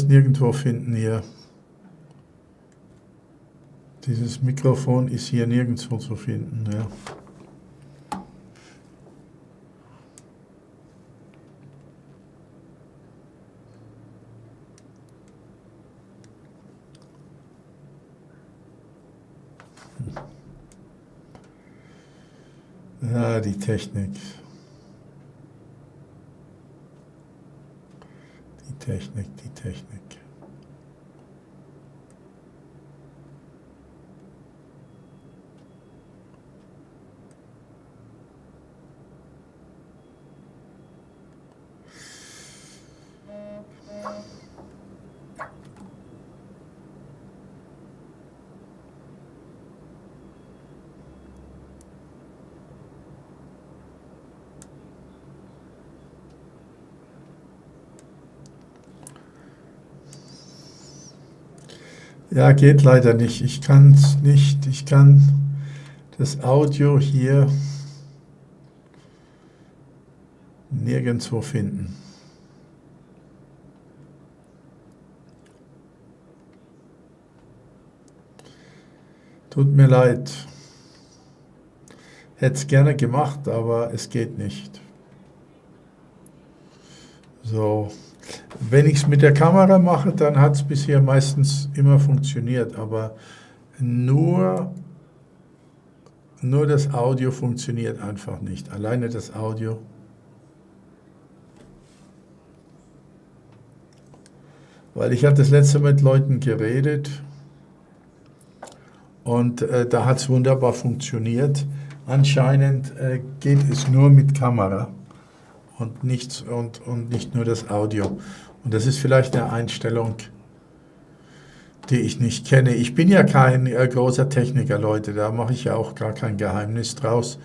nirgendwo finden hier. Dieses Mikrofon ist hier nirgendwo zu finden, ja. Ja, die Technik. Die Technik. Ja, geht leider nicht. Ich kann es nicht. Ich kann das Audio hier nirgendwo finden. Tut mir leid. Hätte es gerne gemacht, aber es geht nicht. So. Wenn ich es mit der Kamera mache, dann hat es bisher meistens immer funktioniert, aber nur das Audio funktioniert einfach nicht. Alleine das Audio. Weil ich hatte das letzte Mal mit Leuten geredet und da hat es wunderbar funktioniert. Anscheinend geht es nur mit Kamera. Und nicht nur das Audio. Und das ist vielleicht eine Einstellung, die ich nicht kenne. Ich bin ja kein großer Techniker, Leute, da mache ich ja auch gar kein Geheimnis draus.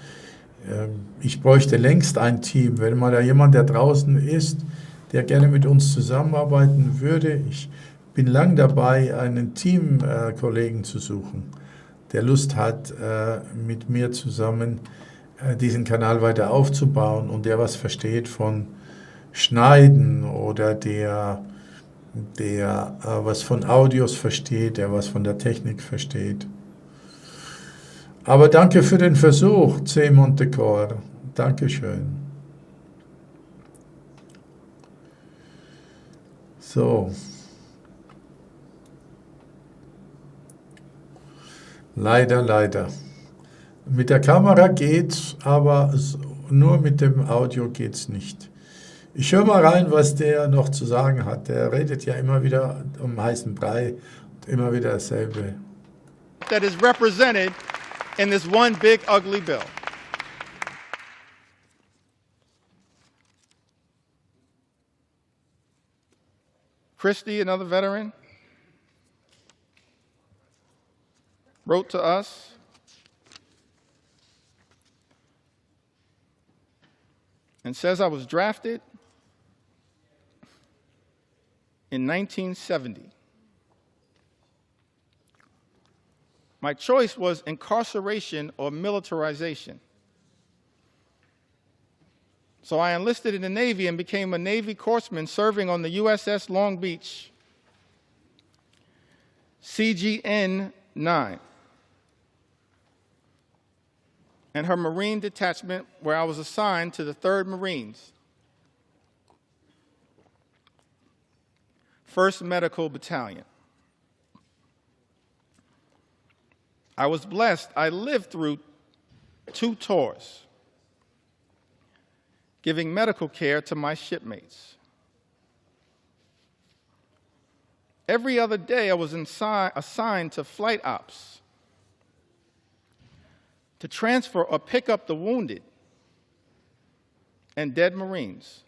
Ich bräuchte längst ein Team, wenn mal da jemand, der draußen ist, der gerne mit uns zusammenarbeiten würde. Ich bin lang dabei, einen Teamkollegen zu suchen, der Lust hat, mit mir zusammen diesen Kanal weiter aufzubauen und der was versteht von Schneiden oder der was von Audios versteht, der was von der Technik versteht. Aber danke für den Versuch, C. Montecor. Dankeschön. So. Leider. Mit der Kamera geht's, aber nur mit dem Audio geht's nicht. Ich höre mal rein, was der noch zu sagen hat. Der redet ja immer wieder um heißen Brei und immer wieder dasselbe. That is represented in this one big ugly bill. Christie, another veteran, wrote to us and says, I was drafted in 1970. My choice was incarceration or militarization. So I enlisted in the Navy and became a Navy corpsman serving on the USS Long Beach, CGN 9. and her Marine detachment, where I was assigned to the 3rd Marines, 1st Medical Battalion. I was blessed. I lived through 2 tours, giving medical care to my shipmates. Every other day, I was assigned to flight ops to transfer or pick up the wounded and dead Marines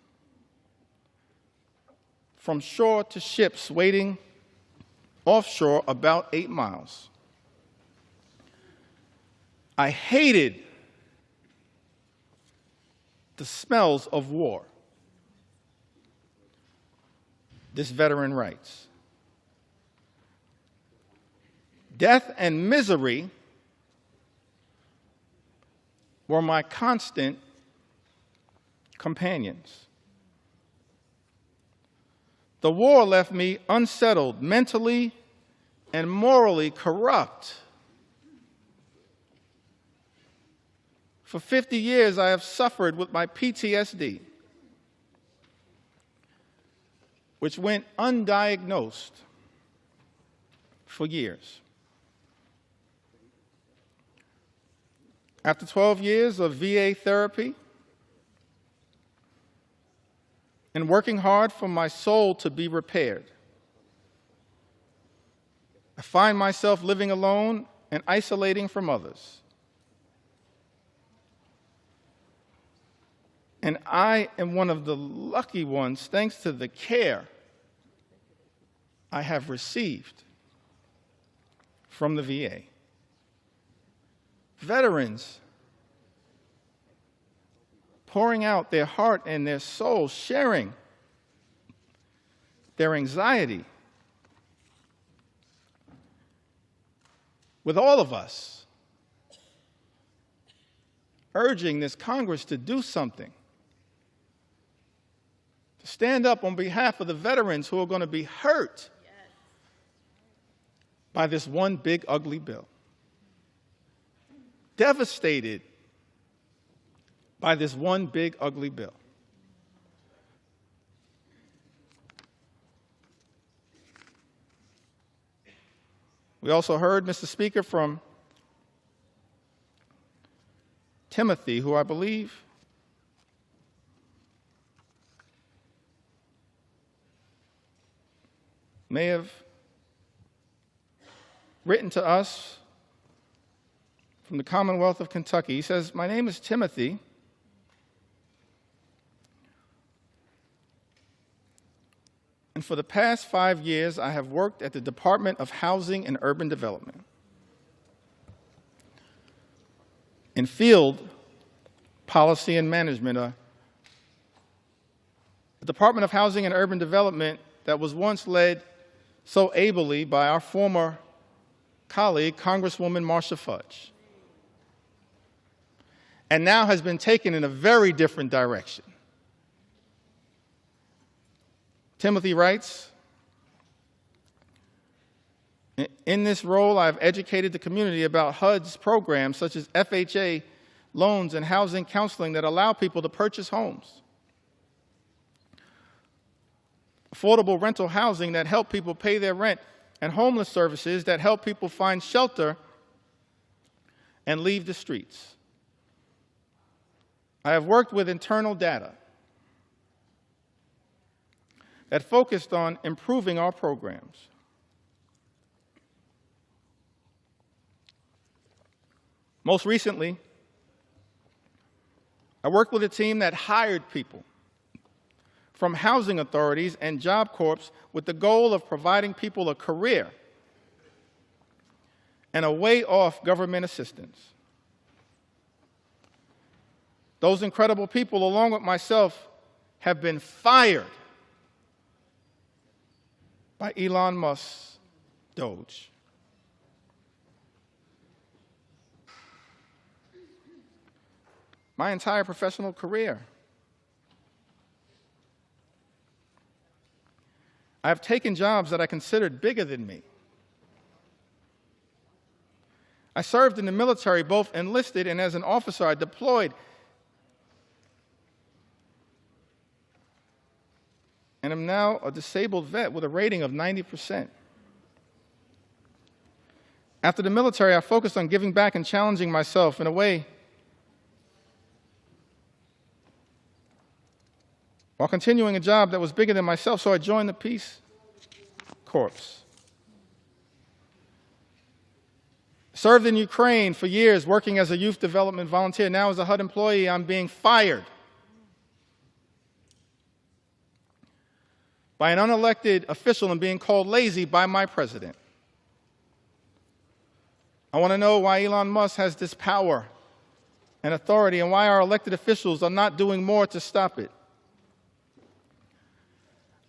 from shore to ships waiting offshore about 8 miles. I hated the smells of war. This veteran writes, death and misery were my constant companions. The war left me unsettled, mentally and morally corrupt. For 50 years, I have suffered with my PTSD, which went undiagnosed for years. After 12 years of VA therapy and working hard for my soul to be repaired, I find myself living alone and isolating from others. And I am one of the lucky ones, thanks to the care I have received from the VA. Veterans pouring out their heart and their soul, sharing their anxiety with all of us, urging this Congress to do something, to stand up on behalf of the veterans who are going to be hurt by this one big, ugly bill. Devastated by this one big, ugly bill. We also heard, Mr. Speaker, from Timothy, who I believe may have written to us from the Commonwealth of Kentucky. He says, "My name is Timothy. And for the past 5 years, I have worked at the Department of Housing and Urban Development in field policy and management, a Department of Housing and Urban Development that was once led so ably by our former colleague, Congresswoman Marcia Fudge, and now has been taken in a very different direction." Timothy writes, "In this role, I've educated the community about HUD's programs such as FHA loans and housing counseling that allow people to purchase homes, affordable rental housing that help people pay their rent, and homeless services that help people find shelter and leave the streets. I have worked with internal data that focused on improving our programs. Most recently, I worked with a team that hired people from housing authorities and Job Corps with the goal of providing people a career and a way off government assistance. Those incredible people, along with myself, have been fired by Elon Musk's Doge. My entire professional career, I've taken jobs that I considered bigger than me. I served in the military, both enlisted and as an officer. I deployed. And I'm now a disabled vet with a rating of 90%. After the military, I focused on giving back and challenging myself in a way while continuing a job that was bigger than myself, so I joined the Peace Corps. Served in Ukraine for years, working as a youth development volunteer. Now as a HUD employee, I'm being fired by an unelected official and being called lazy by my president. I want to know why Elon Musk has this power and authority and why our elected officials are not doing more to stop it.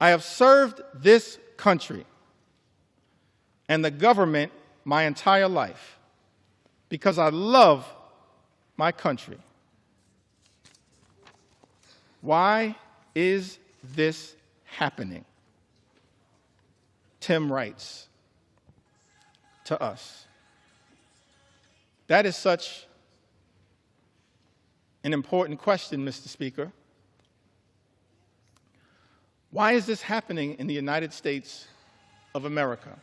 I have served this country and the government my entire life because I love my country. Why is this happening? Tim writes to us. That is such an important question, Mr. Speaker. Why is this happening in the United States of America?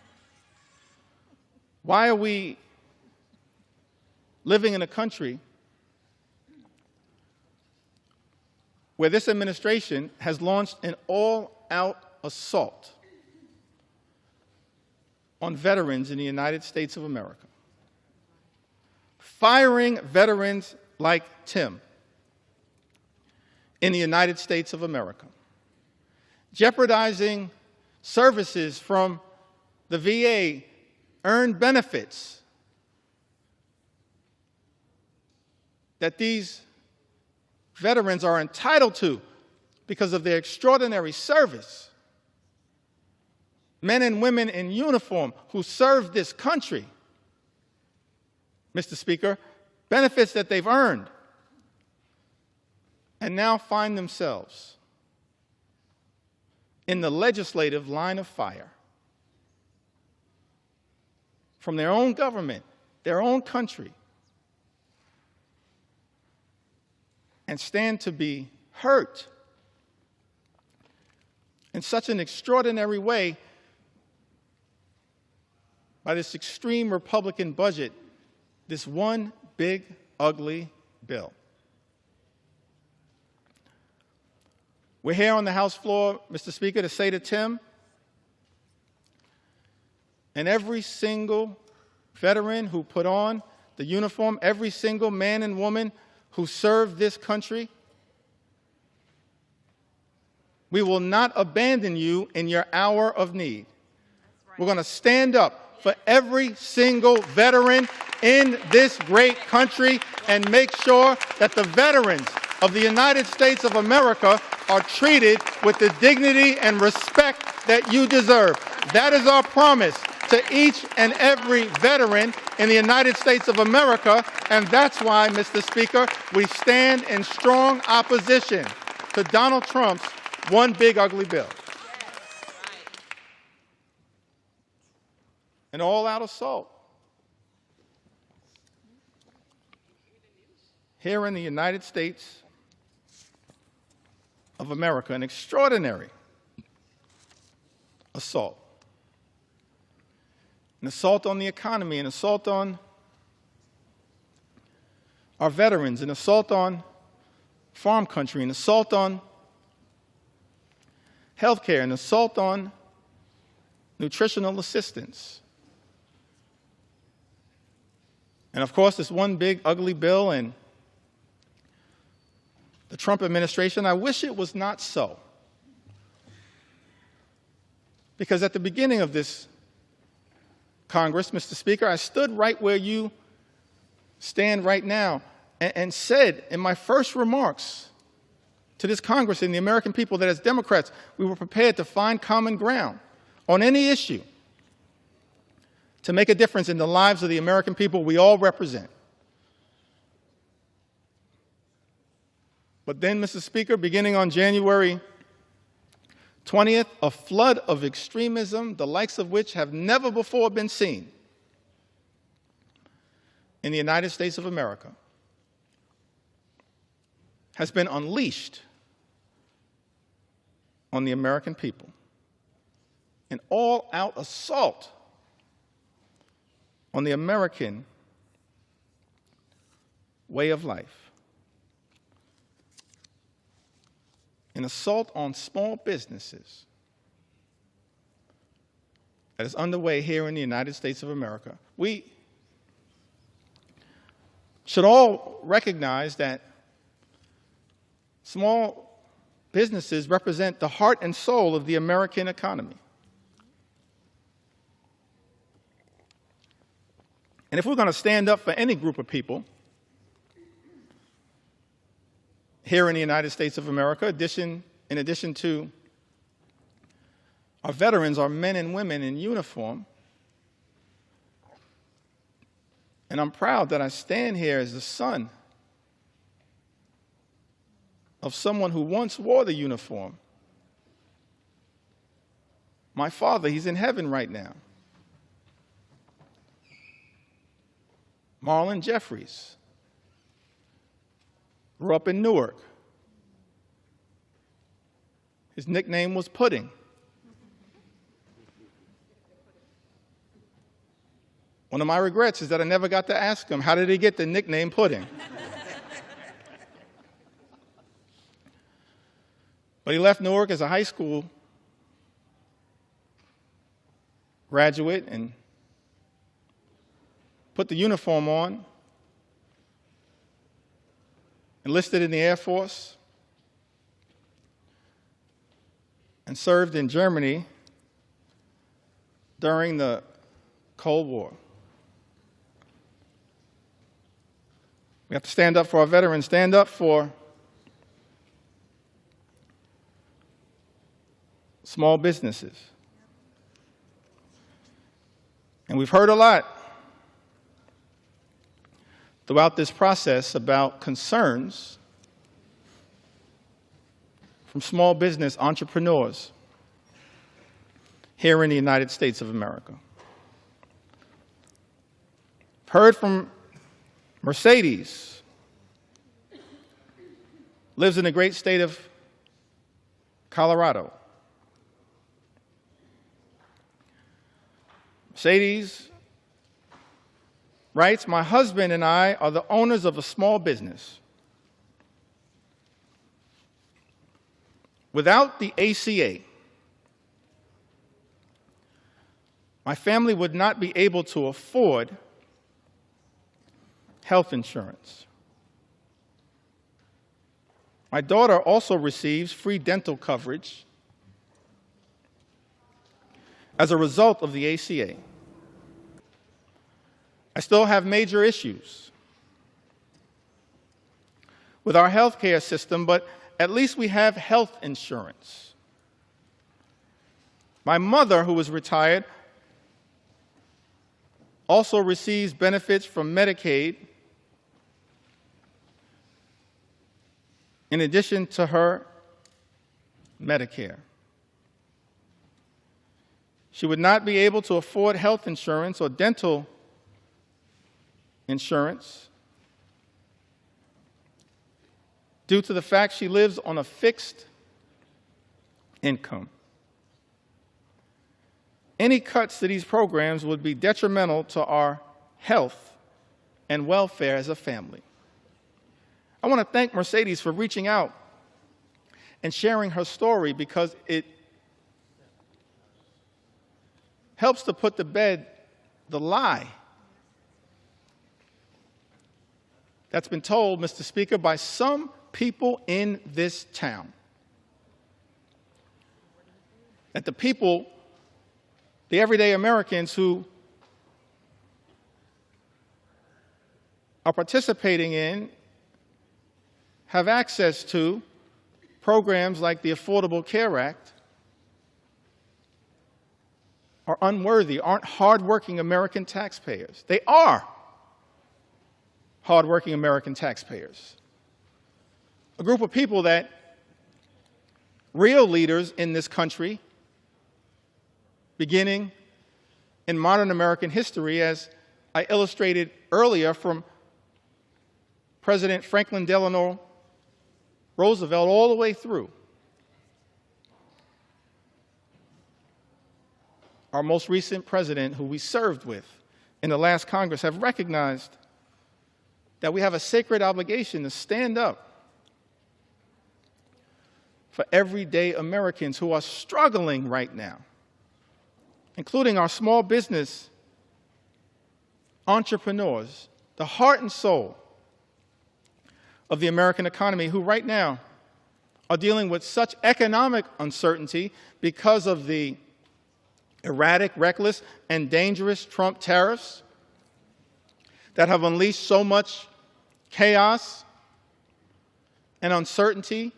Why are we living in a country where this administration has launched an all-out assault on veterans in the United States of America? Firing veterans like Tim in the United States of America, jeopardizing services from the VA, earned benefits that these veterans are entitled to because of their extraordinary service. Men and women in uniform who serve this country, Mr. Speaker, benefits that they've earned, and now find themselves in the legislative line of fire from their own government, their own country, and stand to be hurt in such an extraordinary way by this extreme Republican budget, this one big, ugly bill. We're here on the House floor, Mr. Speaker, to say to Tim and every single veteran who put on the uniform, every single man and woman who served this country, we will not abandon you in your hour of need. Right. We're going to stand up for every single veteran in this great country and make sure that the veterans of the United States of America are treated with the dignity and respect that you deserve. That is our promise to each and every veteran in the United States of America, and that's why, Mr. Speaker, we stand in strong opposition to Donald Trump's one big ugly bill. An all-out assault here in the United States of America, an extraordinary assault. An assault on the economy, an assault on our veterans, an assault on farm country, an assault on health care, an assault on nutritional assistance. And of course, this one big ugly bill and the Trump administration, I wish it was not so. Because at the beginning of this Congress, Mr. Speaker, I stood right where you stand right now and said in my first remarks to this Congress and the American people that as Democrats, we were prepared to find common ground on any issue to make a difference in the lives of the American people we all represent. But then, Mr. Speaker, beginning on January 20th, a flood of extremism, the likes of which have never before been seen, in the United States of America has been unleashed on the American people. An all-out assault on the American way of life. An assault on small businesses that is underway here in the United States of America. We should all recognize that small businesses represent the heart and soul of the American economy. And if we're going to stand up for any group of people here in the United States of America, in addition to our veterans, our men and women in uniform, and I'm proud that I stand here as the son of someone who once wore the uniform. My father, he's in heaven right now. Marlon Jeffries grew up in Newark. His nickname was Pudding. One of my regrets is that I never got to ask him, how did he get the nickname Pudding? But he left Newark as a high school graduate and put the uniform on, enlisted in the Air Force, and served in Germany during the Cold War. We have to stand up for our veterans, stand up for small businesses. And we've heard a lot throughout this process about concerns from small business entrepreneurs here in the United States of America. Heard from Mercedes, lives in the great state of Colorado. Mercedes writes, "My husband and I are the owners of a small business. Without the ACA, my family would not be able to afford health insurance. My daughter also receives free dental coverage as a result of the ACA. I still have major issues with our health care system, but at least we have health insurance. My mother, who is retired, also receives benefits from Medicaid in addition to her Medicare. She would not be able to afford health insurance or dental insurance due to the fact she lives on a fixed income. Any cuts to these programs would be detrimental to our health and welfare as a family." I want to thank Mercedes for reaching out and sharing her story, because it helps to put to bed the lie that's been told, Mr. Speaker, by some people in this town. That the people, the everyday Americans who are participating in, have access to programs like the Affordable Care Act, are unworthy, aren't hardworking American taxpayers. They are hardworking American taxpayers. A group of people that real leaders in this country, beginning in modern American history, as I illustrated earlier from President Franklin Delano Roosevelt all the way through. Our most recent president, who we served with in the last Congress, have recognized that we have a sacred obligation to stand up for everyday Americans who are struggling right now, including our small business entrepreneurs, the heart and soul of the American economy, who right now are dealing with such economic uncertainty because of the erratic, reckless, and dangerous Trump tariffs that have unleashed so much chaos and uncertainty,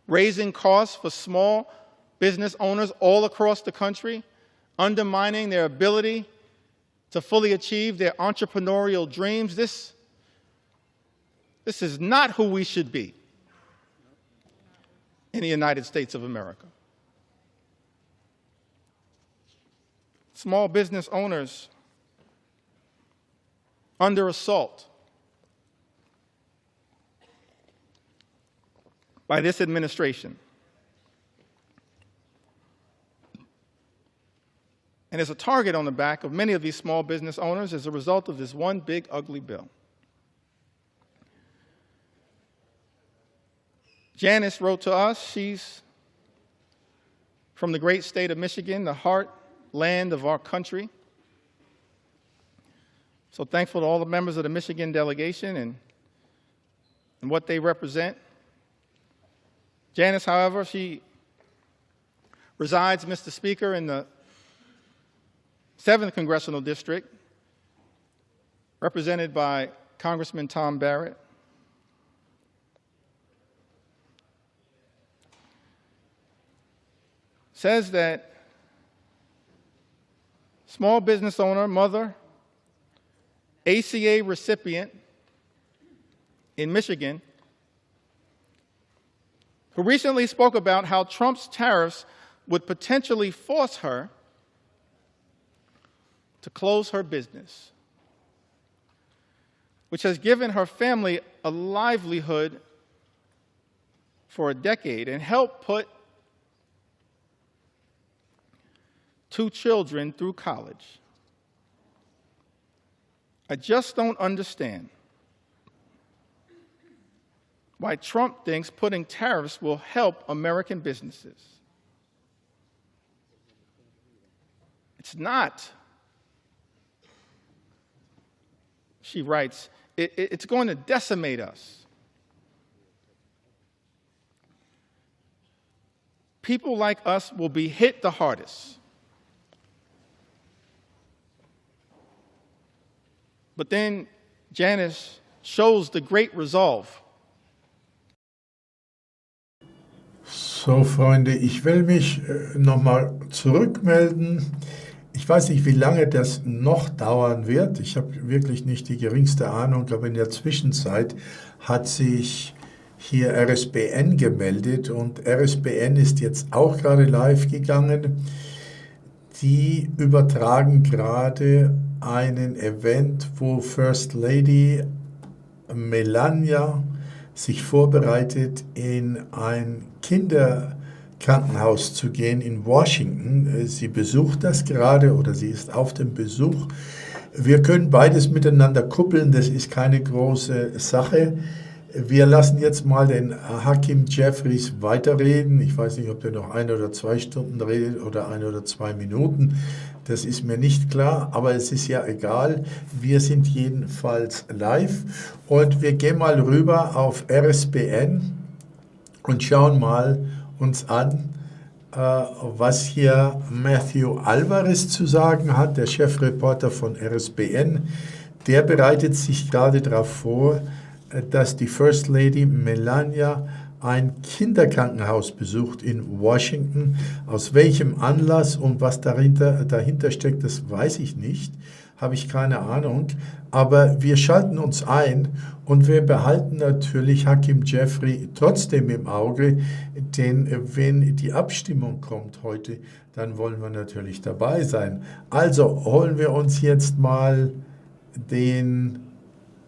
raising costs for small business owners all across the country, undermining their ability to fully achieve their entrepreneurial dreams. This is not who we should be in the United States of America. Small business owners under assault by this administration. And there's a target on the back of many of these small business owners as a result of this one big, ugly bill. Janice wrote to us. She's from the great state of Michigan, the heartland of our country. So thankful to all the members of the Michigan delegation and what they represent. Janice, however, she resides, Mr. Speaker, in the 7th Congressional District, represented by Congressman Tom Barrett. Says that small business owner, mother, ACA recipient in Michigan, who recently spoke about how Trump's tariffs would potentially force her to close her business, which has given her family a livelihood for a decade and helped put 2 children through college. I just don't understand why Trump thinks putting tariffs will help American businesses. It's not. She writes, it's going to decimate us. People like us will be hit the hardest. But then Janice shows the great resolve. So, Freunde, ich will mich nochmal zurückmelden. Ich weiß nicht, wie lange das noch dauern wird. Ich habe wirklich nicht die geringste Ahnung, aber in der Zwischenzeit hat sich hier RSBN gemeldet und RSBN ist jetzt auch gerade live gegangen. Die übertragen gerade einen Event, wo First Lady Melania sich vorbereitet, in ein Kinderkrankenhaus zu gehen in Washington. Sie besucht das gerade oder sie ist auf dem Besuch. Wir können beides miteinander kuppeln, das ist keine große Sache. Wir lassen jetzt mal den Hakim Jeffries weiterreden. Ich weiß nicht, ob der noch 1 oder 2 Stunden redet oder 1 oder 2 Minuten. Das ist mir nicht klar, aber es ist ja egal. Wir sind jedenfalls live und wir gehen mal rüber auf RSBN und schauen mal uns an, was hier Matthew Alvarez zu sagen hat, der Chefreporter von RSBN. Der bereitet sich gerade darauf vor, dass die First Lady Melania ein Kinderkrankenhaus besucht in Washington. Aus welchem Anlass und was dahinter steckt, das weiß ich nicht. habe ich keine Ahnung. Aber wir schalten uns ein und wir behalten natürlich Hakim Jeffrey trotzdem im Auge, denn wenn die Abstimmung kommt heute, dann wollen wir natürlich dabei sein. Also holen wir uns jetzt mal den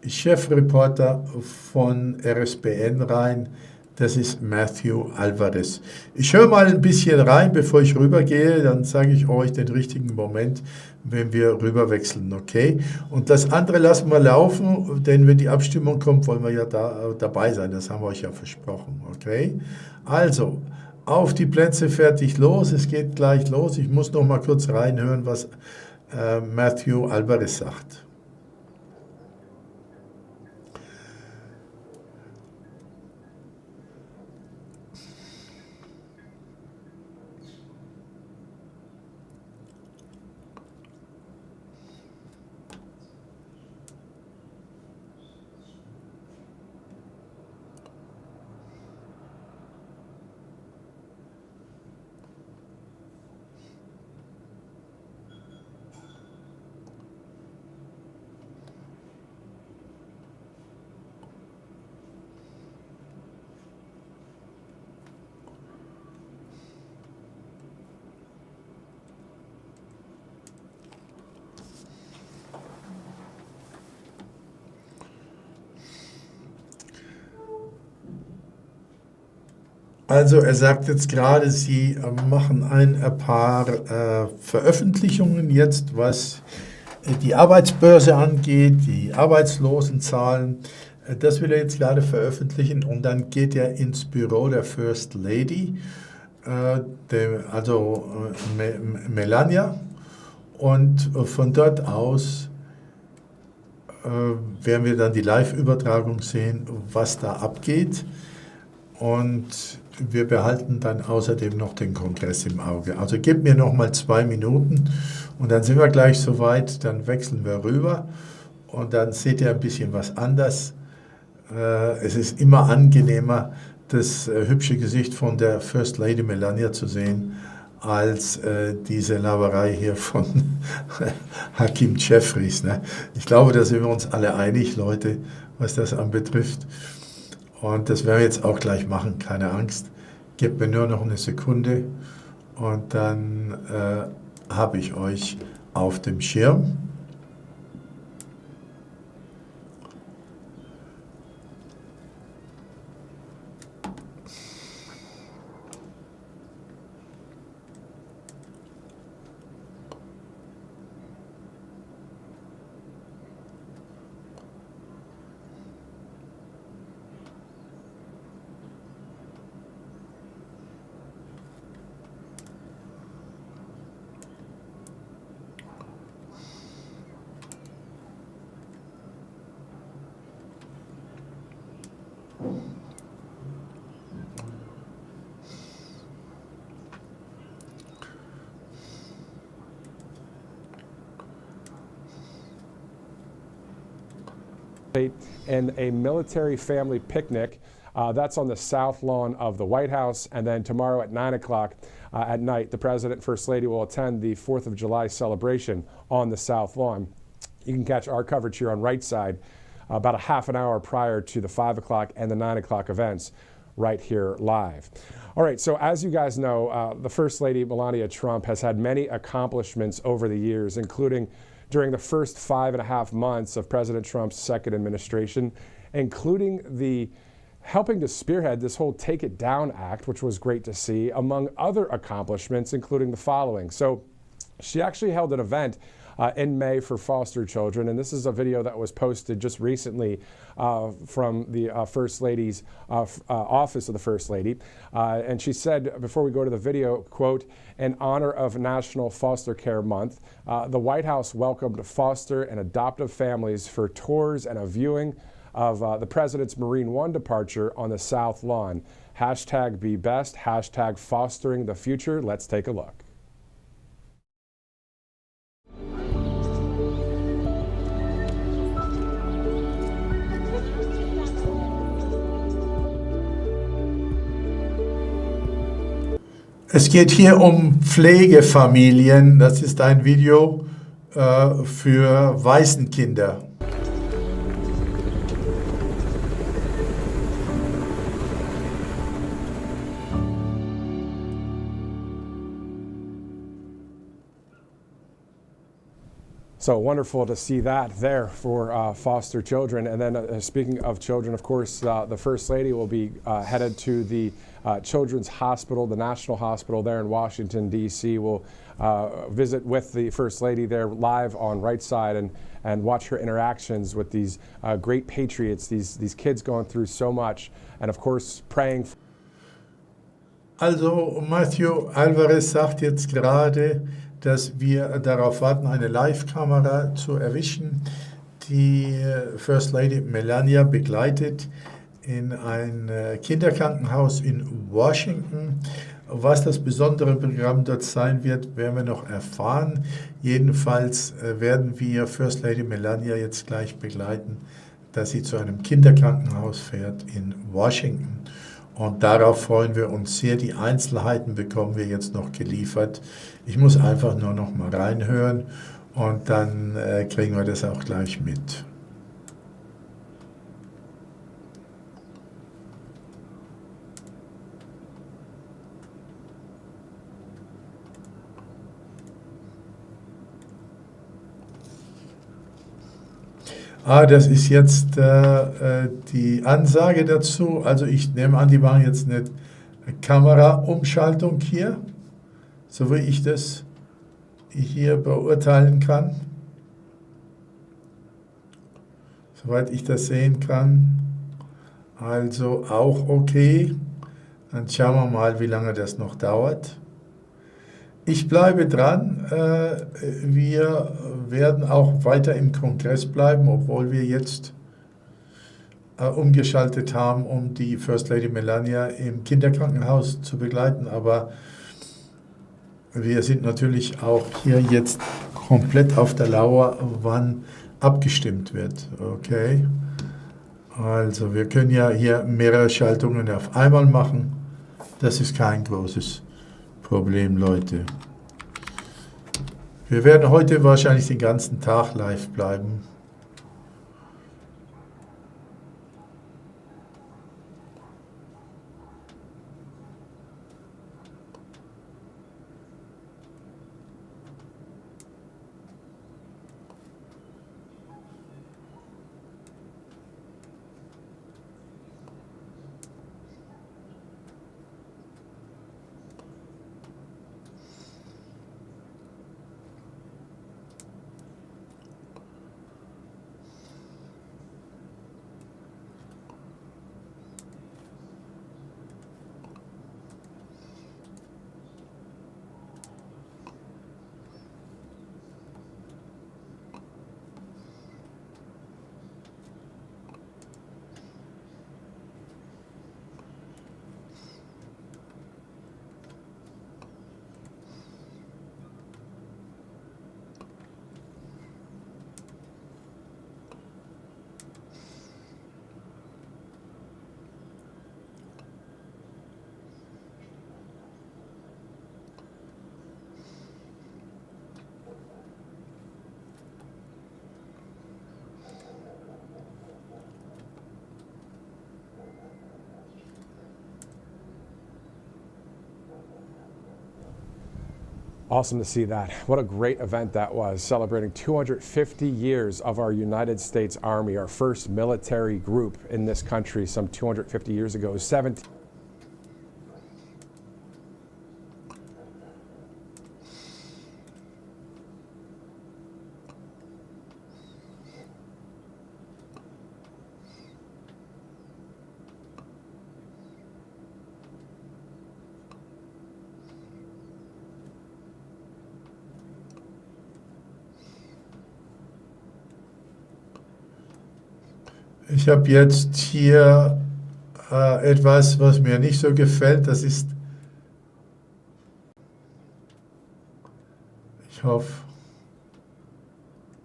Chefreporter von RSBN rein. Das ist Matthew Alvarez. Ich höre mal ein bisschen rein, bevor ich rübergehe, dann sage ich euch den richtigen Moment, wenn wir rüberwechseln, okay? Und das andere lassen wir laufen, denn wenn die Abstimmung kommt, wollen wir ja dabei sein, das haben wir euch ja versprochen, okay? Also, auf die Plätze, fertig, los, es geht gleich los. Ich muss noch mal kurz reinhören, was Matthew Alvarez sagt. Also er sagt jetzt gerade, Sie machen ein paar Veröffentlichungen jetzt, was die Arbeitsbörse angeht, die Arbeitslosenzahlen. Das will er jetzt gerade veröffentlichen und dann geht er ins Büro der First Lady, Melania, und von dort aus werden wir dann die Live-Übertragung sehen, was da abgeht. Und wir behalten dann außerdem noch den Kongress im Auge. Also gebt mir noch mal 2 Minuten und dann sind wir gleich soweit, dann wechseln wir rüber und dann seht ihr ein bisschen was anders. Es ist immer angenehmer, das hübsche Gesicht von der First Lady Melania zu sehen, als diese Laberei hier von Hakim Jeffries. Ne? Ich glaube, da sind wir uns alle einig, Leute, was das anbetrifft. Und das werden wir jetzt auch gleich machen, keine Angst. Gebt mir nur noch eine Sekunde und dann habe ich euch auf dem Schirm. And a military family picnic. That's on the south lawn of the White House. And then tomorrow at 9 o'clock at night, the President and First Lady will attend the 4th of July celebration on the south lawn. You can catch our coverage here on Right Side about a half an hour prior to the 5 o'clock and the 9 o'clock events right here live. All right, so as you guys know, the First Lady Melania Trump has had many accomplishments over the years, including during the first 5.5 months of President Trump's second administration, including the helping to spearhead this whole Take It Down Act, which was great to see, among other accomplishments, including the following. So she actually held an event in May for foster children, and this is a video that was posted just recently from the First Lady's office of the First Lady. And she said, before we go to the video, quote, "In honor of National Foster Care Month, the White House welcomed foster and adoptive families for tours and a viewing of the President's Marine One departure on the South Lawn. Hashtag be best, hashtag fostering the future." Let's take a look. Es geht hier um Pflegefamilien. Das ist ein Video für Waisenkinder. So wonderful to see that there for foster children. And then speaking of children, of course, the First Lady will be headed to the Children's Hospital, the National Hospital there in Washington, D.C. We'll visit with the First Lady there live on Right Side and watch her interactions with these great patriots, these kids going through so much, and of course praying. Also Matthew Alvarez sagt jetzt gerade, dass wir darauf warten, eine Live-Kamera zu erwischen, die First Lady Melania begleitet in ein Kinderkrankenhaus in Washington. Was das besondere Programm dort sein wird, werden wir noch erfahren. Jedenfalls werden wir First Lady Melania jetzt gleich begleiten, dass sie zu einem Kinderkrankenhaus fährt in Washington. Und darauf freuen wir uns sehr. Die Einzelheiten bekommen wir jetzt noch geliefert. Ich muss einfach nur noch mal reinhören und dann kriegen wir das auch gleich mit. Das ist jetzt die Ansage dazu. Also ich nehme an, die machen jetzt eine Kameraumschaltung hier, so wie ich das hier beurteilen kann. Soweit ich das sehen kann. Also auch okay. Dann schauen wir mal, wie lange das noch dauert. Ich bleibe dran. Wir werden auch weiter im Kongress bleiben, obwohl wir jetzt umgeschaltet haben, um die First Lady Melania im Kinderkrankenhaus zu begleiten. Aber wir sind natürlich auch hier jetzt komplett auf der Lauer, wann abgestimmt wird. Okay? Also wir können ja hier mehrere Schaltungen auf einmal machen. Das ist kein großes Problem, Leute. Wir werden heute wahrscheinlich den ganzen Tag live bleiben. Awesome to see that. What a great event that was, celebrating 250 years of our United States Army, our first military group in this country some 250 years ago. Ich habe jetzt hier etwas, was mir nicht so gefällt. Das ist, ich hoffe,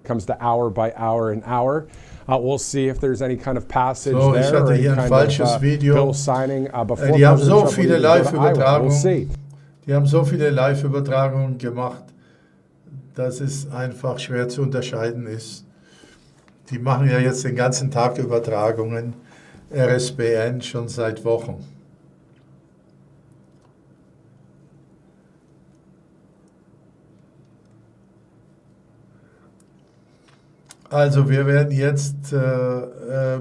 comes to hour by hour and hour. We'll see if there's any kind of passage so, ich there or hatte any hier ein kind falsches of Video. bill signing before Die haben President so Trump viele will go to Iowa. We'll Live-Übertragungen. see. Die haben so viele Live-Übertragungen gemacht, dass es einfach schwer zu unterscheiden ist. Die machen ja jetzt den ganzen Tag Übertragungen, RSBN schon seit Wochen. Also wir werden jetzt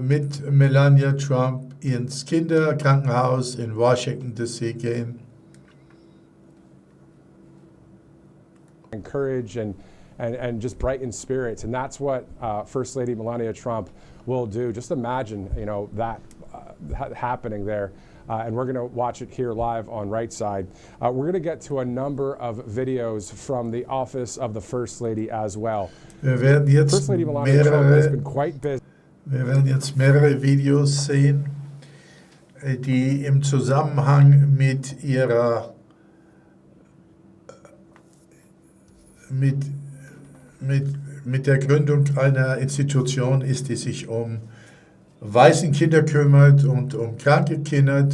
mit Melania Trump ins Kinderkrankenhaus in Washington D.C. gehen. Courage and just brighten spirits, and that's what First Lady Melania Trump will do. Just imagine, you know, that happening there. And we're going to watch it here live on Right Side. We're going to get to a number of videos from the office of the First Lady as well. Wir werden jetzt mehrere Videos sehen, die im Zusammenhang mit ihrer mit der Gründung einer Institution ist, die sich um Waisenkinder kümmert und um kranke Kinder.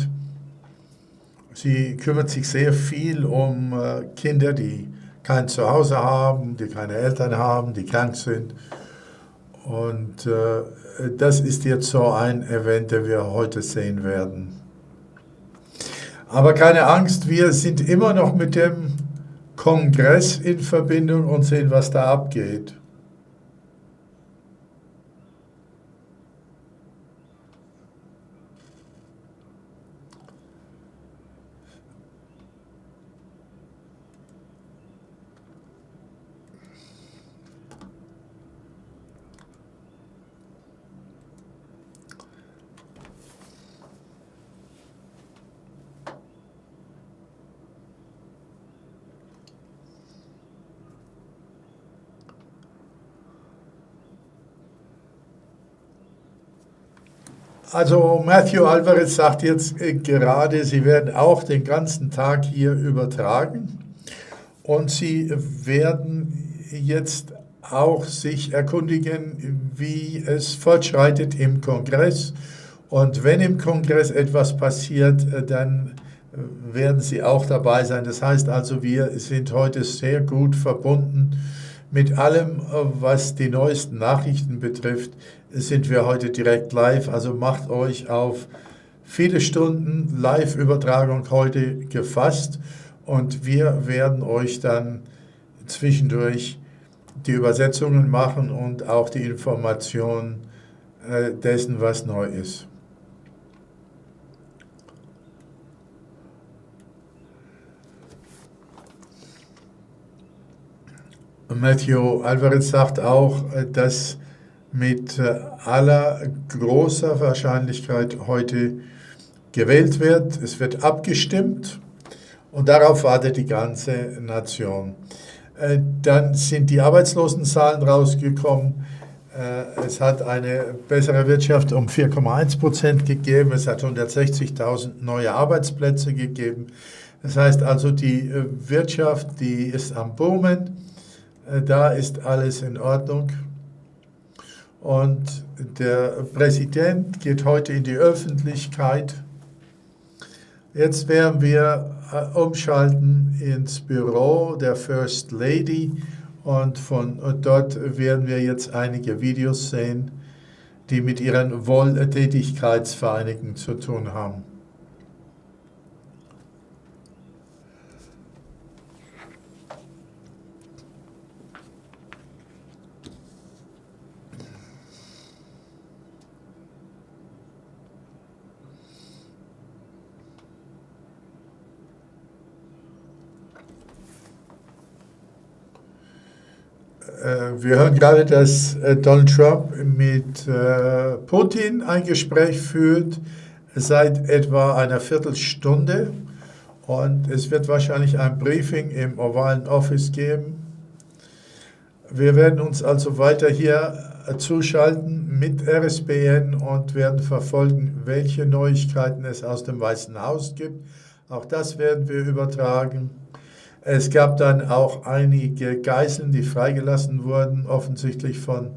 Sie kümmert sich sehr viel um Kinder, die kein Zuhause haben, die keine Eltern haben, die krank sind. Und das ist jetzt so ein Event, den wir heute sehen werden. Aber keine Angst, wir sind immer noch mit dem Kongress in Verbindung und sehen, was da abgeht. Also Matthew Alvarez sagt jetzt gerade, sie werden auch den ganzen Tag hier übertragen und sie werden jetzt auch sich erkundigen, wie es fortschreitet im Kongress. Und wenn im Kongress etwas passiert, dann werden sie auch dabei sein. Das heißt also, wir sind heute sehr gut verbunden mit allem, was die neuesten Nachrichten betrifft, sind wir heute direkt live. Also macht euch auf viele Stunden Live-Übertragung heute gefasst und wir werden euch dann zwischendurch die Übersetzungen machen und auch die Information dessen, was neu ist. Matthew Alvarez sagt auch, dass mit aller großer Wahrscheinlichkeit heute gewählt wird. Es wird abgestimmt und darauf wartet die ganze Nation. Dann sind die Arbeitslosenzahlen rausgekommen. Es hat eine bessere Wirtschaft um 4,1% gegeben. Es hat 160.000 neue Arbeitsplätze gegeben. Das heißt also, die Wirtschaft, die ist am Boomen. Da ist alles in Ordnung. Und der Präsident geht heute in die Öffentlichkeit. Jetzt werden wir umschalten ins Büro der First Lady und von dort werden wir jetzt einige Videos sehen, die mit ihren Wohltätigkeitsvereinigen zu tun haben. Wir hören gerade, dass Donald Trump mit Putin ein Gespräch führt seit etwa einer Viertelstunde und es wird wahrscheinlich ein Briefing im Ovalen Office geben. Wir werden uns also weiter hier zuschalten mit RSBN und werden verfolgen, welche Neuigkeiten es aus dem Weißen Haus gibt. Auch das werden wir übertragen. Es gab dann auch einige Geiseln, die freigelassen wurden, offensichtlich von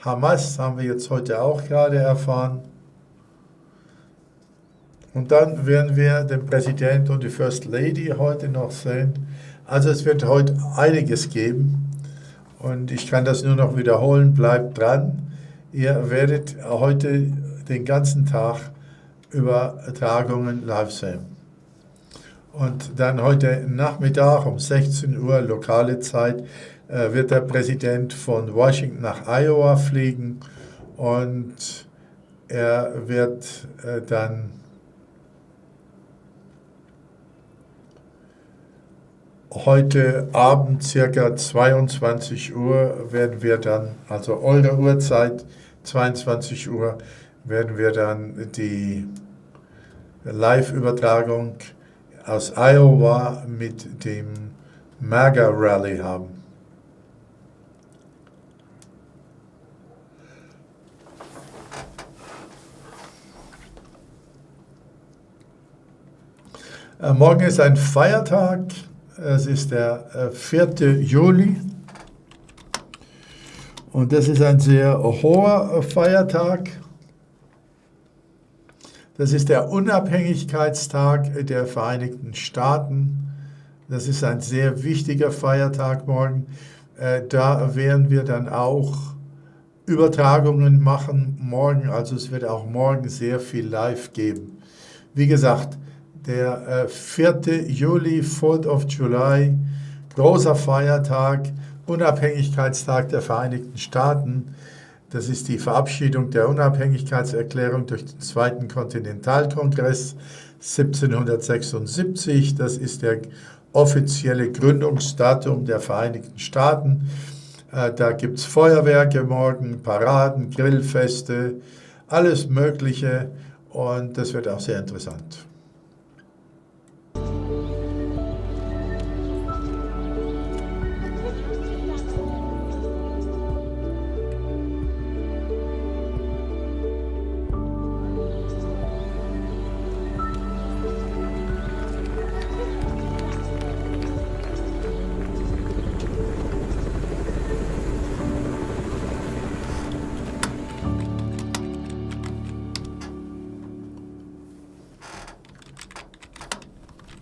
Hamas, haben wir jetzt heute auch gerade erfahren. Und dann werden wir den Präsident und die First Lady heute noch sehen. Also es wird heute einiges geben. Und ich kann das nur noch wiederholen, bleibt dran. Ihr werdet heute den ganzen Tag Übertragungen live sehen. Und dann heute Nachmittag um 16 Uhr lokale Zeit wird der Präsident von Washington nach Iowa fliegen und er wird dann heute Abend circa 22 Uhr werden wir dann, also eure Uhrzeit, 22 Uhr, werden wir dann die Live-Übertragung aus Iowa mit dem MAGA-Rally haben. Morgen ist ein Feiertag, es ist der 4. Juli und das ist ein sehr hoher Feiertag. Das ist der Unabhängigkeitstag der Vereinigten Staaten. Das ist ein sehr wichtiger Feiertag morgen. Da werden wir dann auch Übertragungen machen morgen. Also es wird auch morgen sehr viel live geben. Wie gesagt, der 4. Juli, 4th of July, großer Feiertag, Unabhängigkeitstag der Vereinigten Staaten. Das ist die Verabschiedung der Unabhängigkeitserklärung durch den Zweiten Kontinentalkongress 1776. Das ist der offizielle Gründungsdatum der Vereinigten Staaten. Da gibt es Feuerwerke morgen, Paraden, Grillfeste, alles Mögliche und das wird auch sehr interessant.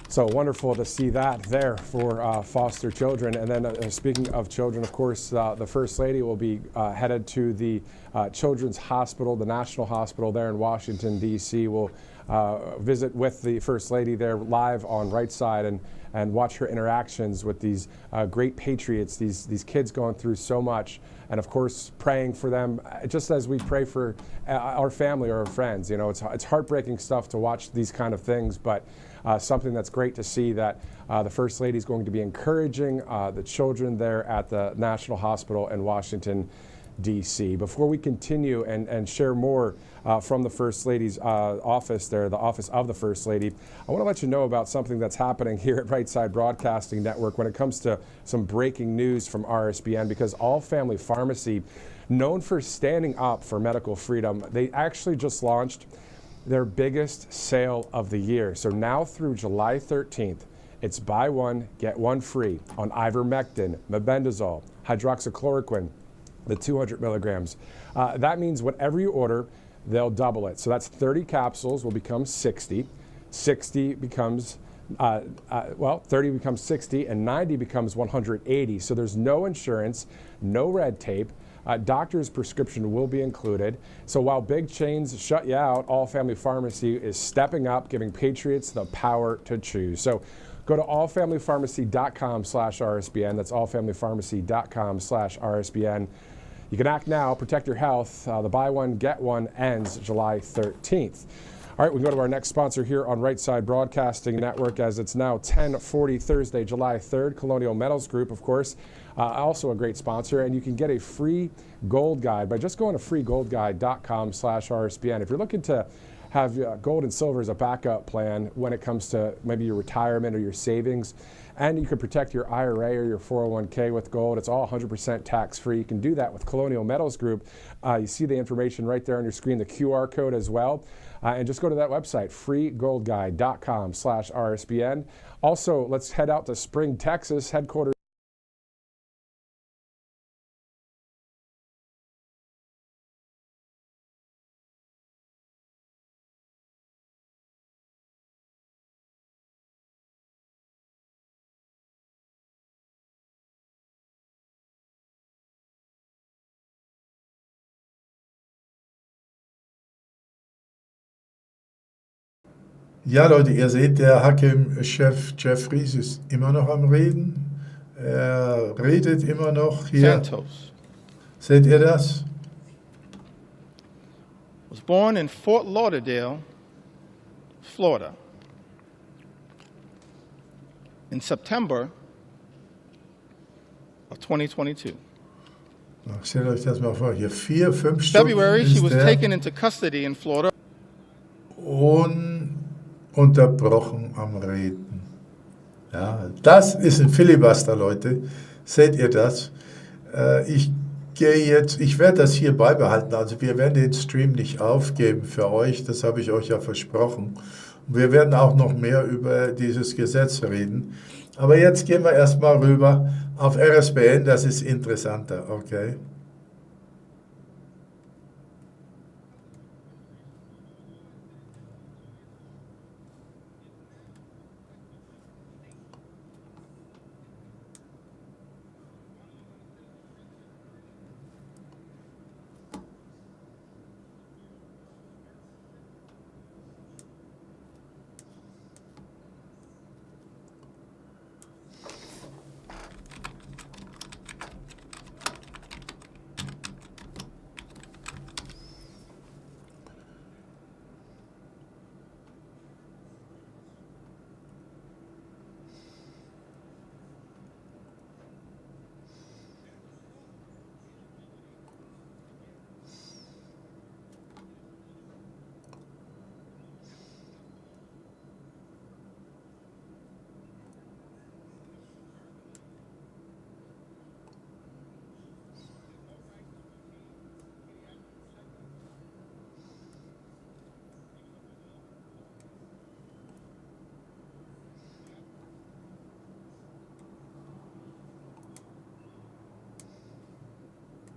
So wonderful to see that there for foster children. And then speaking of children, of course, the First Lady will be headed to the Children's Hospital, the National Hospital there in Washington, D.C. We'll visit with the First Lady there live on Right Side and watch her interactions with these great patriots, these kids going through so much. And of course, praying for them, just as we pray for our family or our friends. You know, it's heartbreaking stuff to watch these kind of things, but something that's great to see that the First Lady is going to be encouraging the children there at the National Hospital in Washington, D.C. Before we continue and share more from the First Lady's office there, the office of the First Lady, I want to let you know about something that's happening here at Right Side Broadcasting Network when it comes to some breaking news from RSBN, because All Family Pharmacy, known for standing up for medical freedom, they actually just launched their biggest sale of the year. So now through July 13th, it's buy one, get one free on ivermectin, mebendazole, hydroxychloroquine, the 200 milligrams. That means whatever you order, they'll double it. So that's 30 capsules will become 60. 60 becomes, 30 becomes 60, and 90 becomes 180. So there's no insurance, no red tape. Doctor's prescription will be included. So while big chains shut you out, All Family Pharmacy is stepping up, giving patriots the power to choose. So go to allfamilypharmacy.com/RSBN. That's allfamilypharmacy.com/RSBN. You can act now, protect your health. The buy one, get one ends July 13th. All right, we go to our next sponsor here on Right Side Broadcasting Network, as it's now 10:40 Thursday, July 3rd. Colonial Metals Group, of course, also a great sponsor, and you can get a free gold guide by just going to freegoldguide.com/RSBN. If you're looking to have gold and silver as a backup plan when it comes to maybe your retirement or your savings, and you can protect your IRA or your 401k with gold. It's all 100% tax-free. You can do that with Colonial Metals Group. You see the information right there on your screen, the QR code as well. And just go to that website, freegoldguide.com/RSBN. Also, let's head out to Spring, Texas, headquarters Ja, Leute, ihr seht, der Hakim-Chef Jeffries ist immer noch am Reden. Er redet immer noch hier. Santos Seht ihr das? was born in Fort Lauderdale, Florida, in September of 2022. Stellt euch das mal vor, hier 4-5 Stunden February, she ist was er taken into custody in Florida. ununterbrochen am Reden. Ja, das ist ein Filibuster, Leute. Seht ihr das? Ich werde das hier beibehalten. Also wir werden den Stream nicht aufgeben für euch, das habe ich euch ja versprochen. Wir werden auch noch mehr über dieses Gesetz reden. Aber jetzt gehen wir erstmal rüber auf RSBN, das ist interessanter, okay?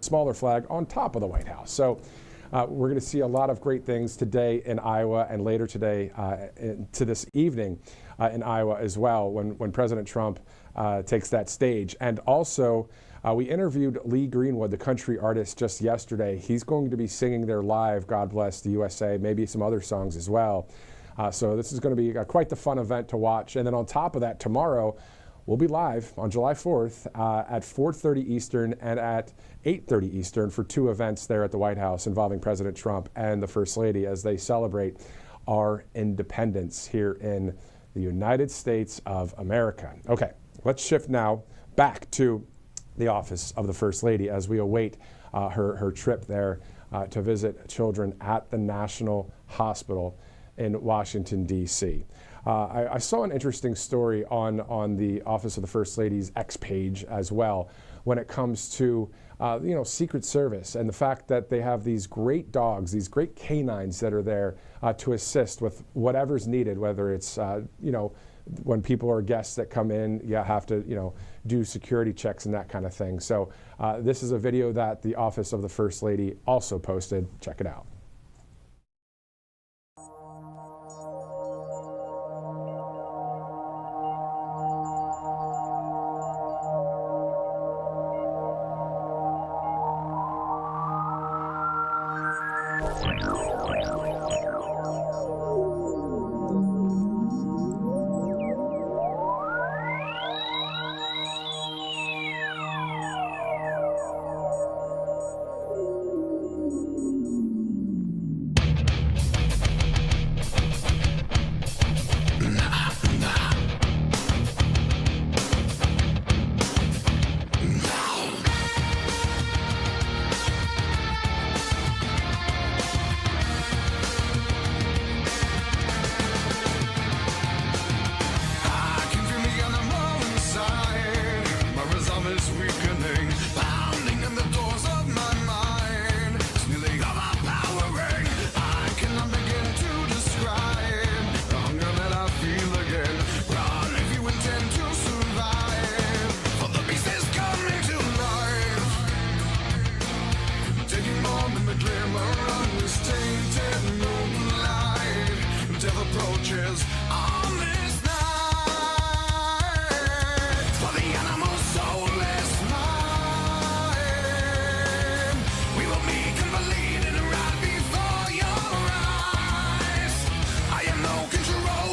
Smaller flag on top of the White House. So we're going to see a lot of great things today in Iowa and later today to this evening in Iowa as well when President Trump takes that stage. And also, we interviewed Lee Greenwood, the country artist, just yesterday. He's going to be singing there live, God Bless the U.S.A., maybe some other songs as well. So this is going to be quite the fun event to watch. And then on top of that, tomorrow, we'll be live on July 4th at 4:30 Eastern and at 8:30 Eastern for two events there at the White House involving President Trump and the First Lady as they celebrate our independence here in the United States of America. Okay, let's shift now back to the office of the First Lady as we await her trip there to visit children at the National Hospital in Washington, D.C. I saw an interesting story on the Office of the First Lady's X page as well when it comes to Secret Service and the fact that they have these great dogs, these great canines that are there to assist with whatever's needed, whether it's when people are guests that come in, you have to do security checks and that kind of thing. So this is a video that the Office of the First Lady also posted. Check it out. Control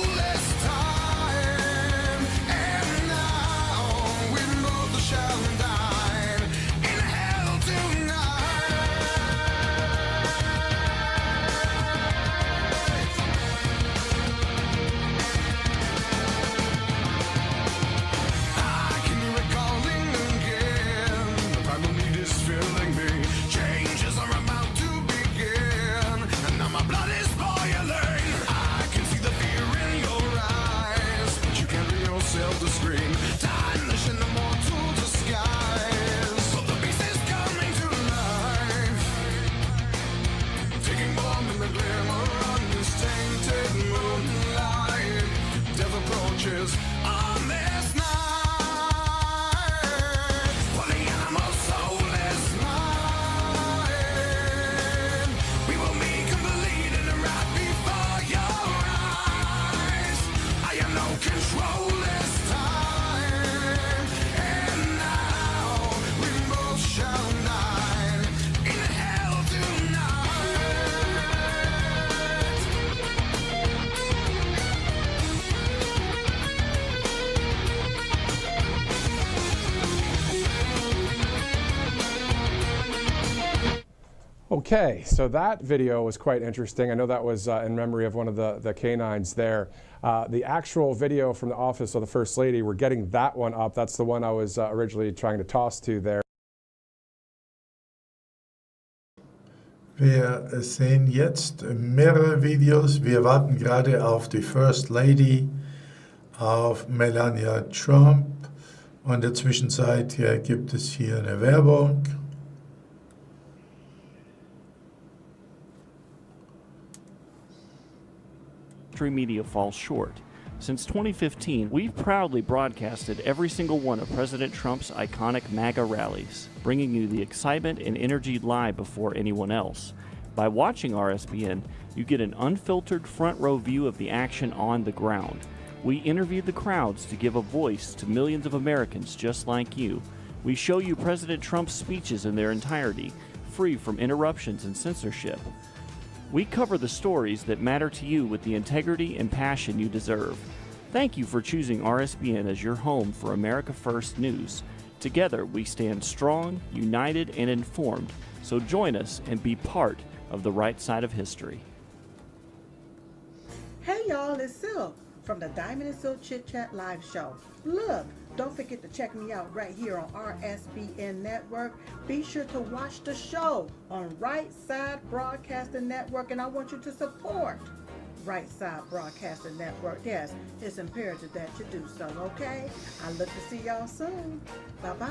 the glimmer of this tainted moonlight. Death approaches on this night. For the animal soul is mine. We will meet complete and right before your eyes. I have no control this time. And now we both shall die in hell Okay, so that video was quite interesting. I know that was in memory of one of the canines there. The actual video from the office of the First Lady, we're getting that one up. That's the one I was originally trying to toss to there. Wir sehen jetzt mehrere Videos. Wir warten gerade auf die First Lady, auf Melania Trump. Und in der Zwischenzeit hier gibt es hier eine Werbung. Media falls short. Since 2015, we've proudly broadcasted every single one of President Trump's iconic MAGA rallies, bringing you the excitement and energy live before anyone else. By watching RSBN, you get an unfiltered front row view of the action on the ground. We interview the crowds to give a voice to millions of Americans just like you. We show you President Trump's speeches in their entirety, free from interruptions and censorship. We cover the stories that matter to you with the integrity and passion you deserve. Thank you for choosing RSBN as your home for America First News. Together, we stand strong, united, and informed. So join us and be part of the right side of history. Hey y'all, it's Silk from the Diamond and Silk Chit Chat live show. Look, don't forget to check me out right here on RSBN Network. Be sure to watch the show on Right Side Broadcasting Network, and I want you to support Right Side Broadcasting Network. Yes, it's imperative that you do so, okay? I look to see y'all soon. Bye-bye.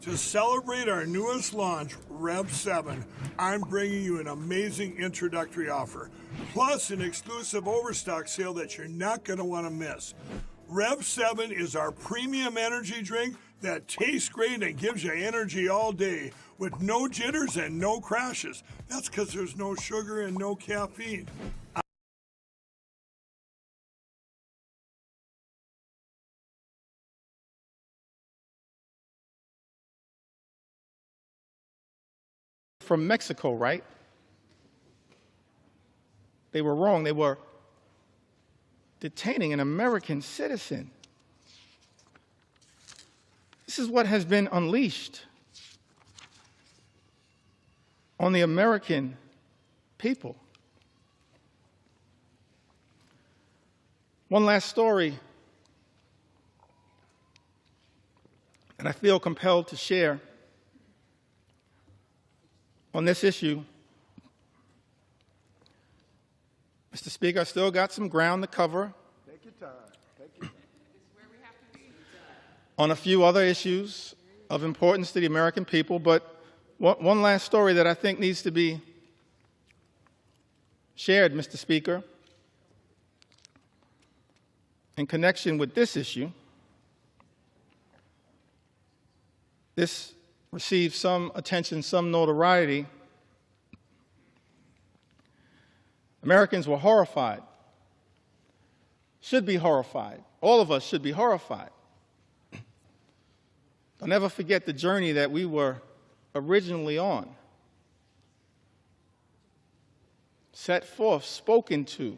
To celebrate our newest launch, Rev 7, I'm bringing you an amazing introductory offer, plus an exclusive overstock sale that you're not going to want to miss. Rev 7 is our premium energy drink that tastes great and gives you energy all day with no jitters and no crashes. That's because there's no sugar and no caffeine. From Mexico, right? They were wrong. They were detaining an American citizen. This is what has been unleashed on the American people. One last story that I feel compelled to share on this issue. Mr. Speaker, I still got some ground to cover. Take your time. Take your time. On a few other issues of importance to the American people, but one last story that I think needs to be shared, Mr. Speaker, in connection with this issue. This received some attention, some notoriety. Americans were horrified, should be horrified. All of us should be horrified. I'll never forget the journey that we were originally on. Set forth, spoken to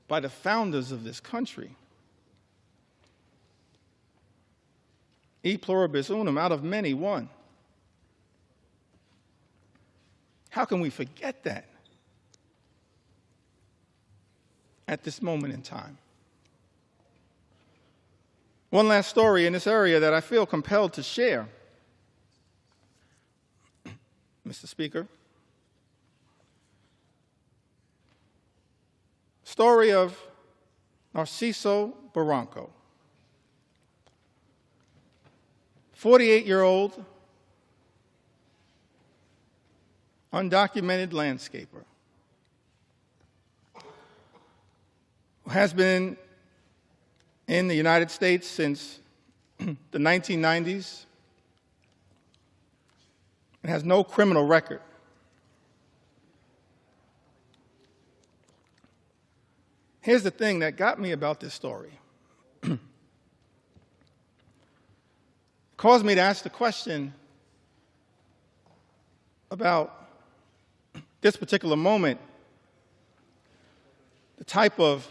by the founders of this country. E pluribus unum, out of many, one. How can we forget that at this moment in time? One last story in this area that I feel compelled to share, Mr. Speaker. Story of Narciso Barranco. 48-year-old undocumented landscaper who has been in the United States since the 1990s and has no criminal record. Here's the thing that got me about this story. Caused me to ask the question about this particular moment, the type of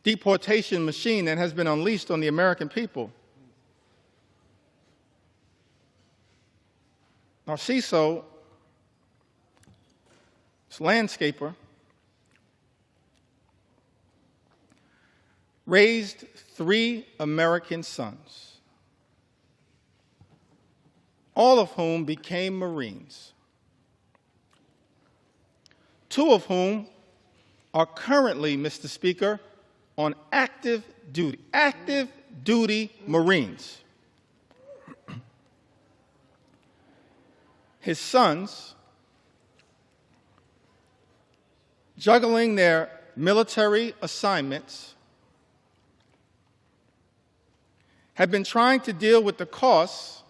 deportation machine that has been unleashed on the American people. Narciso, this landscaper, raised 3 American sons, all of whom became Marines, 2 of whom are currently, Mr. Speaker, on active duty Marines. His sons, juggling their military assignments, have been trying to deal with the costs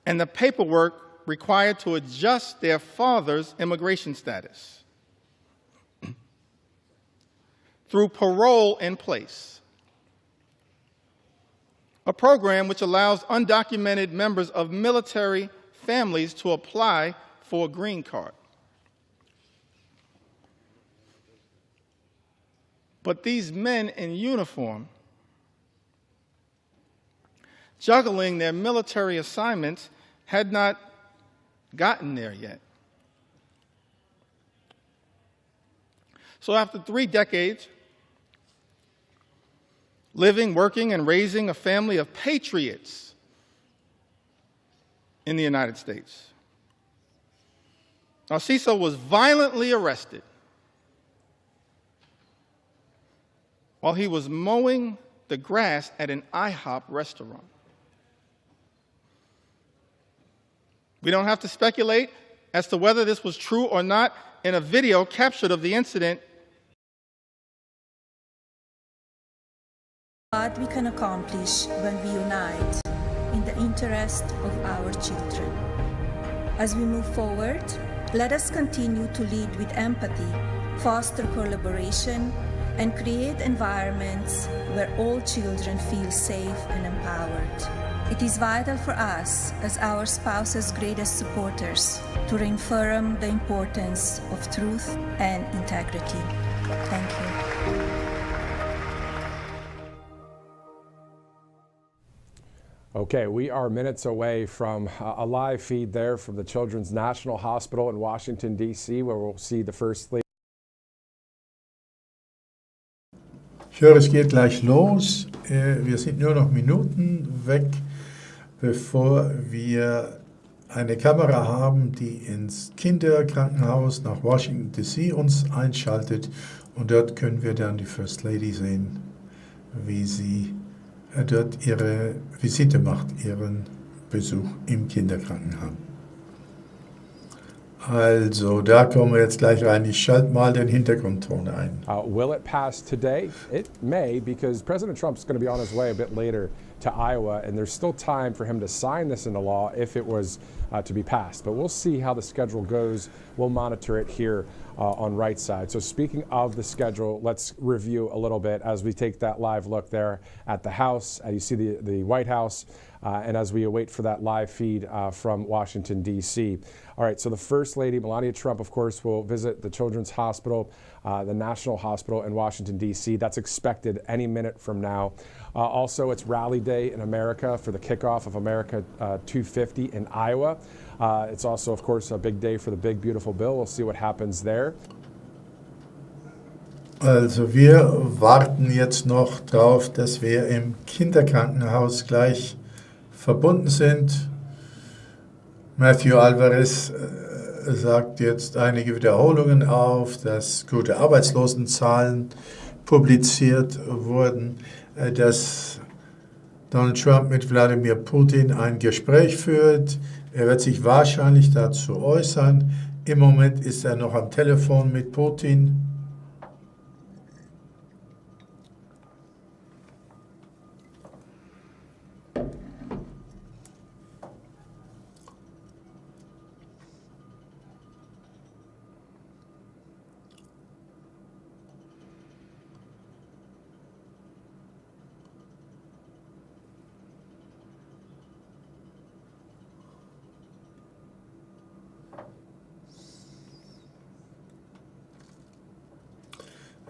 and the paperwork required to adjust their father's immigration status through parole in place, a program which allows undocumented members of military families to apply for a green card. But these men in uniform, juggling their military assignments, had not gotten there yet. So after 3 decades, living, working, and raising a family of patriots in the United States, Narciso was violently arrested while he was mowing the grass at an IHOP restaurant. We don't have to speculate as to whether this was true or not. In a video captured of the incident, what we can accomplish when we unite in the interest of our children. As we move forward, let us continue to lead with empathy, foster collaboration, and create environments where all children feel safe and empowered. It is vital for us, as our spouses' greatest supporters, to reaffirm the importance of truth and integrity. Thank you. Okay, we are minutes away from a live feed there from the Children's National Hospital in Washington, D.C., where we'll see the First Lady. Ich höre, es geht gleich los. Wir sind nur noch Minuten weg, bevor wir eine Kamera haben, die ins Kinderkrankenhaus nach Washington D.C. uns einschaltet. Und dort können wir dann die First Lady sehen, wie sie dort ihre Visite macht, ihren Besuch im Kinderkrankenhaus. Also, da kommen wir jetzt gleich rein. Ich schalte mal den Hintergrundton ein. Will it pass today? It may, because President Trump's going to be on his way a bit later to Iowa, and there's still time for him to sign this into law if it was to be passed. But we'll see how the schedule goes. We'll monitor it here on Right Side. So speaking of the schedule, let's review a little bit as we take that live look there at the House. You see the White House, and as we await for that live feed from Washington, D.C. All right, so the First Lady, Melania Trump, of course, will visit the Children's Hospital, the National Hospital in Washington, D.C. That's expected any minute from now. Also, it's Rally Day in America for the kickoff of America 250 in Iowa. It's also, of course, a big day for the big, beautiful bill. We'll see what happens there. Also wir warten jetzt noch drauf, dass wir im Kinderkrankenhaus gleich verbunden sind. Matthew Alvarez sagt jetzt einige Wiederholungen auf, dass gute Arbeitslosenzahlen publiziert wurden. dass Donald Trump mit Wladimir Putin ein Gespräch führt. Er wird sich wahrscheinlich dazu äußern. Im Moment ist er noch am Telefon mit Putin.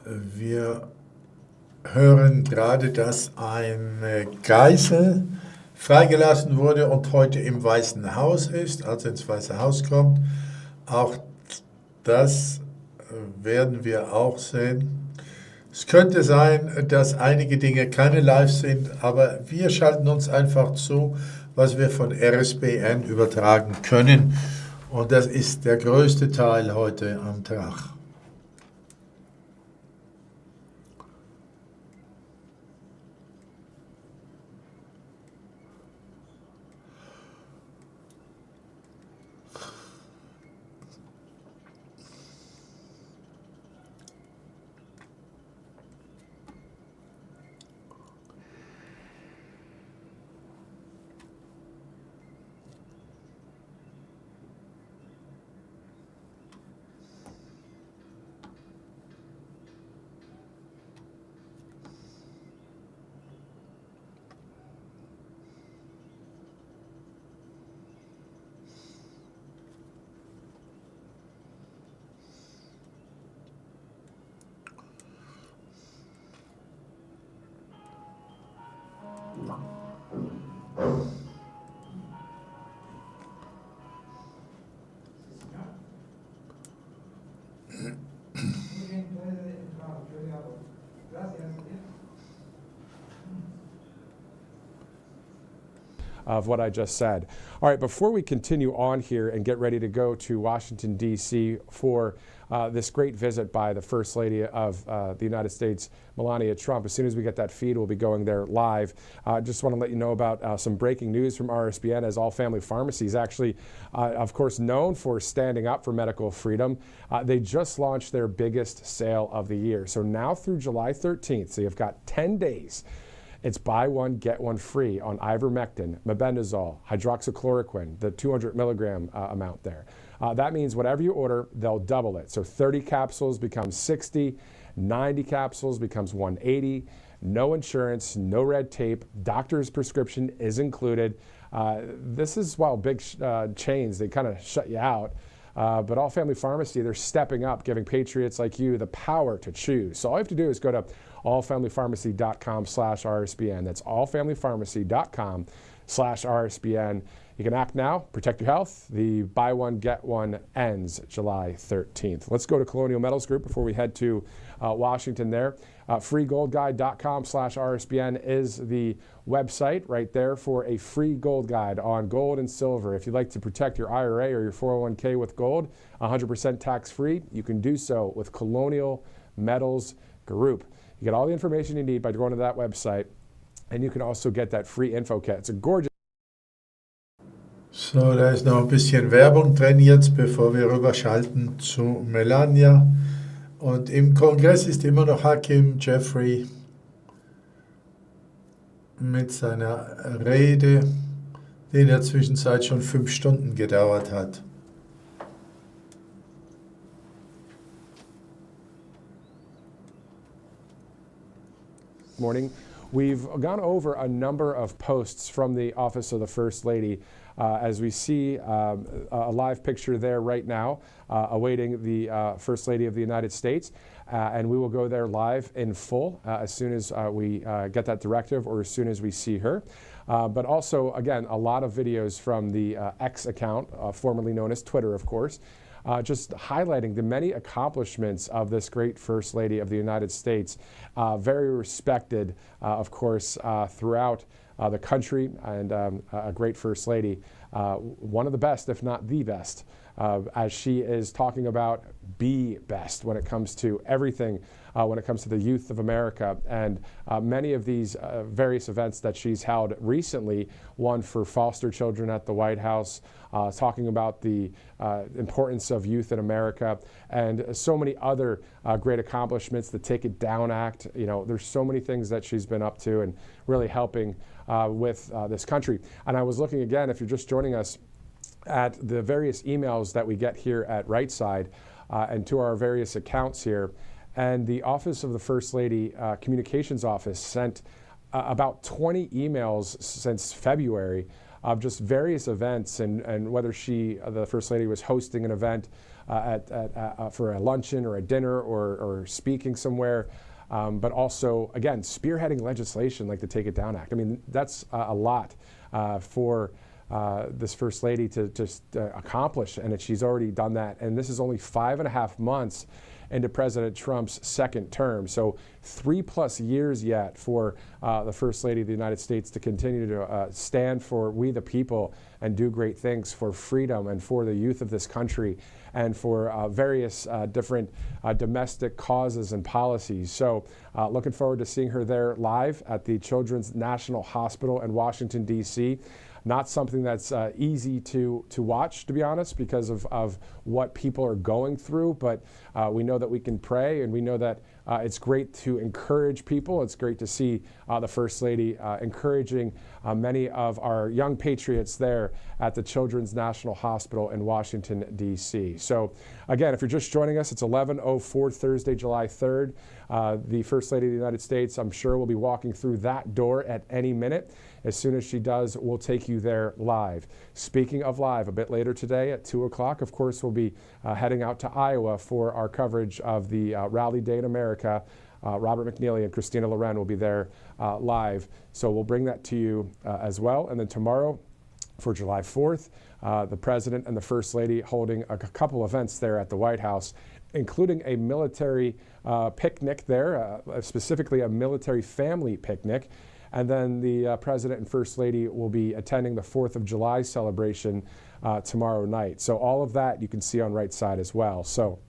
Wir hören gerade, dass eine Geisel freigelassen wurde und heute im Weißen Haus ist, also ins Weiße Haus kommt. Auch das werden wir auch sehen. Es könnte sein, dass einige Dinge keine live sind, aber wir schalten uns einfach zu, was wir von RSBN übertragen können. Und das ist der größte Teil heute am Tag. Of what I just said. All right, before we continue on here and get ready to go to Washington, D.C. for this great visit by the First Lady of the United States, Melania Trump, as soon as we get that feed, we'll be going there live. Just want to let you know about some breaking news from RSBN, as All Family Pharmacy is actually, of course, known for standing up for medical freedom. They just launched their biggest sale of the year. So now through July 13th, so you've got 10 days. It's buy one, get one free on ivermectin, mebendazole, hydroxychloroquine, the 200 milligram amount there. That means whatever you order, they'll double it. So 30 capsules becomes 60, 90 capsules becomes 180, no insurance, no red tape, doctor's prescription is included. This is, while big chains, they kind of shut you out. But All Family Pharmacy, they're stepping up, giving patriots like you the power to choose. So all you have to do is go to allfamilypharmacy.com/RSBN. That's allfamilypharmacy.com/RSBN. You can act now, protect your health. The buy one, get one ends July 13th. Let's go to Colonial Metals Group before we head to Washington there. freegoldguide.com/RSBN is the website right there for a free gold guide on gold and silver. If you'd like to protect your IRA or your 401k with gold, 100% tax-free, you can do so with Colonial Metals Group. You get all the information you need by going to that website, and you can also get that free info kit. It's a gorgeous. So, da ist noch ein bisschen Werbung drin jetzt, bevor wir rüberschalten zu Melania. Und im Kongress ist immer noch Hakim Jeffrey mit seiner Rede, die in der Zwischenzeit schon 5 Stunden gedauert hat. Morning. We've gone over a number of posts from the Office of the First Lady as we see a live picture there right now awaiting the First Lady of the United States. And we will go there live in full as soon as we get that directive or as soon as we see her. But also, again, a lot of videos from the X account, formerly known as Twitter, of course, just highlighting the many accomplishments of this great First Lady of the United States, very respected, of course, throughout the country, and a great First Lady, one of the best, if not the best, as she is talking about be best when it comes to everything when it comes to the youth of America. And many of these various events that she's held recently, one for foster children at the White House, talking about the importance of youth in America, and so many other great accomplishments, the Take It Down Act. There's so many things that she's been up to and really helping with this country. And I was looking again, if you're just joining us, at the various emails that we get here at Right Side and to our various accounts here. And the Office of the First Lady Communications Office sent about 20 emails since February of just various events, and whether the First Lady was hosting an event for a luncheon or a dinner or speaking somewhere, but also, again, spearheading legislation like the Take It Down Act. I mean, that's a lot for this First Lady to just accomplish, and she's already done that. And this is only 5.5 months into President Trump's second term. So 3+ years yet for the First Lady of the United States to continue to stand for we the people and do great things for freedom and for the youth of this country and for various different domestic causes and policies. So looking forward to seeing her there live at the Children's National Hospital in Washington, D.C. Not something that's easy to watch, to be honest, because of what people are going through. But we know that we can pray, and we know that it's great to encourage people. It's great to see the First Lady encouraging many of our young patriots there at the Children's National Hospital in Washington, D.C. So again, if you're just joining us, it's 11:04 Thursday, July 3rd. The First Lady of the United States, I'm sure, will be walking through that door at any minute. As soon as she does, we'll take you there live. Speaking of live, a bit later today at 2 o'clock, of course, we'll be heading out to Iowa for our coverage of the Rally Day in America. Robert McNeely and Christina Loren will be there live. So we'll bring that to you as well. And then tomorrow, for July 4th, the President and the First Lady holding a couple events there at the White House, including a military picnic there, specifically a military family picnic. And then the President and First Lady will be attending the 4th of July celebration tomorrow night. So all of that you can see on Right Side as well. So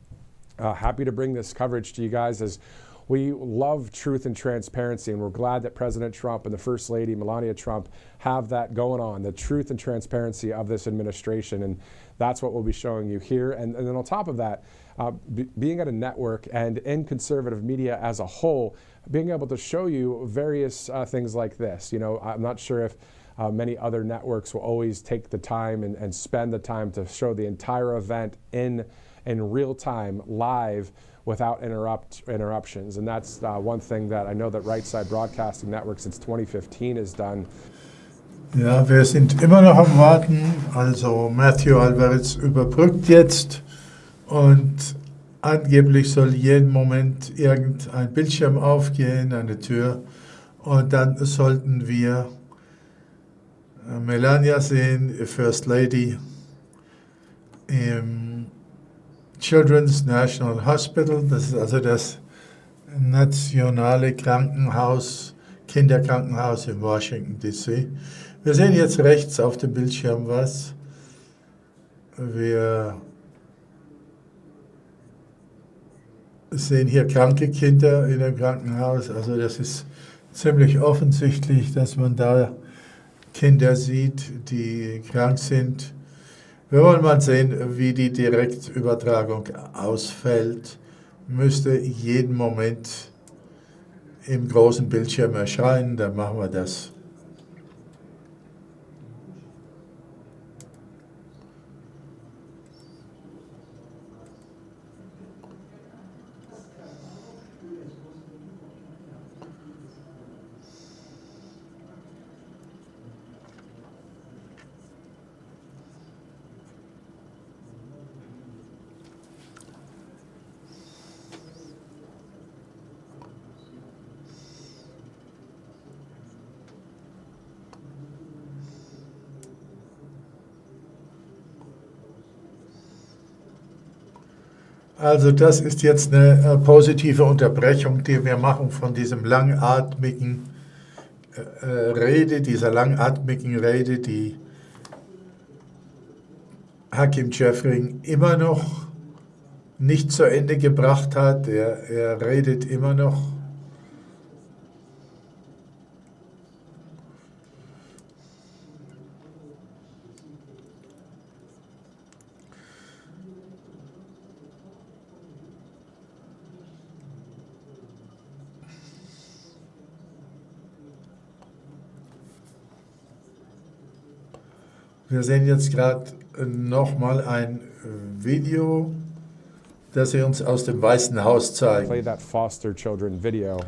happy to bring this coverage to you guys, as we love truth and transparency, and we're glad that President Trump and the First Lady, Melania Trump, have that going on, the truth and transparency of this administration. And that's what we'll be showing you here. And then on top of that, being at a network and in conservative media as a whole, being able to show you various things like this. I'm not sure if many other networks will always take the time and spend the time to show the entire event in real time, live, without interruptions. And that's one thing that I know that Right Side Broadcasting Network since 2015 has done. Ja, wir sind immer noch am Warten. Also Matthew Alvarez überbrückt jetzt und angeblich soll jeden Moment irgendein Bildschirm aufgehen, eine Tür, und dann sollten wir Melania sehen, First Lady, im Children's National Hospital. Das ist also das nationale Krankenhaus, Kinderkrankenhaus in Washington D.C. Wir sehen jetzt rechts auf dem Bildschirm was. Wir sehen hier kranke Kinder in dem Krankenhaus. Also das ist ziemlich offensichtlich, dass man da Kinder sieht, die krank sind. Wir wollen mal sehen, wie die Direktübertragung ausfällt. Müsste jeden Moment im großen Bildschirm erscheinen, dann machen wir das. Also das ist jetzt eine positive Unterbrechung, die wir machen von diesem langatmigen Rede, die Hakim Jeffrey immer noch nicht zu Ende gebracht hat. Er redet immer noch. Wir sehen jetzt gerade nochmal ein Video, das er uns aus dem Weißen Haus zeigt. Play that foster children video.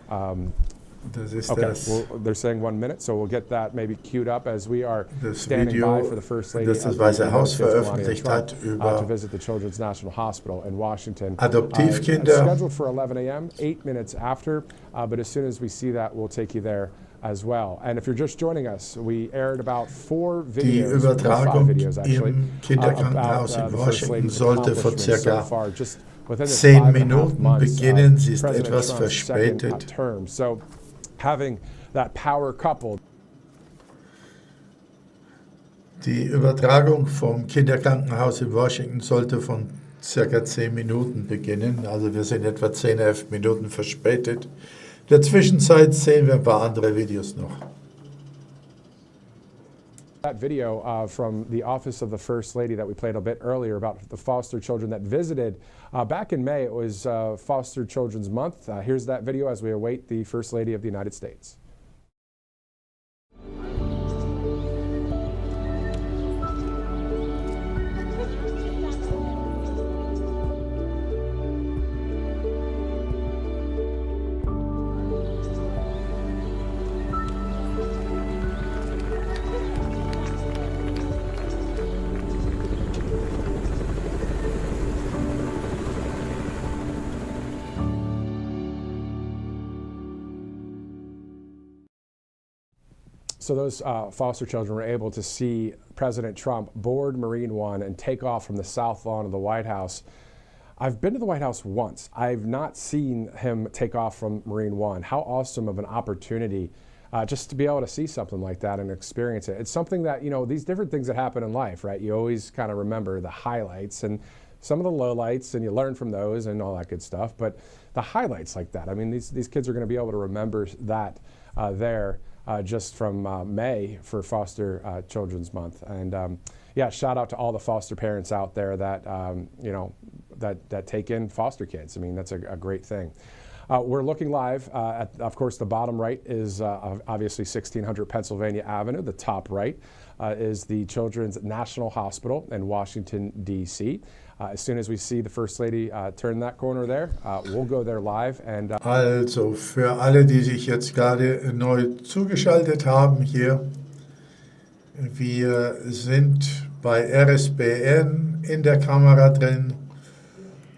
Das ist Okay, das, they're saying 1 minute, so we'll get that maybe queued up as we are das standing Video, by for the First Lady das das of the Weiße United Haus States, Melania veröffentlicht Trump, hat to über visit the Children's National Hospital in Washington. Adoptivkinder. It's scheduled for 11 a.m., 8 minutes after, but as soon as we see that, we'll take you there as well. And if you're just joining us, we aired about 4 Die videos, 5 Übertragung videos actually, im Kinderkrankenhaus in the First Washington Lady's sollte vor accomplishments so circa far, just within the 10 5.5 Minuten months of beginnen. Sie ist President etwas Trump's second verspätet. term. So having that power coupled. Die Übertragung vom Kinderkrankenhaus in Washington sollte von circa 10 Minuten beginnen. Also wir sind etwa 10, 11 Minuten verspätet. In der Zwischenzeit sehen wir ein paar andere Videos noch. That video from the office of the First Lady that we played a bit earlier about the foster children that visited back in May. It was Foster Children's Month. Here's that video as we await the First Lady of the United States. So those foster children were able to see President Trump board Marine One and take off from the south lawn of the White House. I've been to the White House once. I've not seen him take off from Marine One. How awesome of an opportunity just to be able to see something like that and experience it. It's something that, you know, these different things that happen in life, right? You always kind of remember the highlights and some of the lowlights, and you learn from those and all that good stuff. But the highlights like that, I mean, these kids are going to be able to remember that there. Just from May for Foster Children's Month. And yeah, shout out to all the foster parents out there that, you know, that take in foster kids. I mean, that's a great thing. We're looking live at, of course, the bottom right is obviously 1600 Pennsylvania Avenue. The top right is the Children's National Hospital in Washington, D.C. As soon as we see the First Lady turn that corner there, we'll go there live. And Also für alle, die sich jetzt gerade neu zugeschaltet haben hier, wir sind bei RSBN in der Kamera drin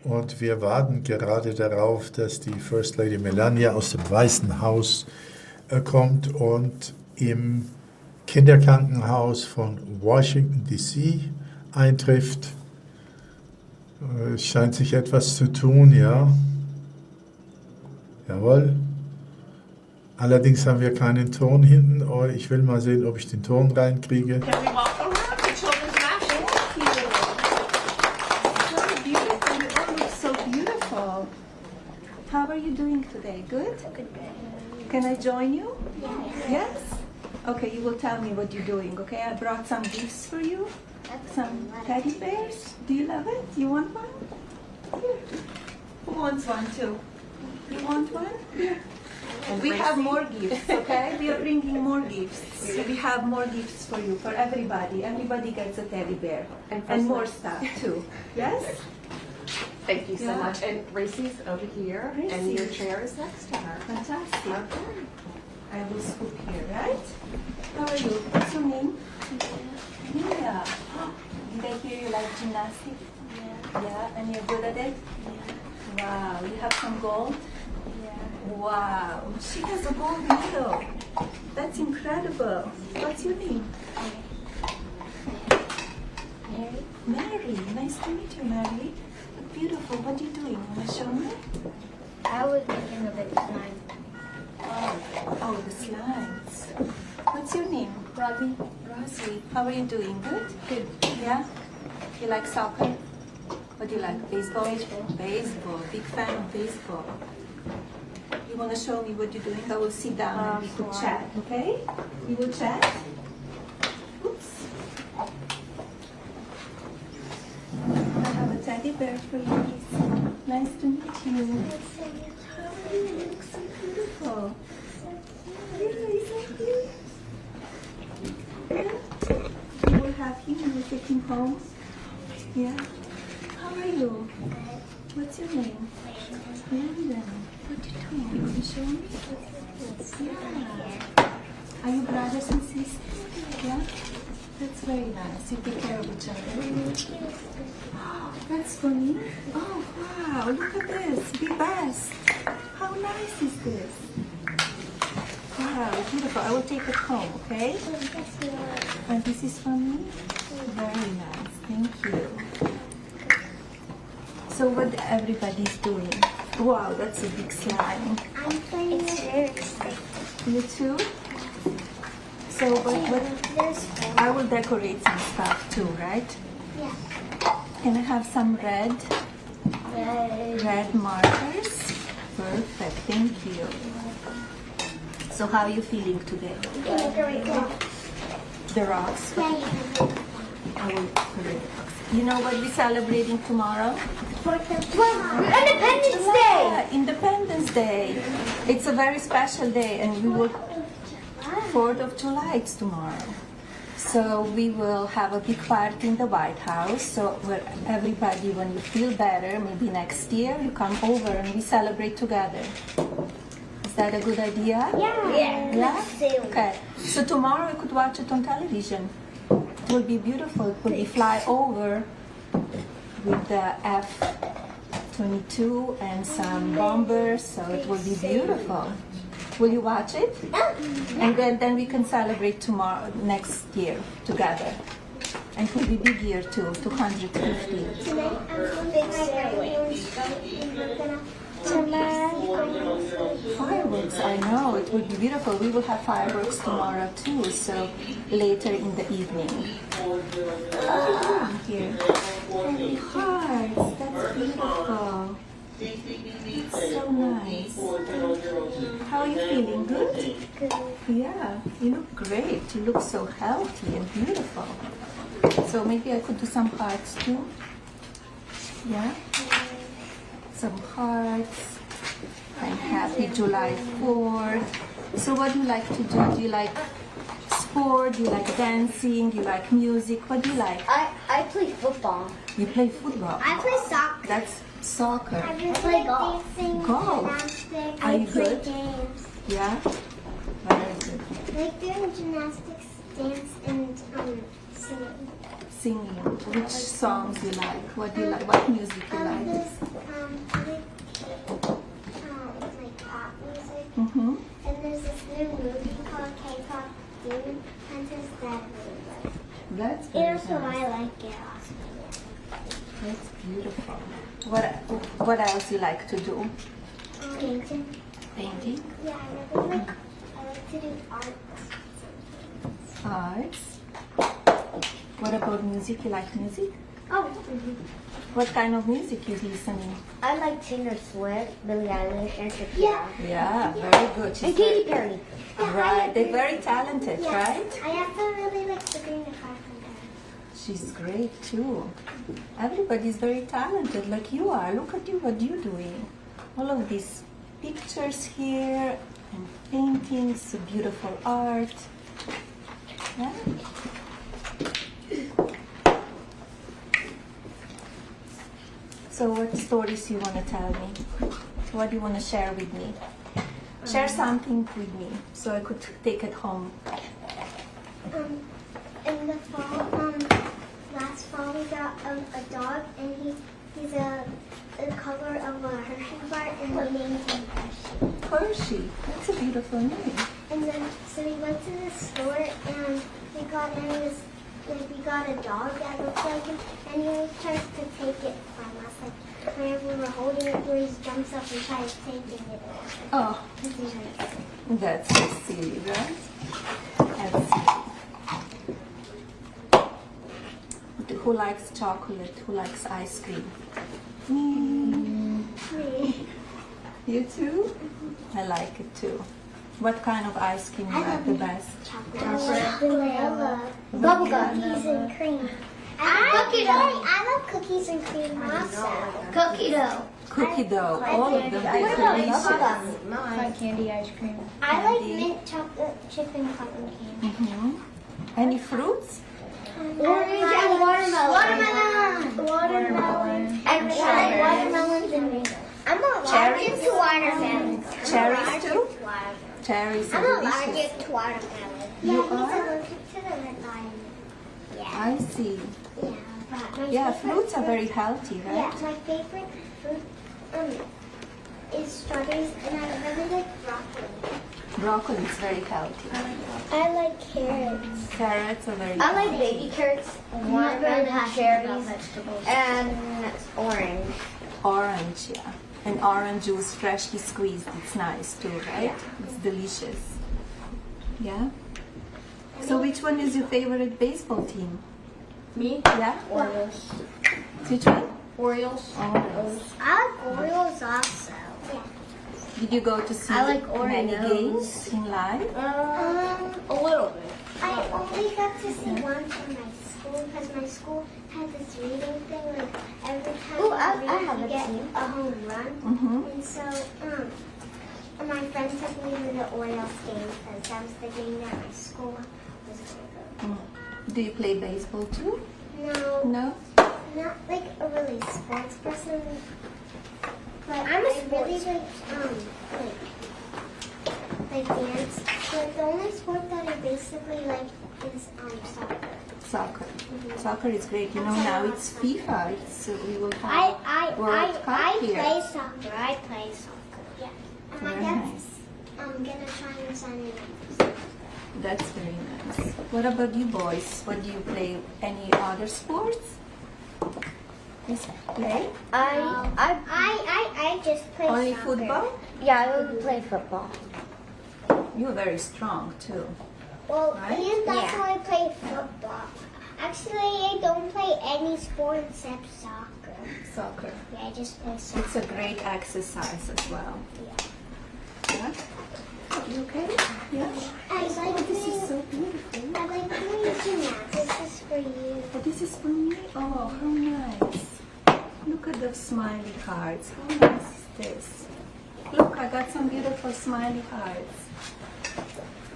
und wir warten gerade darauf, dass die First Lady Melania aus dem Weißen Haus kommt und im Kinderkrankenhaus von Washington D.C. eintrifft. Es scheint sich etwas zu tun, ja. Jawohl. Allerdings haben wir keinen Ton hinten. Oh, ich will mal sehen, ob ich den Ton reinkriege. Can we walk around the Children's National? So beautiful. You all look so beautiful. How are you doing today? Good? Can I join you? Yes? Okay, you will tell me what you're doing, okay? I brought some gifts for you. Some teddy bears. Do you love it? You want one? Here. Who wants one too? You want one? Here. And we have more gifts, okay? We are bringing more gifts. We have more gifts for you, for everybody. Everybody gets a teddy bear. And more stuff too. Yes? Thank you so Yeah. much. And Racey's over here, and your Gracie. chair is next to her. Fantastic. Okay. I will scoop here, right? How are you? What's your name? Yeah. Did I hear you like gymnastics? Yeah, and you're good at it? Wow, you have some gold? Wow, she has a gold medal. That's incredible. What's your name? Mary. Mary, nice to meet you, Mary. Beautiful. What are you doing? Want to show me? I was making a big slime. Oh, the slides. What's your name? Robbie, Rosie. How are you doing? Good? Good. Yeah? You like soccer? What do you like? Baseball? Baseball. Big fan of baseball. You want to show me what you're doing? I will sit down and we could chat, okay? We will chat. Oops. I have a teddy bear for you. Nice to meet you. How are you? You look so beautiful. Yeah, isn't he? Yeah. We will have him when we take him home. Yeah. How are you? What's your name? Brandon. What are you doing? You want to show me? Yeah. Are you brothers and sisters? Yeah. That's very nice. You take care of each other. That's for me? Oh, wow. Look at this. Be best. How nice is this? Wow, beautiful. I will take it home, okay? And this is for me? Very nice. Thank you. So what everybody's doing? Wow, that's a big slime. I'm playing it. You too? So what I will decorate some stuff too, right? Yeah. Can I have some red markers? Perfect, thank you. So how are you feeling today? The rocks? I will put it. You know what we're celebrating tomorrow? Independence Day! Yeah, Independence Day. It's a very special day and we will 4th of July, it's tomorrow. So we will have a big party in the White House. So where everybody, when you feel better, maybe next year, you come over and we celebrate together. Is that a good idea? Yeah. Yeah? Okay. So tomorrow we could watch it on television. It will be beautiful. It will be fly over with the F-22 and some bombers. So it will be beautiful. Will you watch it? And then we can celebrate tomorrow, next year, together. And it will be big year too, 250. Fireworks, I know, it will be beautiful. We will have fireworks tomorrow too, so later in the evening. Here. And hearts, that's beautiful. It's so nice. How are you feeling? Good? Yeah, you look great. You look so healthy and beautiful. So maybe I could do some hearts too. Yeah? Some hearts. And happy July 4th. So what do you like to do? Do you like sport? Do you like dancing? Do you like music? What do you like? I play football. You play football? I play soccer. That's soccer. I play golf. Golf? Are you good? Games. Yeah? Very good. I like doing gymnastics, dance, and singing. Singing. Which songs you like? What do you like? What music you like? Like pop music. Mm-hmm. And there's this new movie called K-pop Demon Hunters that I really like. That's very And also nice. I like it also. That's beautiful. What else you like to do? Painting. Painting? Yeah, I like to do art. Arts. What about music? You like music? Oh, What kind of music you listening? I like Taylor Swift, Billie Eilish, and Shakira. Yeah, very good. She's And Katy Perry. Right, they're very talented, right? I also really like Sabrina Carpenter. She's great too. Everybody's very talented like you are. Look at you, what you're doing. All of these pictures here and paintings, beautiful art. Yeah? So what stories you want to tell me? What do you want to share with me? Share something with me so I could take it home. In the fall, last fall we got a dog, and he's the color of a Hershey bar, and we named him Hershey. Hershey, that's a beautiful name. And then so we went to the store, and we got a dog that looks like him, and he always tries to take it from us. Like whenever we were holding it, he always jumps up and tries taking it. Oh, that's so silly, right? That's silly. Who Who likes chocolate? Who likes ice cream? Me. You too? I like it too. What kind of ice cream you like the best? Vanilla. Bubblegum. Cookies and cream. I love cookies and cream also. Cookie dough. Cookie dough. All of them are delicious. Like candy ice cream. I like mint chocolate chip and cotton candy. Any fruits? Orange and watermelon. Watermelon. And watermelons and mango. I'm allergic to watermelon. Cherries too? Cherries I'm are delicious. allergic to watermelon. You he's are? allergic to the red line. Yeah. I see. Yeah. My Yeah, favorite fruits are very healthy, Yeah, right? my favorite fruit is strawberries, and I really like broccoli. Broccoli is very healthy. I like carrots. Carrots are very I like healthy. baby carrots, watermelon, cherries, and orange. Orange, yeah. And orange juice freshly squeezed. It's nice too, right? It's delicious. Yeah? So which one is your favorite baseball team? Me? Yeah? Orioles. Which one? Orioles. I like Oreos also. Yeah. Did you go to see I like many Oreos. games in live? A little bit. I only got to see one from my school because my school had this reading thing. Like every time Ooh, you I read, haven't you get seen. a home run. And so, my friend took me to the Orioles game because that was the game that my school was going to go. Do you play baseball too? No, No? not like a really sports person. But I'm a really like dance. But the only sport that I basically like is soccer. Soccer. Soccer is great. You know, now it's FIFA. We will have I World Cup here. play soccer. I play soccer. Yeah. And my Very dad's nice. gonna try and sign me. That's very nice. What about you boys? What do you play? Any other sports? Yes, play? I just play Only soccer. football? Yeah, I would play football. You're very strong too. Well, Right? and that's Yeah. why I play football. Actually, I don't play any sport except soccer. Soccer. Yeah, I just play soccer. It's a great exercise as well. Yeah? You okay? Yeah. I like This is doing, so beautiful. I like doing gymnastics. This is for you. Oh, this is for me? Oh, how nice. Look at the smiley hearts. How nice is this? Look, I got some beautiful smiley hearts.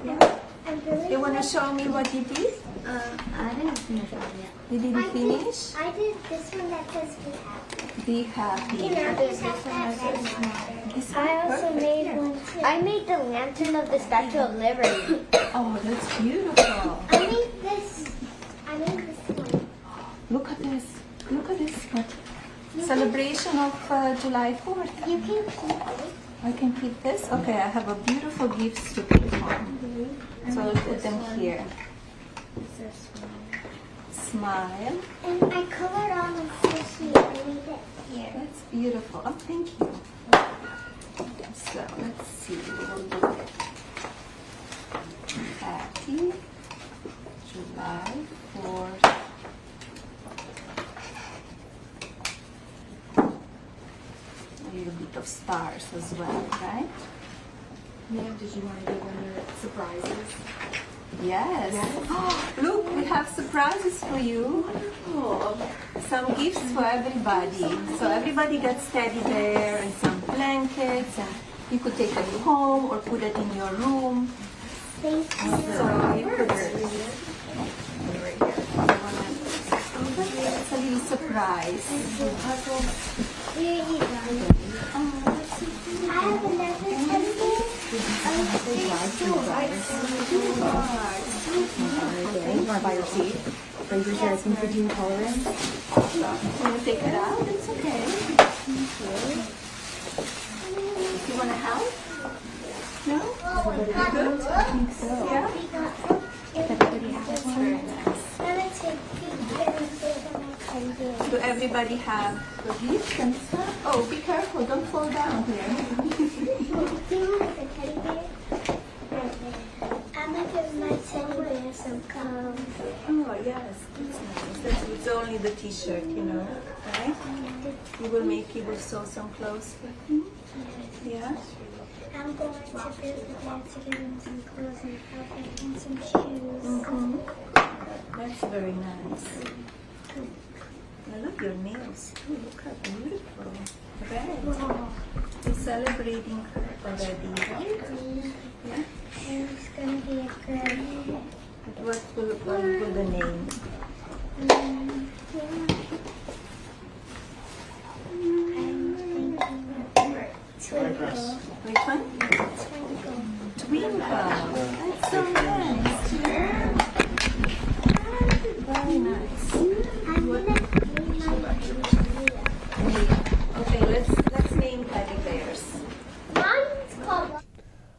Yeah. I really You want to like- show me what you did? I didn't finish it yet. You didn't finish? I did this one that says be happy. Be happy. You know, this has that red matter. This I one? also Perfect. made one too. I made the lantern of the Statue of Liberty. Oh, that's beautiful. I made this one. Look at this. Look at this. Celebration of July 4th. You can keep it. I can keep this? Okay, I have a beautiful gifts to put on. So I'll put them here. Smile. And I colored on the fishy. I made it here. That's beautiful. Oh, thank you. So let's see. We'll do Happy July 4th. A little bit of stars as well, right? Yeah, did you want to give them your surprises? Yes. Look, we have surprises for you. Some gifts for everybody. So everybody gets teddy bear and some blankets, and you could take it home or put it in your room. Thank you. So you could. It's a little surprise. Here you go. I have another teddy bear. You want to buy your seat? Raise your chair. Some food intolerance. You want to take it out? It's okay. You want to help? No? You good? I think so. Yeah? That's very nice. Do everybody have the gifts and stuff? Oh, be careful. Don't fall down here. Do you want the teddy bear? Right there. I'm going to give my teddy bear some cones. Oh, yes, that's nice. It's only the t-shirt, you know, right? You will sew some clothes for him? Yeah? I'm going to build the bear to give him some clothes and outfit and some shoes. That's very nice. Now look, your nails too. Look how beautiful. Right. You're celebrating already, right? Yeah. It's going to be a girl. What will the name? I'm thinking Twinkle. Which one? Twinkle. That's so nice. Very nice. Okay, let's name teddy bears.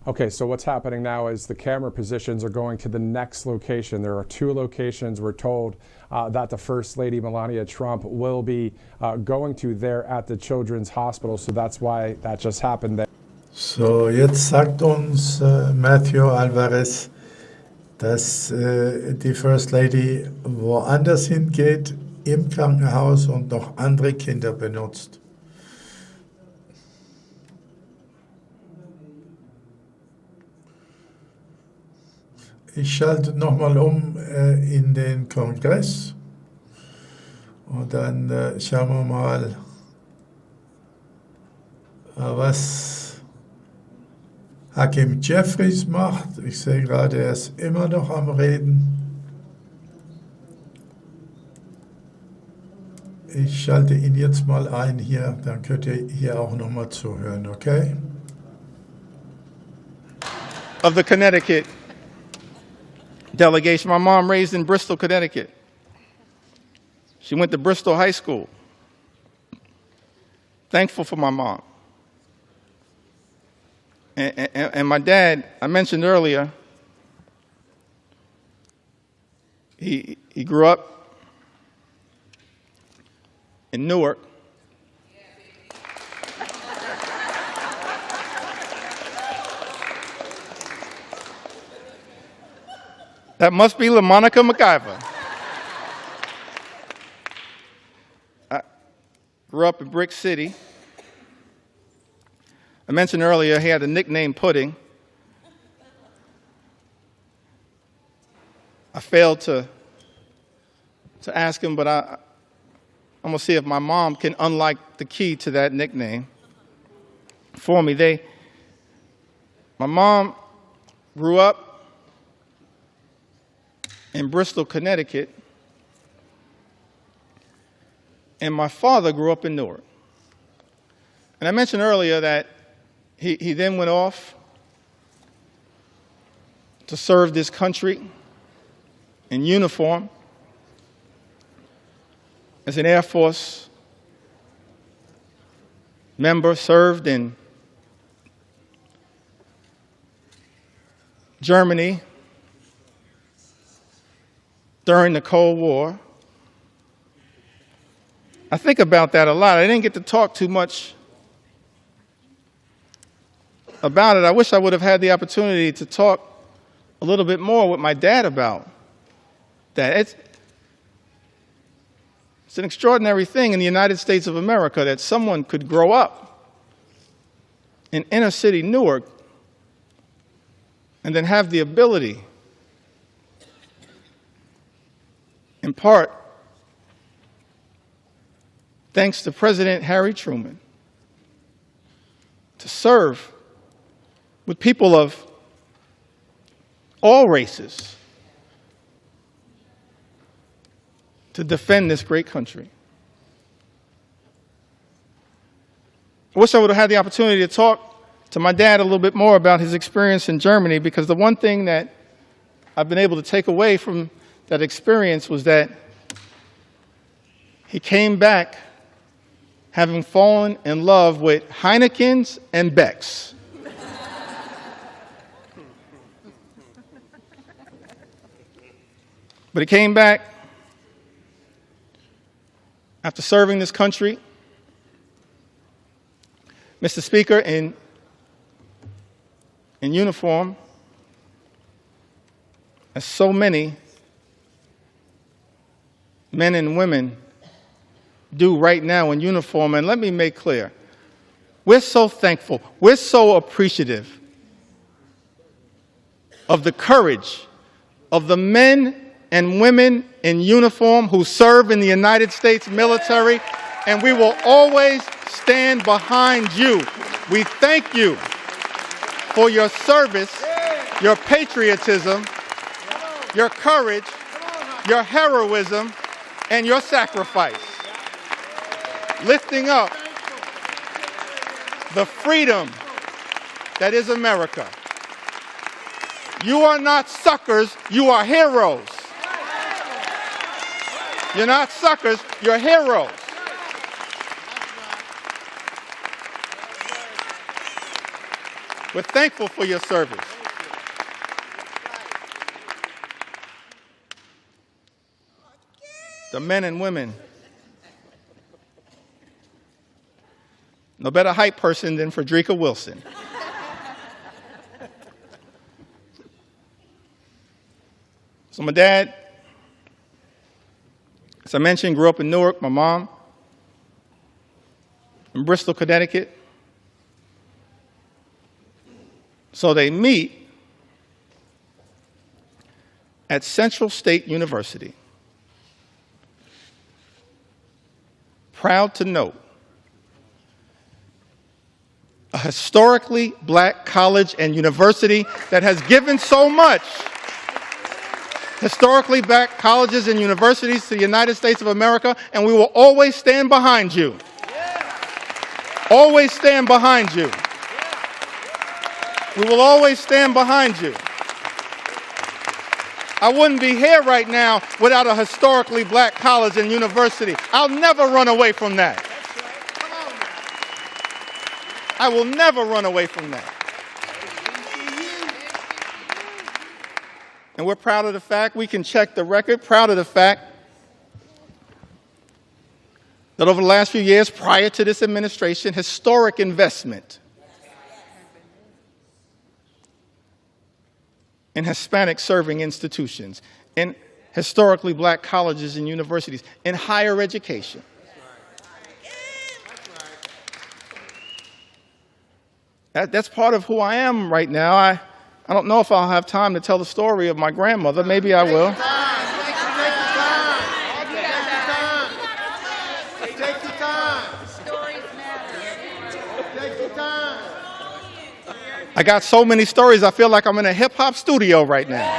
Okay, so what's happening now is the camera positions are going to the next location. There are 2 locations. We're told that the First Lady Melania Trump will be going to there at the Children's Hospital, so that's why that just happened there. So, jetzt sagt uns Matthew Alvarez, dass die First Lady woanders hingeht, im Krankenhaus und noch andere Kinder benutzt. Ich schalte nochmal in den Kongress und dann schauen wir mal, was Hakim Jeffries macht. Ich sehe gerade, er ist immer noch am Reden. Ich schalte ihn jetzt mal ein hier, dann könnt ihr hier auch nochmal zuhören, okay? Of the Connecticut delegation. My mom raised in Bristol, Connecticut. She went to Bristol High School. Thankful for my mom. And my dad, I mentioned earlier, he grew up in Newark. That must be LaMonica MacGyver. I grew up in Brick City. I mentioned earlier he had the nickname Pudding. I failed to ask him, but I'm going to see if my mom can unlock the key to that nickname for me. My mom grew up in Bristol, Connecticut, and my father grew up in Newark. And I mentioned earlier that he then went off to serve this country in uniform as an Air Force member, served in Germany during the Cold War. I think about that a lot. I didn't get to talk too much about it. I wish I would have had the opportunity to talk a little bit more with my dad about that. It's an extraordinary thing in the United States of America that someone could grow up in inner city Newark and then have the ability, in part, thanks to President Harry Truman, to serve with people of all races to defend this great country. I wish I would have had the opportunity to talk to my dad a little bit more about his experience in Germany, because the one thing that I've been able to take away from that experience was that he came back having fallen in love with Heineken's and Beck's. But he came back after serving this country, Mr. Speaker, in uniform, as so many men and women do right now in uniform. And let me make clear, we're so thankful, we're so appreciative of the courage of the men and women in uniform who serve in the United States military, and we will always stand behind you. We thank you for your service, your patriotism, your courage, your heroism, and your sacrifice, lifting up the freedom that is America. You are not suckers, you are heroes. You're not suckers, you're heroes. We're thankful for your service. The men and women, no better hype person than Frederica Wilson. So my dad, as I mentioned, grew up in Newark. My mom in Bristol, Connecticut. So they meet at Central State University. Proud to note, a historically black college and university that has given so much. Historically black colleges and universities to the United States of America, and we will always stand behind you. Always stand behind you. We will always stand behind you. I wouldn't be here right now without a historically black college and university. I'll never run away from that. I will never run away from that. And we're proud of the fact, we can check the record, proud of the fact that over the last few years prior to this administration, historic investment in Hispanic serving institutions, in historically black colleges and universities, in higher education. That's part of who I am right now. I don't know if I'll have time to tell the story of my grandmother. Maybe I will. Take your time. Stories matter. Take your time. I got so many stories, I feel like I'm in a hip-hop studio right now.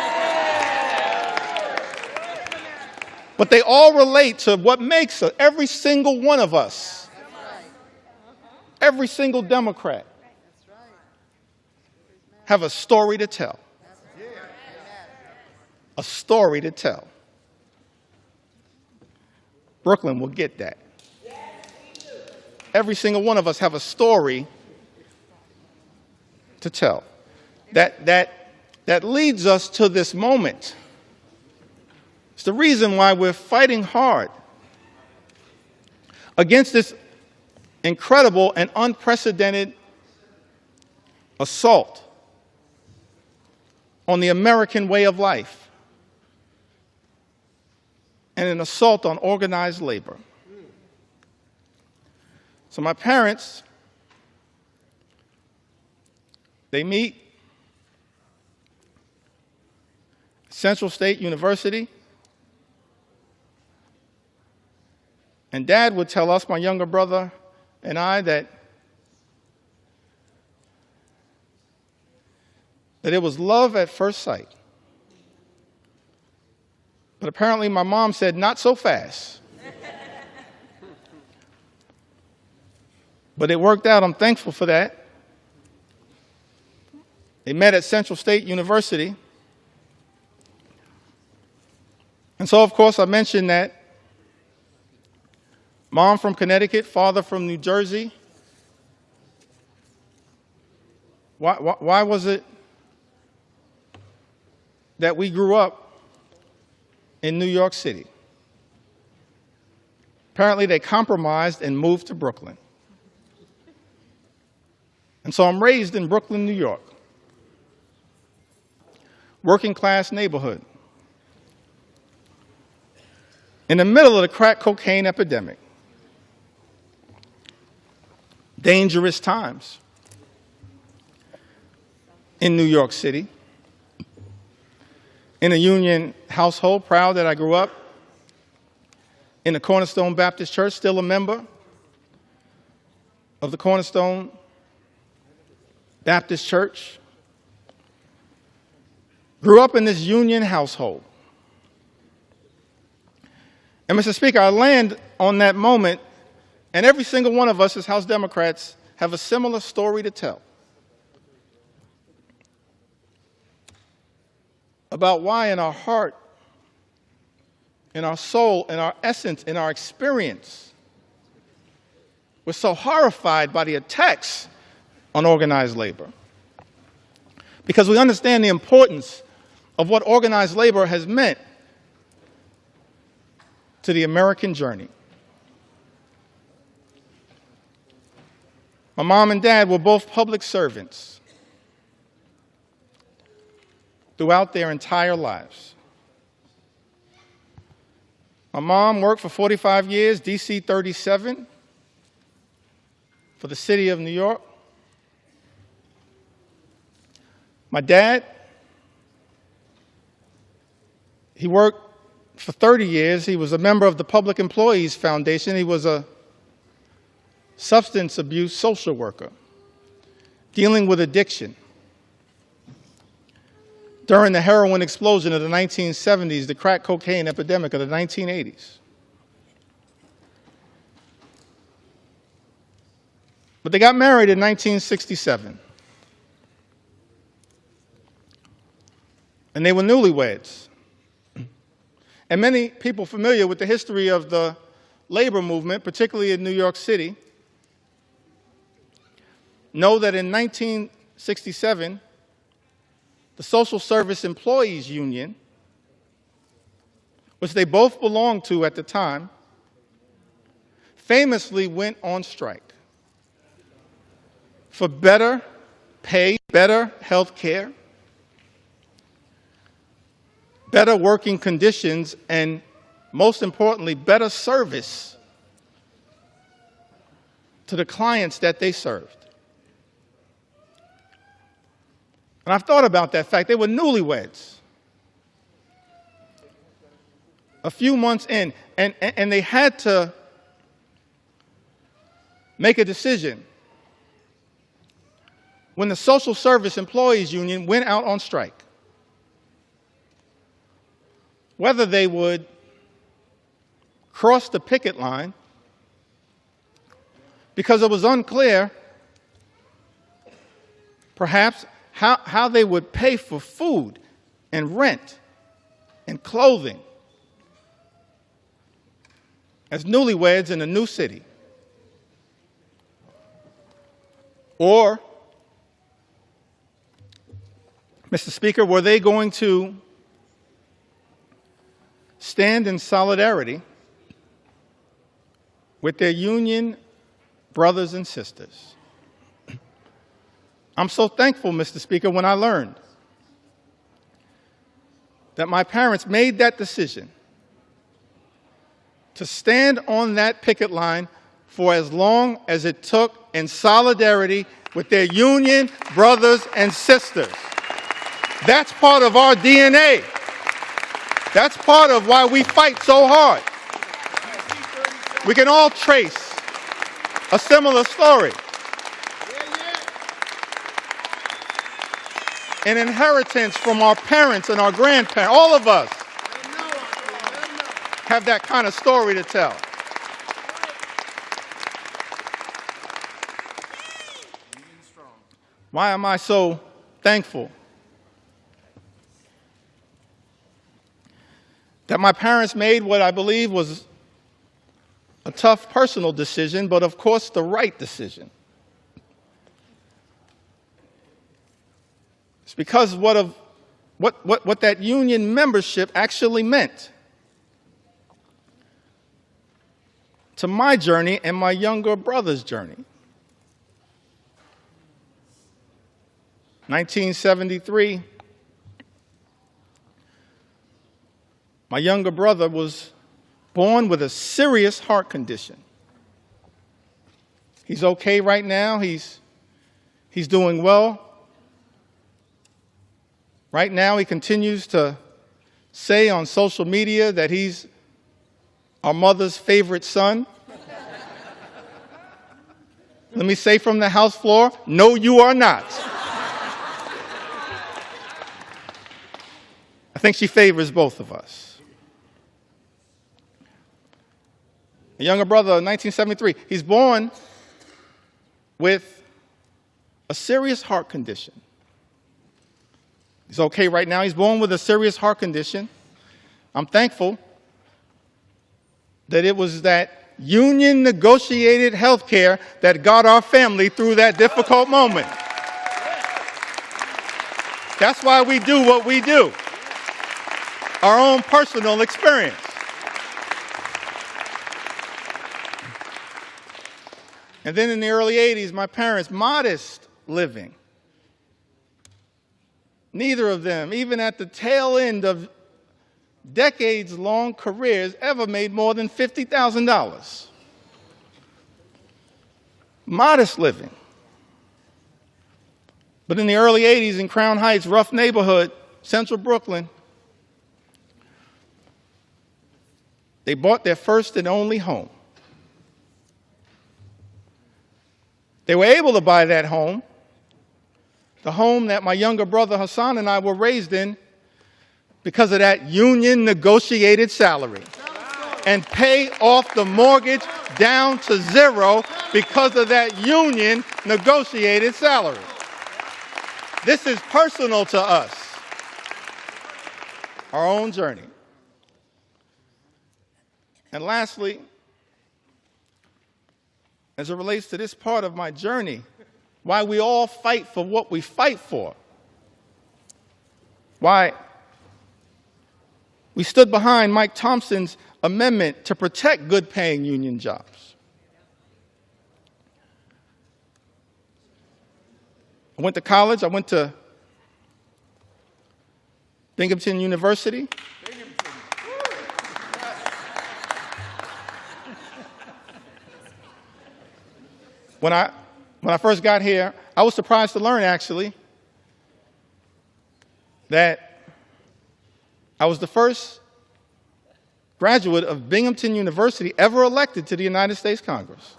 But they all relate to what makes every single one of us, every single Democrat, have a story to tell. A story to tell. Brooklyn will get that. Every single one of us have a story to tell. That leads us to this moment. It's the reason why we're fighting hard against this incredible and unprecedented assault on the American way of life and an assault on organized labor. So my parents, they meet at Central State University, and Dad would tell us, my younger brother and I, that it was love at first sight. But apparently my mom said, not so fast. But it worked out. I'm thankful for that. They met at Central State University. And so, of course, I mentioned that mom from Connecticut, father from New Jersey. Why was it that we grew up in New York City? Apparently, they compromised and moved to Brooklyn. And so I'm raised in Brooklyn, New York. working class neighborhood in the middle of the crack cocaine epidemic. Dangerous times in New York City. In a union household, proud that I grew up in the Cornerstone Baptist Church, still a member of the Cornerstone Baptist Church. Grew up in this union household. And Mr. Speaker, I land on that moment, and every single one of us as House Democrats have a similar story to tell about why in our heart, in our soul, in our essence, in our experience, we're so horrified by the attacks on organized labor. Because we understand the importance of what organized labor has meant to the American journey. My mom and dad were both public servants throughout their entire lives. My mom worked for 45 years, D.C. 37, for the city of New York. My dad, he worked for 30 years. He was a member of the Public Employees Foundation. He was a substance abuse social worker dealing with addiction. During the heroin explosion of the 1970s, the crack cocaine epidemic of the 1980s. But they got married in 1967. And they were newlyweds. And many people familiar with the history of the labor movement, particularly in New York City, know that in 1967, the Social Service Employees Union, which they both belonged to at the time, famously went on strike for better pay, better health care, better working conditions, and most importantly, better service to the clients that they served. And I've thought about that fact. They were newlyweds. A few months in, and they had to make a decision when the Social Service Employees Union went out on strike, whether they would cross the picket line, because it was unclear, perhaps, how they would pay for food and rent and clothing as newlyweds in a new city. Or, Mr. Speaker, were they going to stand in solidarity with their union brothers and sisters? I'm so thankful, Mr. Speaker, when I learned that my parents made that decision to stand on that picket line for as long as it took in solidarity with their union brothers and sisters. That's part of our DNA. That's part of why we fight so hard. We can all trace a similar story. An inheritance from our parents and our grandparents. All of us have that kind of story to tell. Why am I so thankful that my parents made what I believe was a tough personal decision, but of course the right decision? It's because what that union membership actually meant to my journey and my younger brother's journey. 1973, My younger brother was born with a serious heart condition. He's okay right now. He's doing well. Right now, he continues to say on social media that he's our mother's favorite son. Let me say from the House floor, no, you are not. I think she favors both of us. A younger brother, 1973, he's born with a serious heart condition. He's okay right now. He's born with a serious heart condition. I'm thankful that it was that union negotiated health care that got our family through that difficult moment. That's why we do what we do. Our own personal experience. And then in the early 80s, my parents, modest living. Neither of them, even at the tail end of decades-long careers, ever made more than $50,000. Modest living. But in the early 80s in Crown Heights, rough neighborhood, central Brooklyn, they bought their first and only home. They were able to buy that home, the home that my younger brother Hassan and I were raised in, because of that union negotiated salary, and pay off the mortgage down to zero because of that union negotiated salary. This is personal to us, our own journey. And lastly, as it relates to this part of my journey, why we all fight for what we fight for, why we stood behind Mike Thompson's amendment to protect good-paying union jobs. I went to college. I went to Binghamton University. When I first got here, I was surprised to learn, actually, that I was the first graduate of Binghamton University ever elected to the United States Congress.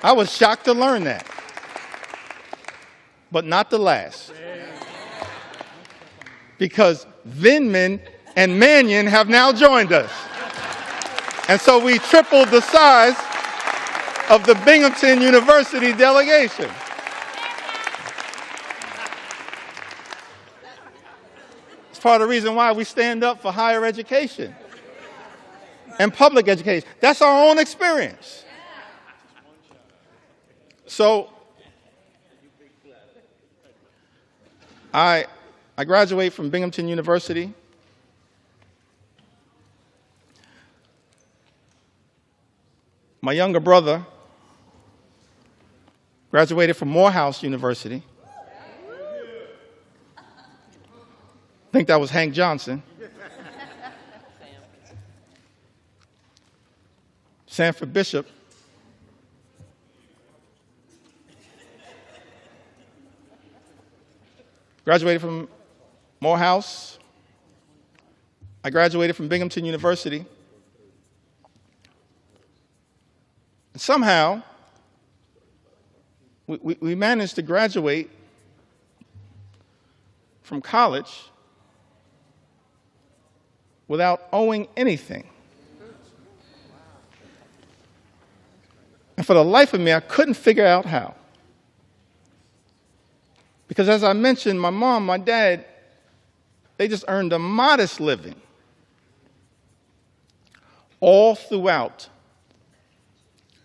I was shocked to learn that, but not the last. Because Vindman and Mannion have now joined us. And so we tripled the size of the Binghamton University delegation. It's part of the reason why we stand up for higher education and public education. That's our own experience. So I graduated from Binghamton University. My younger brother graduated from Morehouse University. I think that was Hank Johnson. Sanford Bishop. Graduated from Morehouse. I graduated from Binghamton University. And somehow, we managed to graduate from college without owing anything. And for the life of me, I couldn't figure out how. Because as I mentioned, my mom, my dad, they just earned a modest living all throughout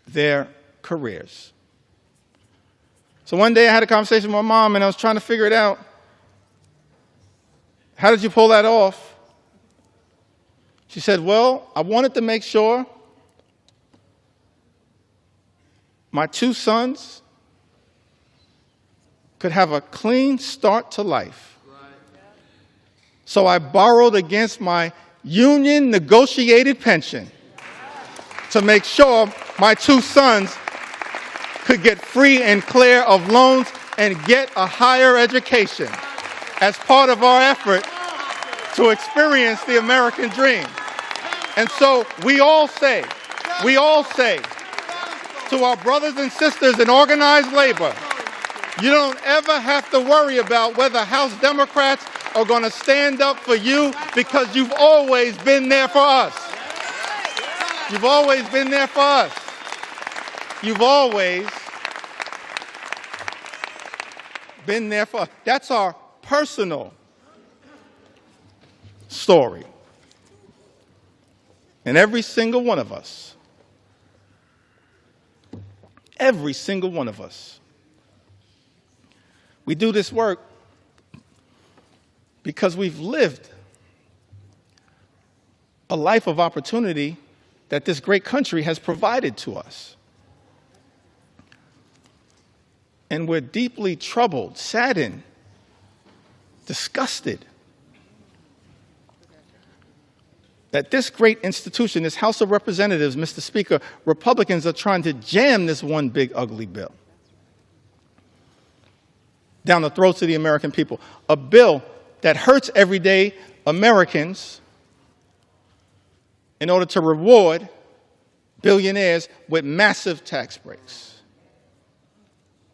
their careers. So one day I had a conversation with my mom and I was trying to figure it out. How did you pull that off? She said, well, I wanted to make sure my two sons could have a clean start to life. So I borrowed against my union negotiated pension to make sure my 2 sons could get free and clear of loans and get a higher education as part of our effort to experience the American dream. And so we all say to our brothers and sisters in organized labor, you don't ever have to worry about whether House Democrats are going to stand up for you, because you've always been there for us. You've always been there for us. You've always been there for us. That's our personal story. And every single one of us, we do this work because we've lived a life of opportunity that this great country has provided to us. And we're deeply troubled, saddened, disgusted that this great institution, this House of Representatives, Mr. Speaker, Republicans are trying to jam this one big ugly bill down the throats of the American people. A bill that hurts everyday Americans in order to reward billionaires with massive tax breaks.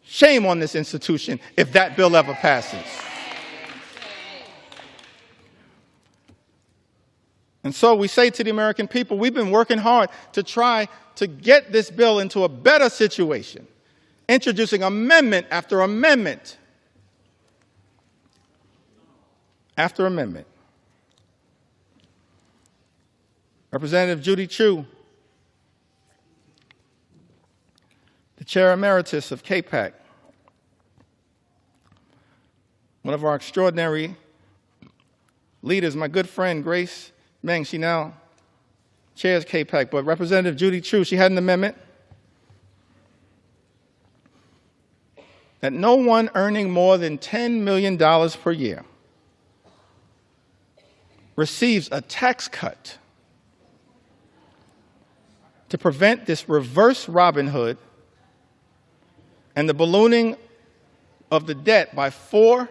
Shame on this institution if that bill ever passes. And so we say to the American people, we've been working hard to try to get this bill into a better situation, introducing amendment after amendment after amendment. Representative Judy Chu, the Chair Emeritus of KPAC, one of our extraordinary leaders, my good friend Grace Meng, she now chairs KPAC, but Representative Judy Chu, she had an amendment that no one earning more than $10 million per year receives a tax cut to prevent this reverse Robin Hood and the ballooning of the debt by $4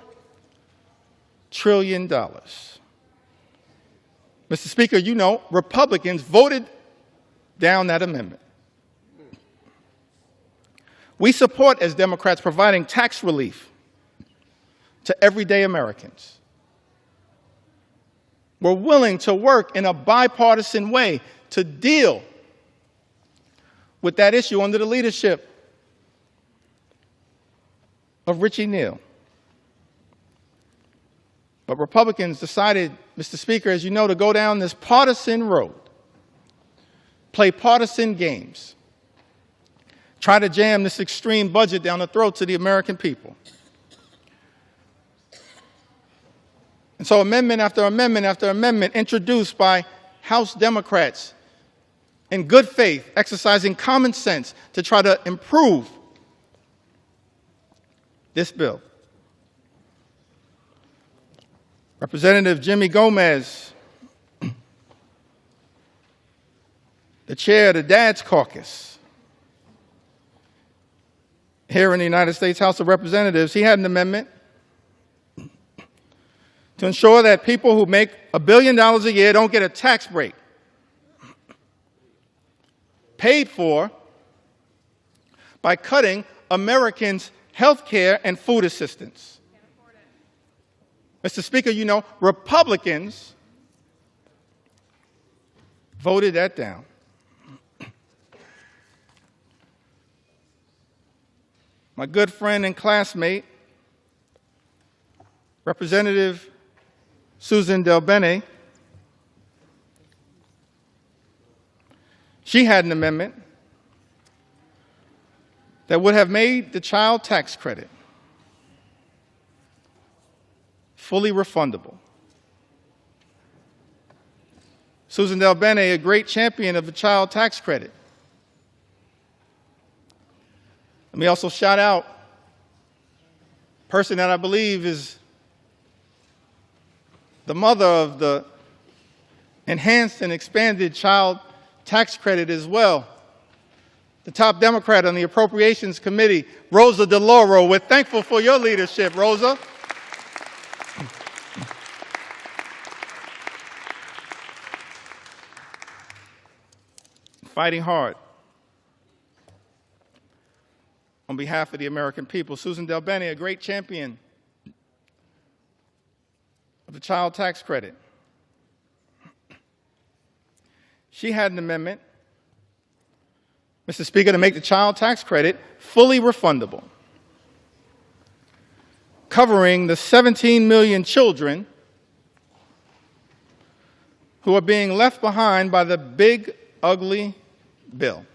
trillion. Mr. Speaker, you know, Republicans voted down that amendment. We support, as Democrats, providing tax relief to everyday Americans. We're willing to work in a bipartisan way to deal with that issue under the leadership of Richie Neal. But Republicans decided, Mr. Speaker, as you know, to go down this partisan road, play partisan games, try to jam this extreme budget down the throats of the American people. And so amendment after amendment after amendment introduced by House Democrats in good faith, exercising common sense to try to improve this bill. Representative Jimmy Gomez, the chair of the Dad's Caucus here in the United States House of Representatives, he had an amendment to ensure that people who make $1 billion a year don't get a tax break paid for by cutting Americans' health care and food assistance. Mr. Speaker, you know, Republicans voted that down. My good friend and classmate, Representative Susan DelBene, she had an amendment that would have made the child tax credit fully refundable. Susan DelBene, a great champion of the child tax credit. Let me also shout out a person that I believe is the mother of the enhanced and expanded child tax credit as well. The top Democrat on the Appropriations Committee, Rosa DeLauro. We're thankful for your leadership, Rosa. Fighting hard on behalf of the American people. Susan DelBene, a great champion of the child tax credit. She had an amendment, Mr. Speaker, to make the child tax credit fully refundable, covering the 17 million children who are being left behind by the big, ugly bill,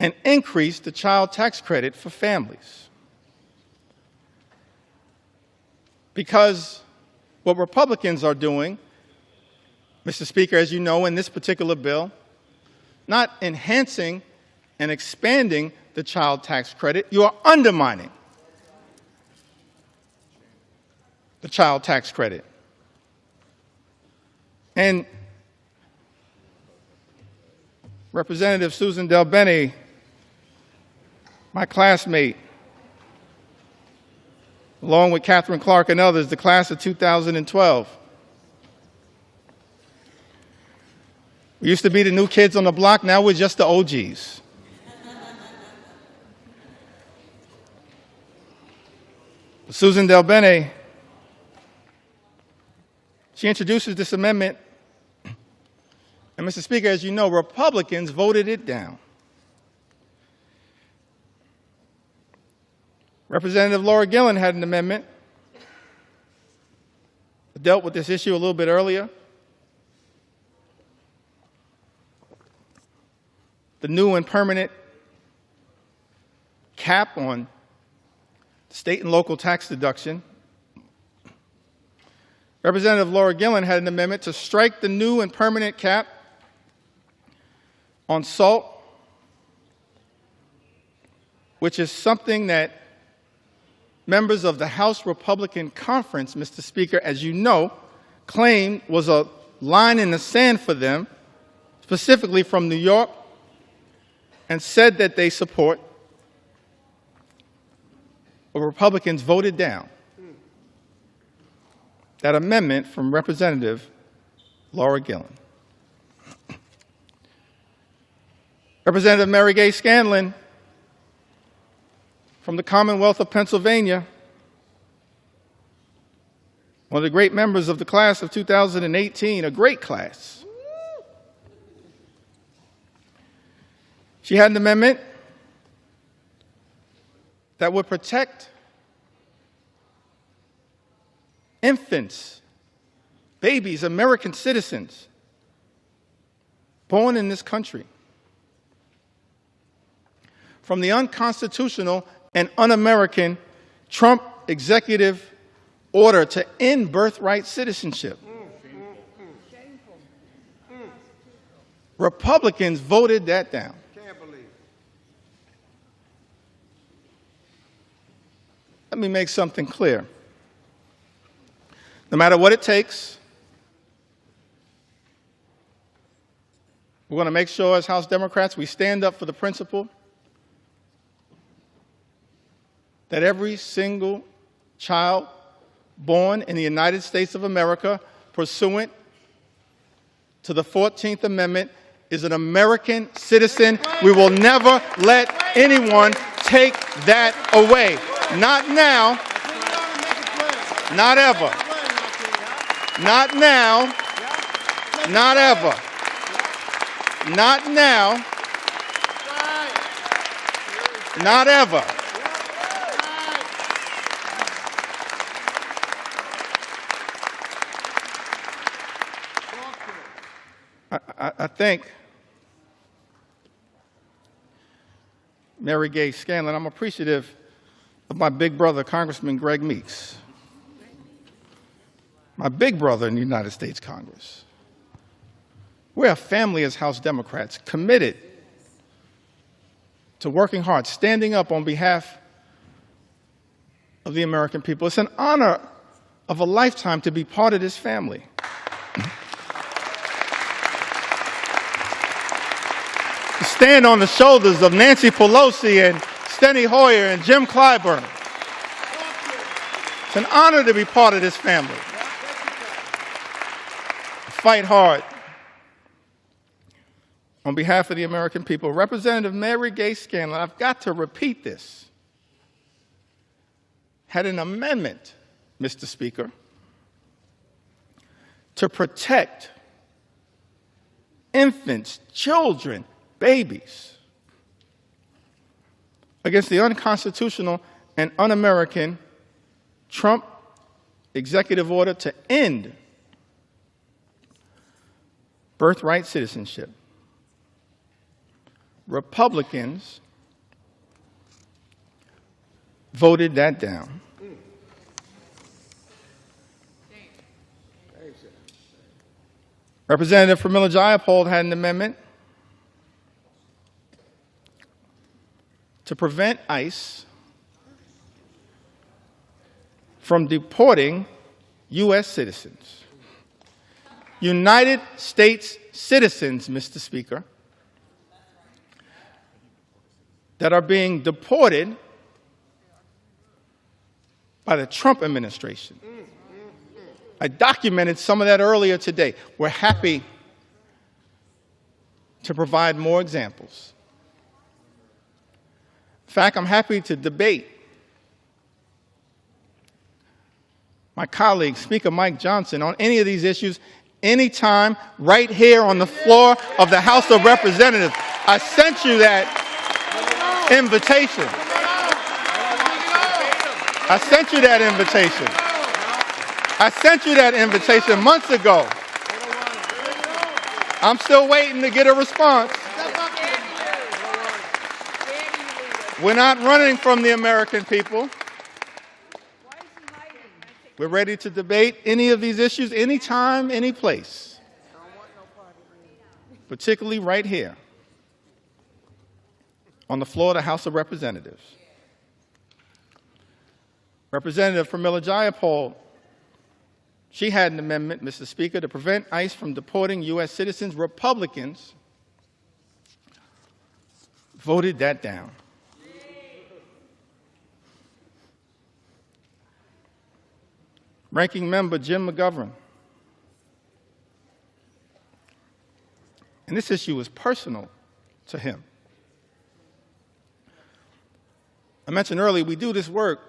and increase the child tax credit for families. Because what Republicans are doing, Mr. Speaker, as you know, in this particular bill, not enhancing and expanding the child tax credit, you are undermining the child tax credit. And Representative Susan DelBene, my classmate, along with Catherine Clark and others, the class of 2012. We used to be the new kids on the block, now we're just the OGs. Susan DelBene, she introduces this amendment, and Mr. Speaker, as you know, Republicans voted it down. Representative Laura Gillen had an amendment that dealt with this issue a little bit earlier. The new and permanent cap on state and local tax deduction. Representative Laura Gillen had an amendment to strike the new and permanent cap on SALT, which is something that members of the House Republican Conference, Mr. Speaker, as you know, claimed was a line in the sand for them, specifically from New York, and said that they support, but Republicans voted down that amendment from Representative Laura Gillen. Representative Mary Gay Scanlon from the Commonwealth of Pennsylvania, one of the great members of the class of 2018, a great class. She had an amendment that would protect infants, babies, American citizens born in this country from the unconstitutional and un-American Trump executive order to end birthright citizenship. Republicans voted that down. Let me make something clear. No matter what it takes, we're going to make sure as House Democrats we stand up for the principle that every single child born in the United States of America pursuant to the 14th Amendment is an American citizen. We will never let anyone take that away. Not now, not ever. Not now, not ever. Not now, not ever. I think Mary Gay Scanlon, I'm appreciative of my big brother, Congressman Greg Meeks, my big brother in the United States Congress. We're a family as House Democrats committed to working hard, standing up on behalf of the American people. It's an honor of a lifetime to be part of this family. To stand on the shoulders of Nancy Pelosi and Steny Hoyer and Jim Clyburn. It's an honor to be part of this family. Fight hard. On behalf of the American people, Representative Mary Gay Scanlon, I've got to repeat this, had an amendment, Mr. Speaker, to protect infants, children, babies against the unconstitutional and un-American Trump executive order to end birthright citizenship. Republicans voted that down. Representative Pramila Jayapal had an amendment to prevent ICE from deporting U.S. citizens. United States citizens, Mr. Speaker, that are being deported by the Trump administration. I documented some of that earlier today. We're happy to provide more examples. In fact, I'm happy to debate my colleague, Speaker Mike Johnson, on any of these issues anytime right here on the floor of the House of Representatives. I sent you that invitation. I sent you that invitation. I sent you that invitation months ago. I'm still waiting to get a response. We're not running from the American people. We're ready to debate any of these issues anytime, any place, particularly right here on the floor of the House of Representatives. Representative Pramila Jayapal, she had an amendment, Mr. Speaker, to prevent ICE from deporting U.S. citizens. Republicans voted that down. Ranking Member Jim McGovern, and this issue is personal to him. I mentioned earlier, we do this work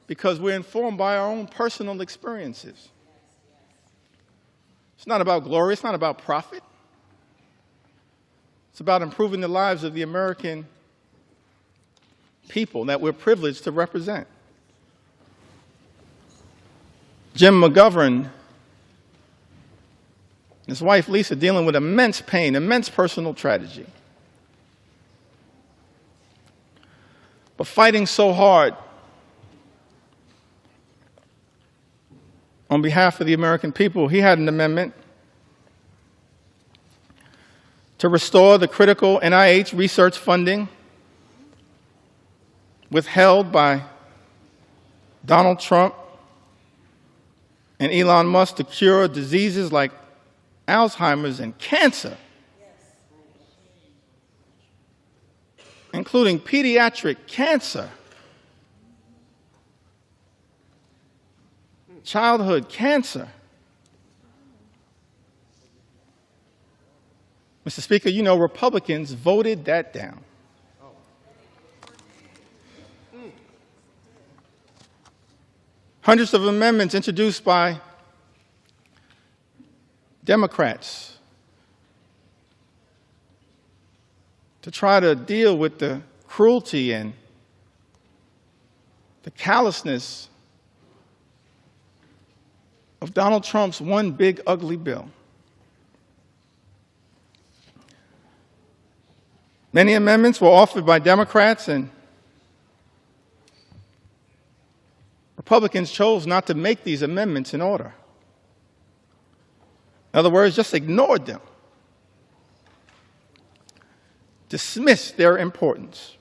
because we're informed by our own personal experiences. It's not about glory, it's not about profit. It's about improving the lives of the American people that we're privileged to represent. Jim McGovern and his wife Lisa dealing with immense pain, immense personal tragedy. But fighting so hard on behalf of the American people, he had an amendment to restore the critical NIH research funding withheld by Donald Trump and Elon Musk to cure diseases like Alzheimer's and cancer, including pediatric cancer, childhood cancer. Mr. Speaker, you know Republicans voted that down. Hundreds of amendments introduced by Democrats to try to deal with the cruelty and the callousness of Donald Trump's one big ugly bill. Many amendments were offered by Democrats, and Republicans chose not to make these amendments in order. In other words, just ignored them, dismissed their importance.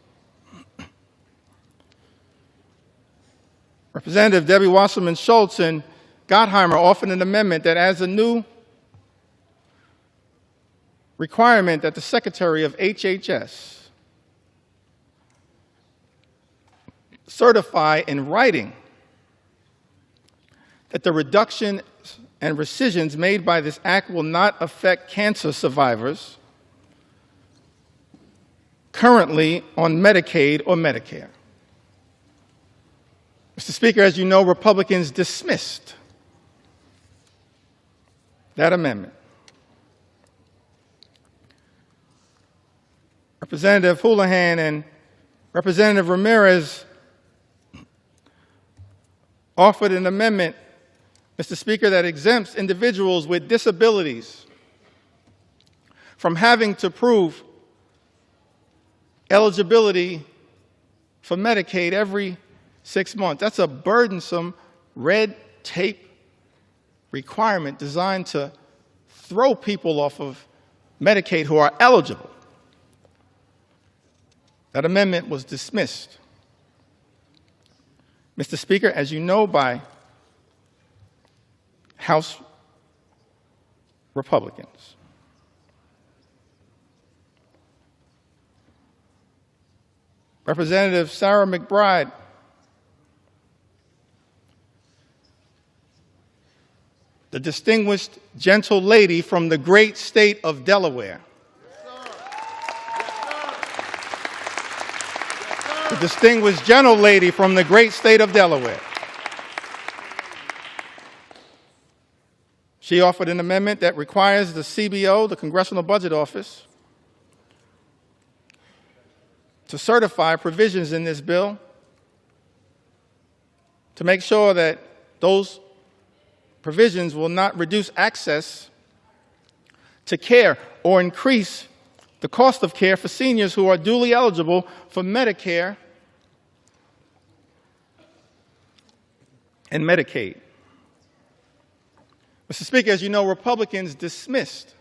Representative Debbie Wasserman Schultz and Gottheimer offered an amendment that adds a new requirement that the Secretary of HHS certify in writing that the reduction and rescissions made by this act will not affect cancer survivors currently on Medicaid or Medicare. Mr. Speaker, as you know, Republicans dismissed that amendment. Representative Houlihan and Representative Ramirez offered an amendment, Mr. Speaker, that exempts individuals with disabilities from having to prove eligibility for Medicaid every 6 months. That's a burdensome red tape requirement designed to throw people off of Medicaid who are eligible. That amendment was dismissed, Mr. Speaker, as you know, by House Republicans. Representative Sarah McBride the distinguished gentle lady from the great state of Delaware. The distinguished gentle lady from the great state of Delaware. She offered an amendment that requires the CBO, the Congressional Budget Office, to certify provisions in this bill to make sure that those provisions will not reduce access to care or increase the cost of care for seniors who are duly eligible for Medicare and Medicaid. Mr. Speaker, as you know, Republicans dismissed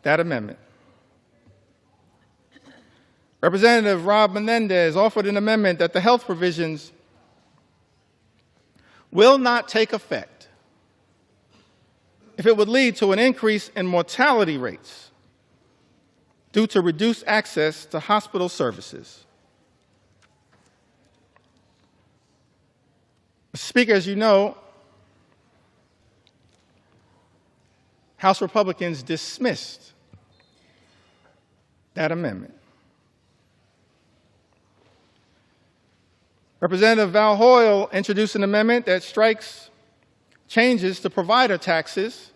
that amendment. Representative Rob Menendez offered an amendment that the health provisions will not take effect if it would lead to an increase in mortality rates due to reduced access to hospital services. Mr. Speaker, as you know, House Republicans dismissed that amendment. Representative Val Hoyle introduced an amendment that strikes changes to provider taxes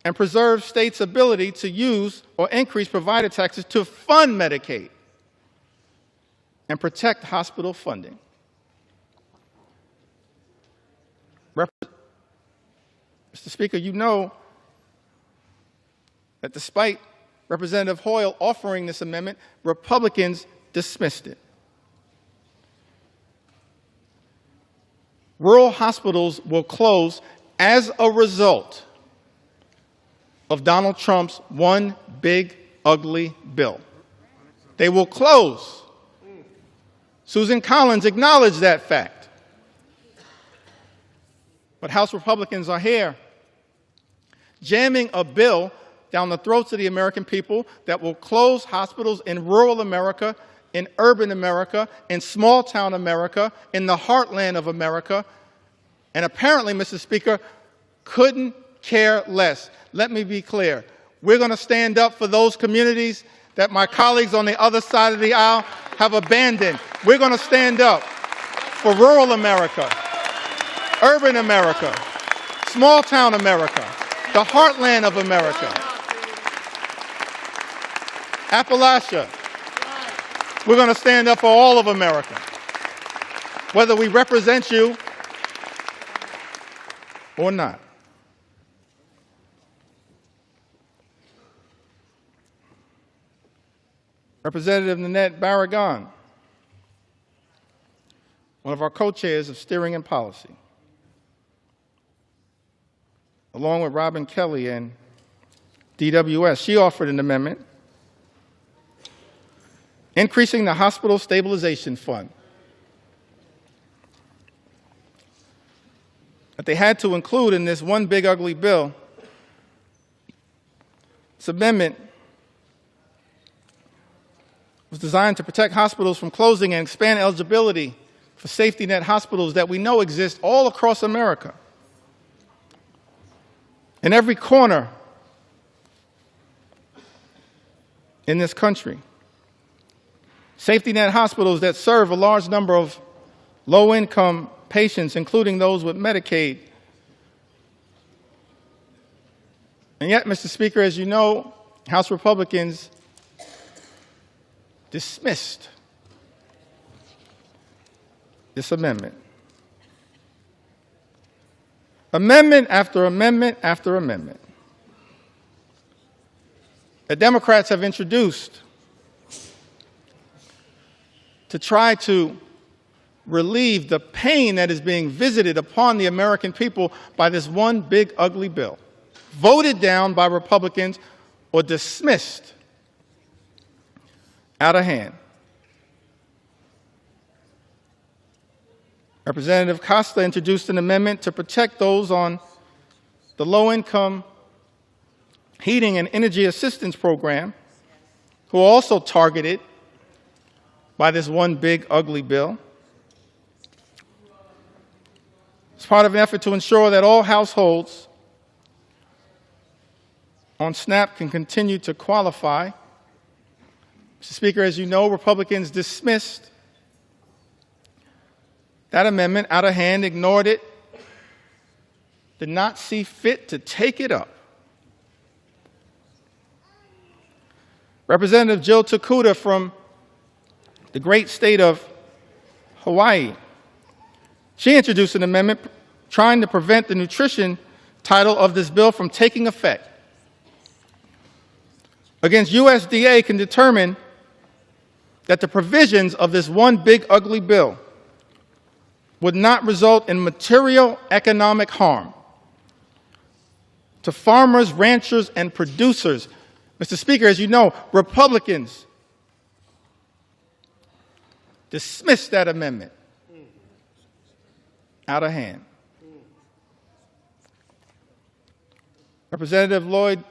and preserves states' ability to use or increase provider taxes to fund Medicaid and protect hospital funding. Mr. Speaker, you know that despite Representative Hoyle offering this amendment, Republicans dismissed it. Rural hospitals will close as a result of Donald Trump's one big, ugly bill. They will close. Susan Collins acknowledged that fact. But House Republicans are here jamming a bill down the throats of the American people that will close hospitals in rural America, in urban America, in small-town America, in the heartland of America, and apparently, Mr. Speaker, couldn't care less. Let me be clear. We're going to stand up for those communities that my colleagues on the other side of the aisle have abandoned. We're going to stand up for rural America, urban America, small-town America, the heartland of America, Appalachia. We're going to stand up for all of America, whether we represent you or not. Representative Nanette Barragan, one of our co-chairs of Steering and Policy, along with Robin Kelly and DWS, she offered an amendment increasing the Hospital Stabilization Fund that they had to include in this one big ugly bill. This amendment was designed to protect hospitals from closing and expand eligibility for safety net hospitals that we know exist all across America. In every corner in this country. Safety net hospitals that serve a large number of low-income patients, including those with Medicaid. And yet, Mr. Speaker, as you know, House Republicans dismissed this amendment. Amendment after amendment after amendment. The Democrats have introduced to try to relieve the pain that is being visited upon the American people by this one big ugly bill, voted down by Republicans or dismissed out of hand. Representative Costa introduced an amendment to protect those on the low-income heating and energy assistance program who are also targeted by this one big ugly bill. It's part of an effort to ensure that all households on SNAP can continue to qualify. Mr. Speaker, as you know, Republicans dismissed that amendment out of hand, ignored it, did not see fit to take it up. Representative Jill Takuda from the great state of Hawaii, she introduced an amendment trying to prevent the nutrition title of this bill from taking effect. Against U.S.A. can determine that the provisions of this one big ugly bill would not result in material economic harm to farmers, ranchers, and producers. Mr. Speaker, as you know, Republicans dismissed that amendment out of hand. Representative Lloyd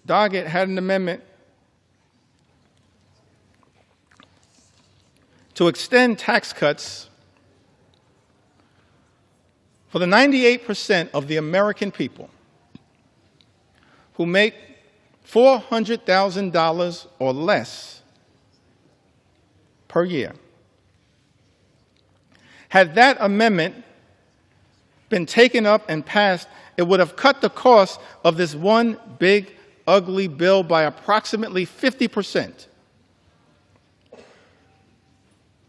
Doggett had an amendment to extend tax cuts for the 98% of the American people who make $400,000 or less per year. Had that amendment been taken up and passed, it would have cut the cost of this one big, ugly bill by approximately 50%.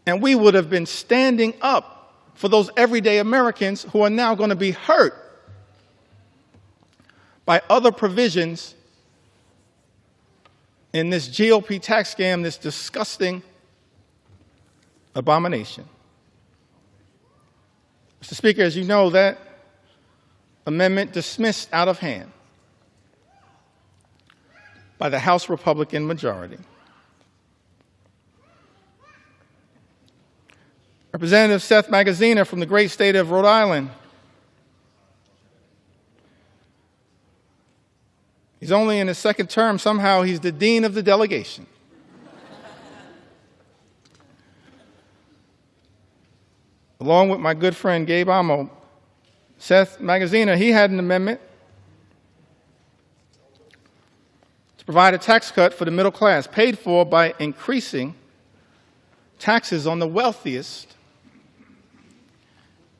And we would have been standing up for those everyday Americans who are now going to be hurt by other provisions in this GOP tax scam, this disgusting abomination. Mr. Speaker, as you know, that amendment dismissed out of hand by the House Republican majority. Representative Seth Magaziner from the great state of Rhode Island. He's only in his second term. Somehow he's the dean of the delegation. Along with my good friend Gabe Amo, Seth Magaziner, he had an amendment to provide a tax cut for the middle class, paid for by increasing taxes on the wealthiest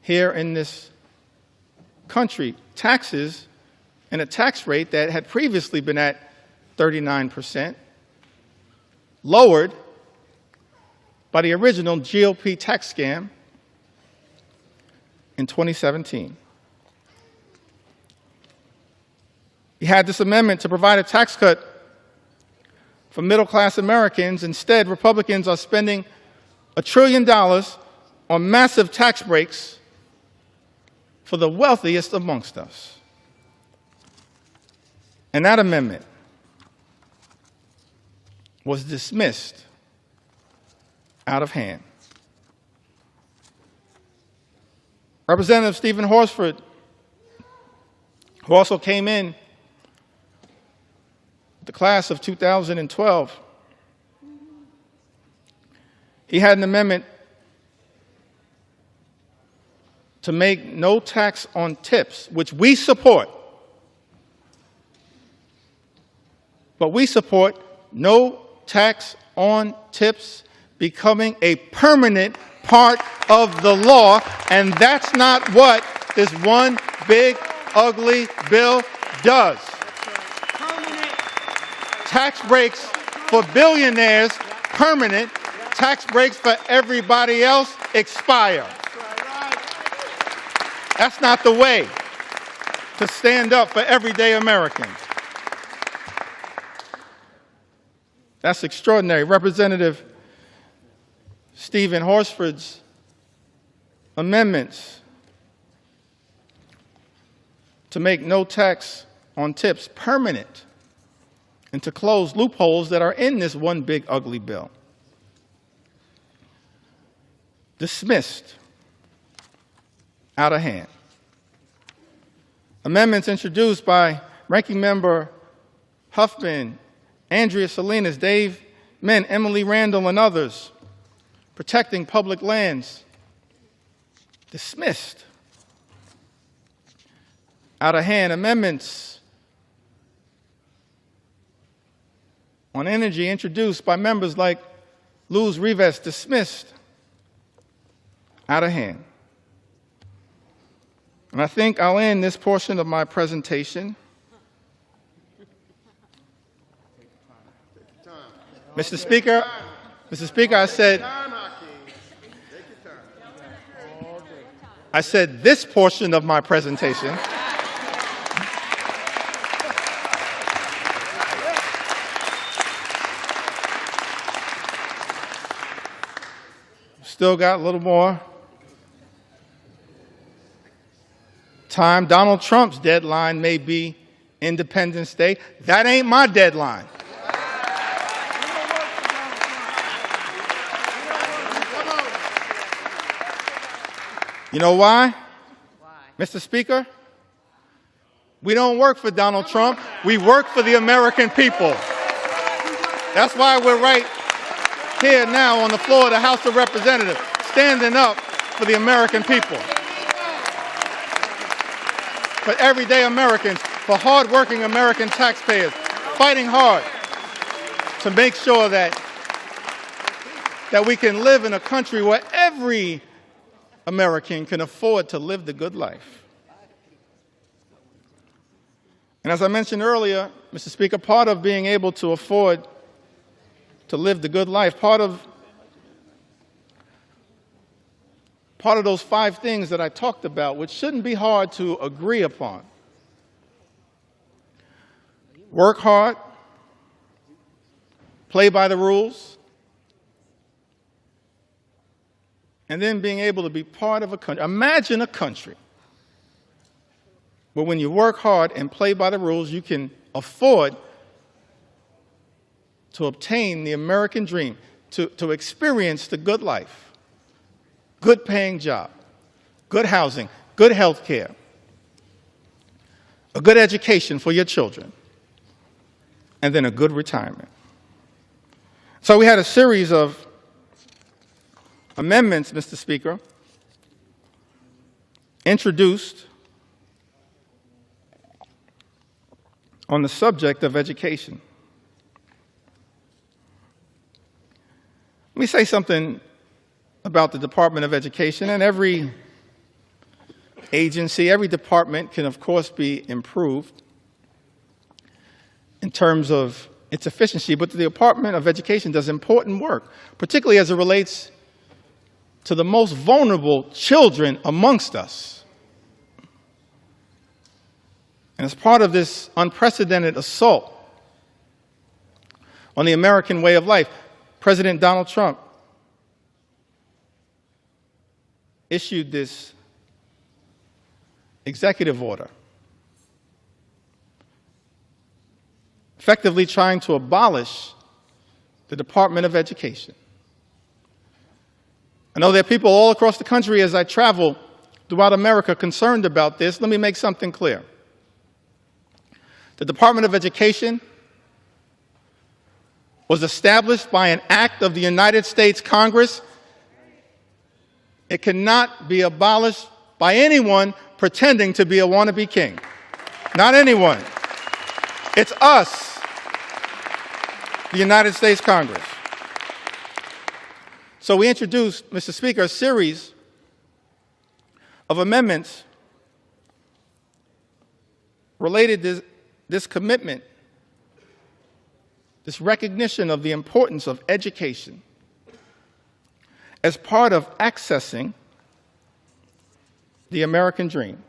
here in this country. Taxes and a tax rate that had previously been at 39%, lowered by the original GOP tax scam in 2017. He had this amendment to provide a tax cut for middle-class Americans. Instead, Republicans are spending $1 trillion on massive tax breaks for the wealthiest amongst us. And that amendment was dismissed out of hand. Representative Stephen Horsford, who also came in the class of 2012, he had an amendment to make no tax on tips, which we support. But we support no tax on tips becoming a permanent part of the law, and that's not what this one big, ugly bill does. Tax breaks for billionaires, permanent. Tax breaks for everybody else expire. That's not the way to stand up for everyday Americans. That's extraordinary. Representative Stephen Horsford's amendments to make no tax on tips permanent and to close loopholes that are in this one big ugly bill. Dismissed out of hand. Amendments introduced by Ranking Member Huffman, Andrea Salinas, Dave Min, Emily Randall, and others, protecting public lands, dismissed out of hand. Amendments on energy introduced by members like Luz Rivas, dismissed out of hand. And I think I'll end this portion of my presentation. Mr. Speaker, I said this portion of my presentation. Still got a little more time. Donald Trump's deadline may be Independence Day. That ain't my deadline. You know why? Mr. Speaker, we don't work for Donald Trump. We work for the American people. That's why we're right here now on the floor of the House of Representatives, standing up for the American people, for everyday Americans, for hardworking American taxpayers, fighting hard to make sure that we can live in a country where every American can afford to live the good life. And as I mentioned earlier, Mr. Speaker, part of being able to afford to live the good life, part of those 5 things that I talked about, which shouldn't be hard to agree upon. Work hard, play by the rules, and then being able to be part of a country. Imagine a country where when you work hard and play by the rules, you can afford to obtain the American dream, to experience the good life, good paying job, good housing, good health care, a good education for your children, and then a good retirement. So we had a series of amendments, Mr. Speaker, introduced on the subject of education. Let me say something about the Department of Education, and every agency, every department can, of course, be improved in terms of its efficiency, but the Department of Education does important work, particularly as it relates to the most vulnerable children amongst us. And as part of this unprecedented assault on the American way of life, President Donald Trump issued this executive order, effectively trying to abolish the Department of Education. I know there are people all across the country as I travel throughout America concerned about this, let me make something clear. The Department of Education was established by an act of the United States Congress. It cannot be abolished by anyone pretending to be a wannabe king. Not anyone. It's us, the United States Congress. So we introduced, Mr. Speaker, a series of amendments related to this commitment, this recognition of the importance of education as part of accessing the American dream.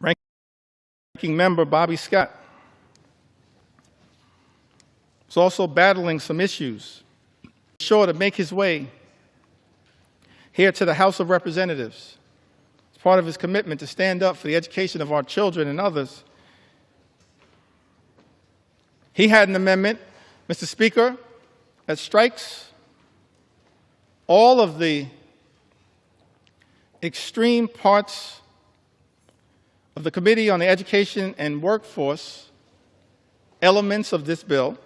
Ranking Member Bobby Scott is also battling some issues, sure to make his way here to the House of Representatives. It's part of his commitment to stand up for the education of our children and others. He had an amendment, Mr. Speaker, that strikes all of the extreme parts of the Committee on the Education and Workforce elements of this bill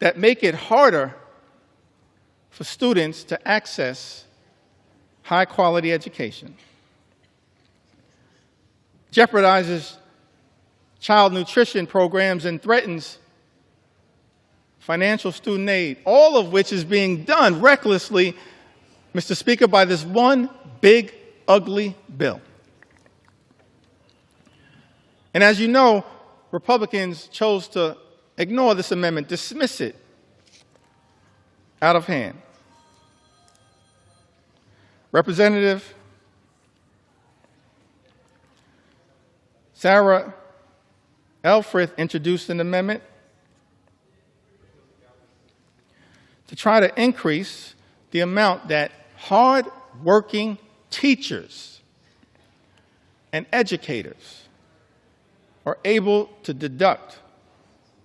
that make it harder for students to access high-quality education, jeopardizes child nutrition programs, and threatens financial student aid, all of which is being done recklessly, Mr. Speaker, by this one big, ugly bill. And as you know, Republicans chose to ignore this amendment, dismiss it out of hand. Representative Sarah Elfreth introduced an amendment to try to increase the amount that hard-working teachers and educators are able to deduct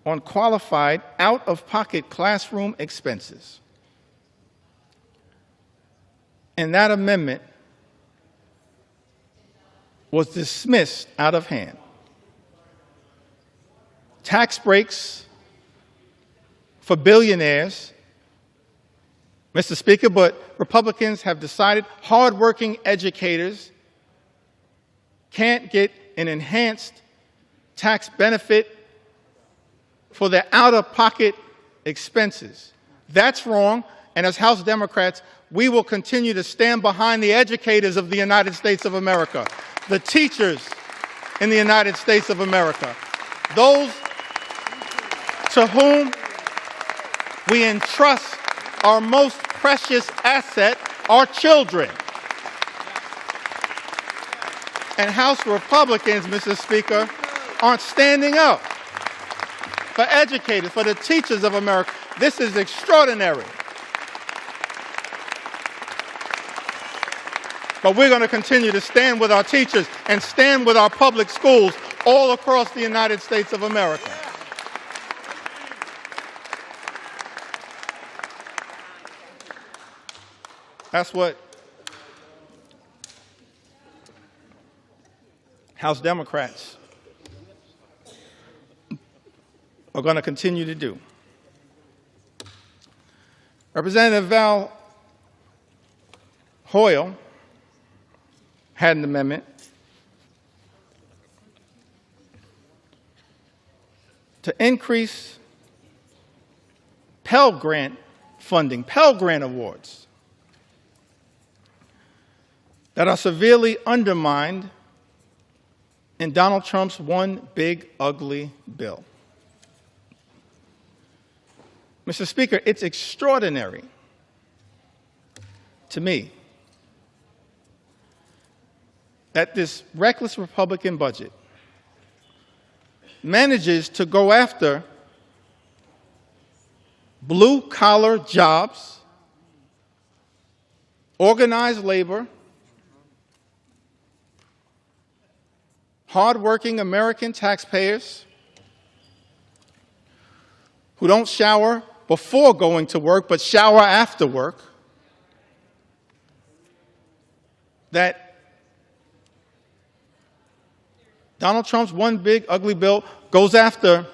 on qualified out-of-pocket classroom expenses. And that amendment was dismissed out of hand. Tax breaks for billionaires, Mr. Speaker, but Republicans have decided hardworking educators can't get an enhanced tax benefit for their out-of-pocket expenses. That's wrong, and as House Democrats, we will continue to stand behind the educators of the United States of America, the teachers in the United States of America, those to whom we entrust our most precious asset, our children. And House Republicans, Mr. Speaker, aren't standing up for educators, for the teachers of America. This is extraordinary. But we're going to continue to stand with our teachers and stand with our public schools all across the United States of America. That's what House Democrats are going to continue to do. Representative Val Hoyle had an amendment to increase Pell Grant funding, Pell Grant awards that are severely undermined in Donald Trump's one big, ugly bill. Mr. Speaker, it's extraordinary to me that this reckless Republican budget manages to go after blue-collar jobs, organized labor, hardworking American taxpayers who don't shower before going to work, but shower after work, that Donald Trump's one big ugly bill goes after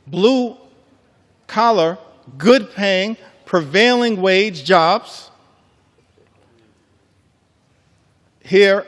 blue-collar, good-paying, prevailing wage jobs here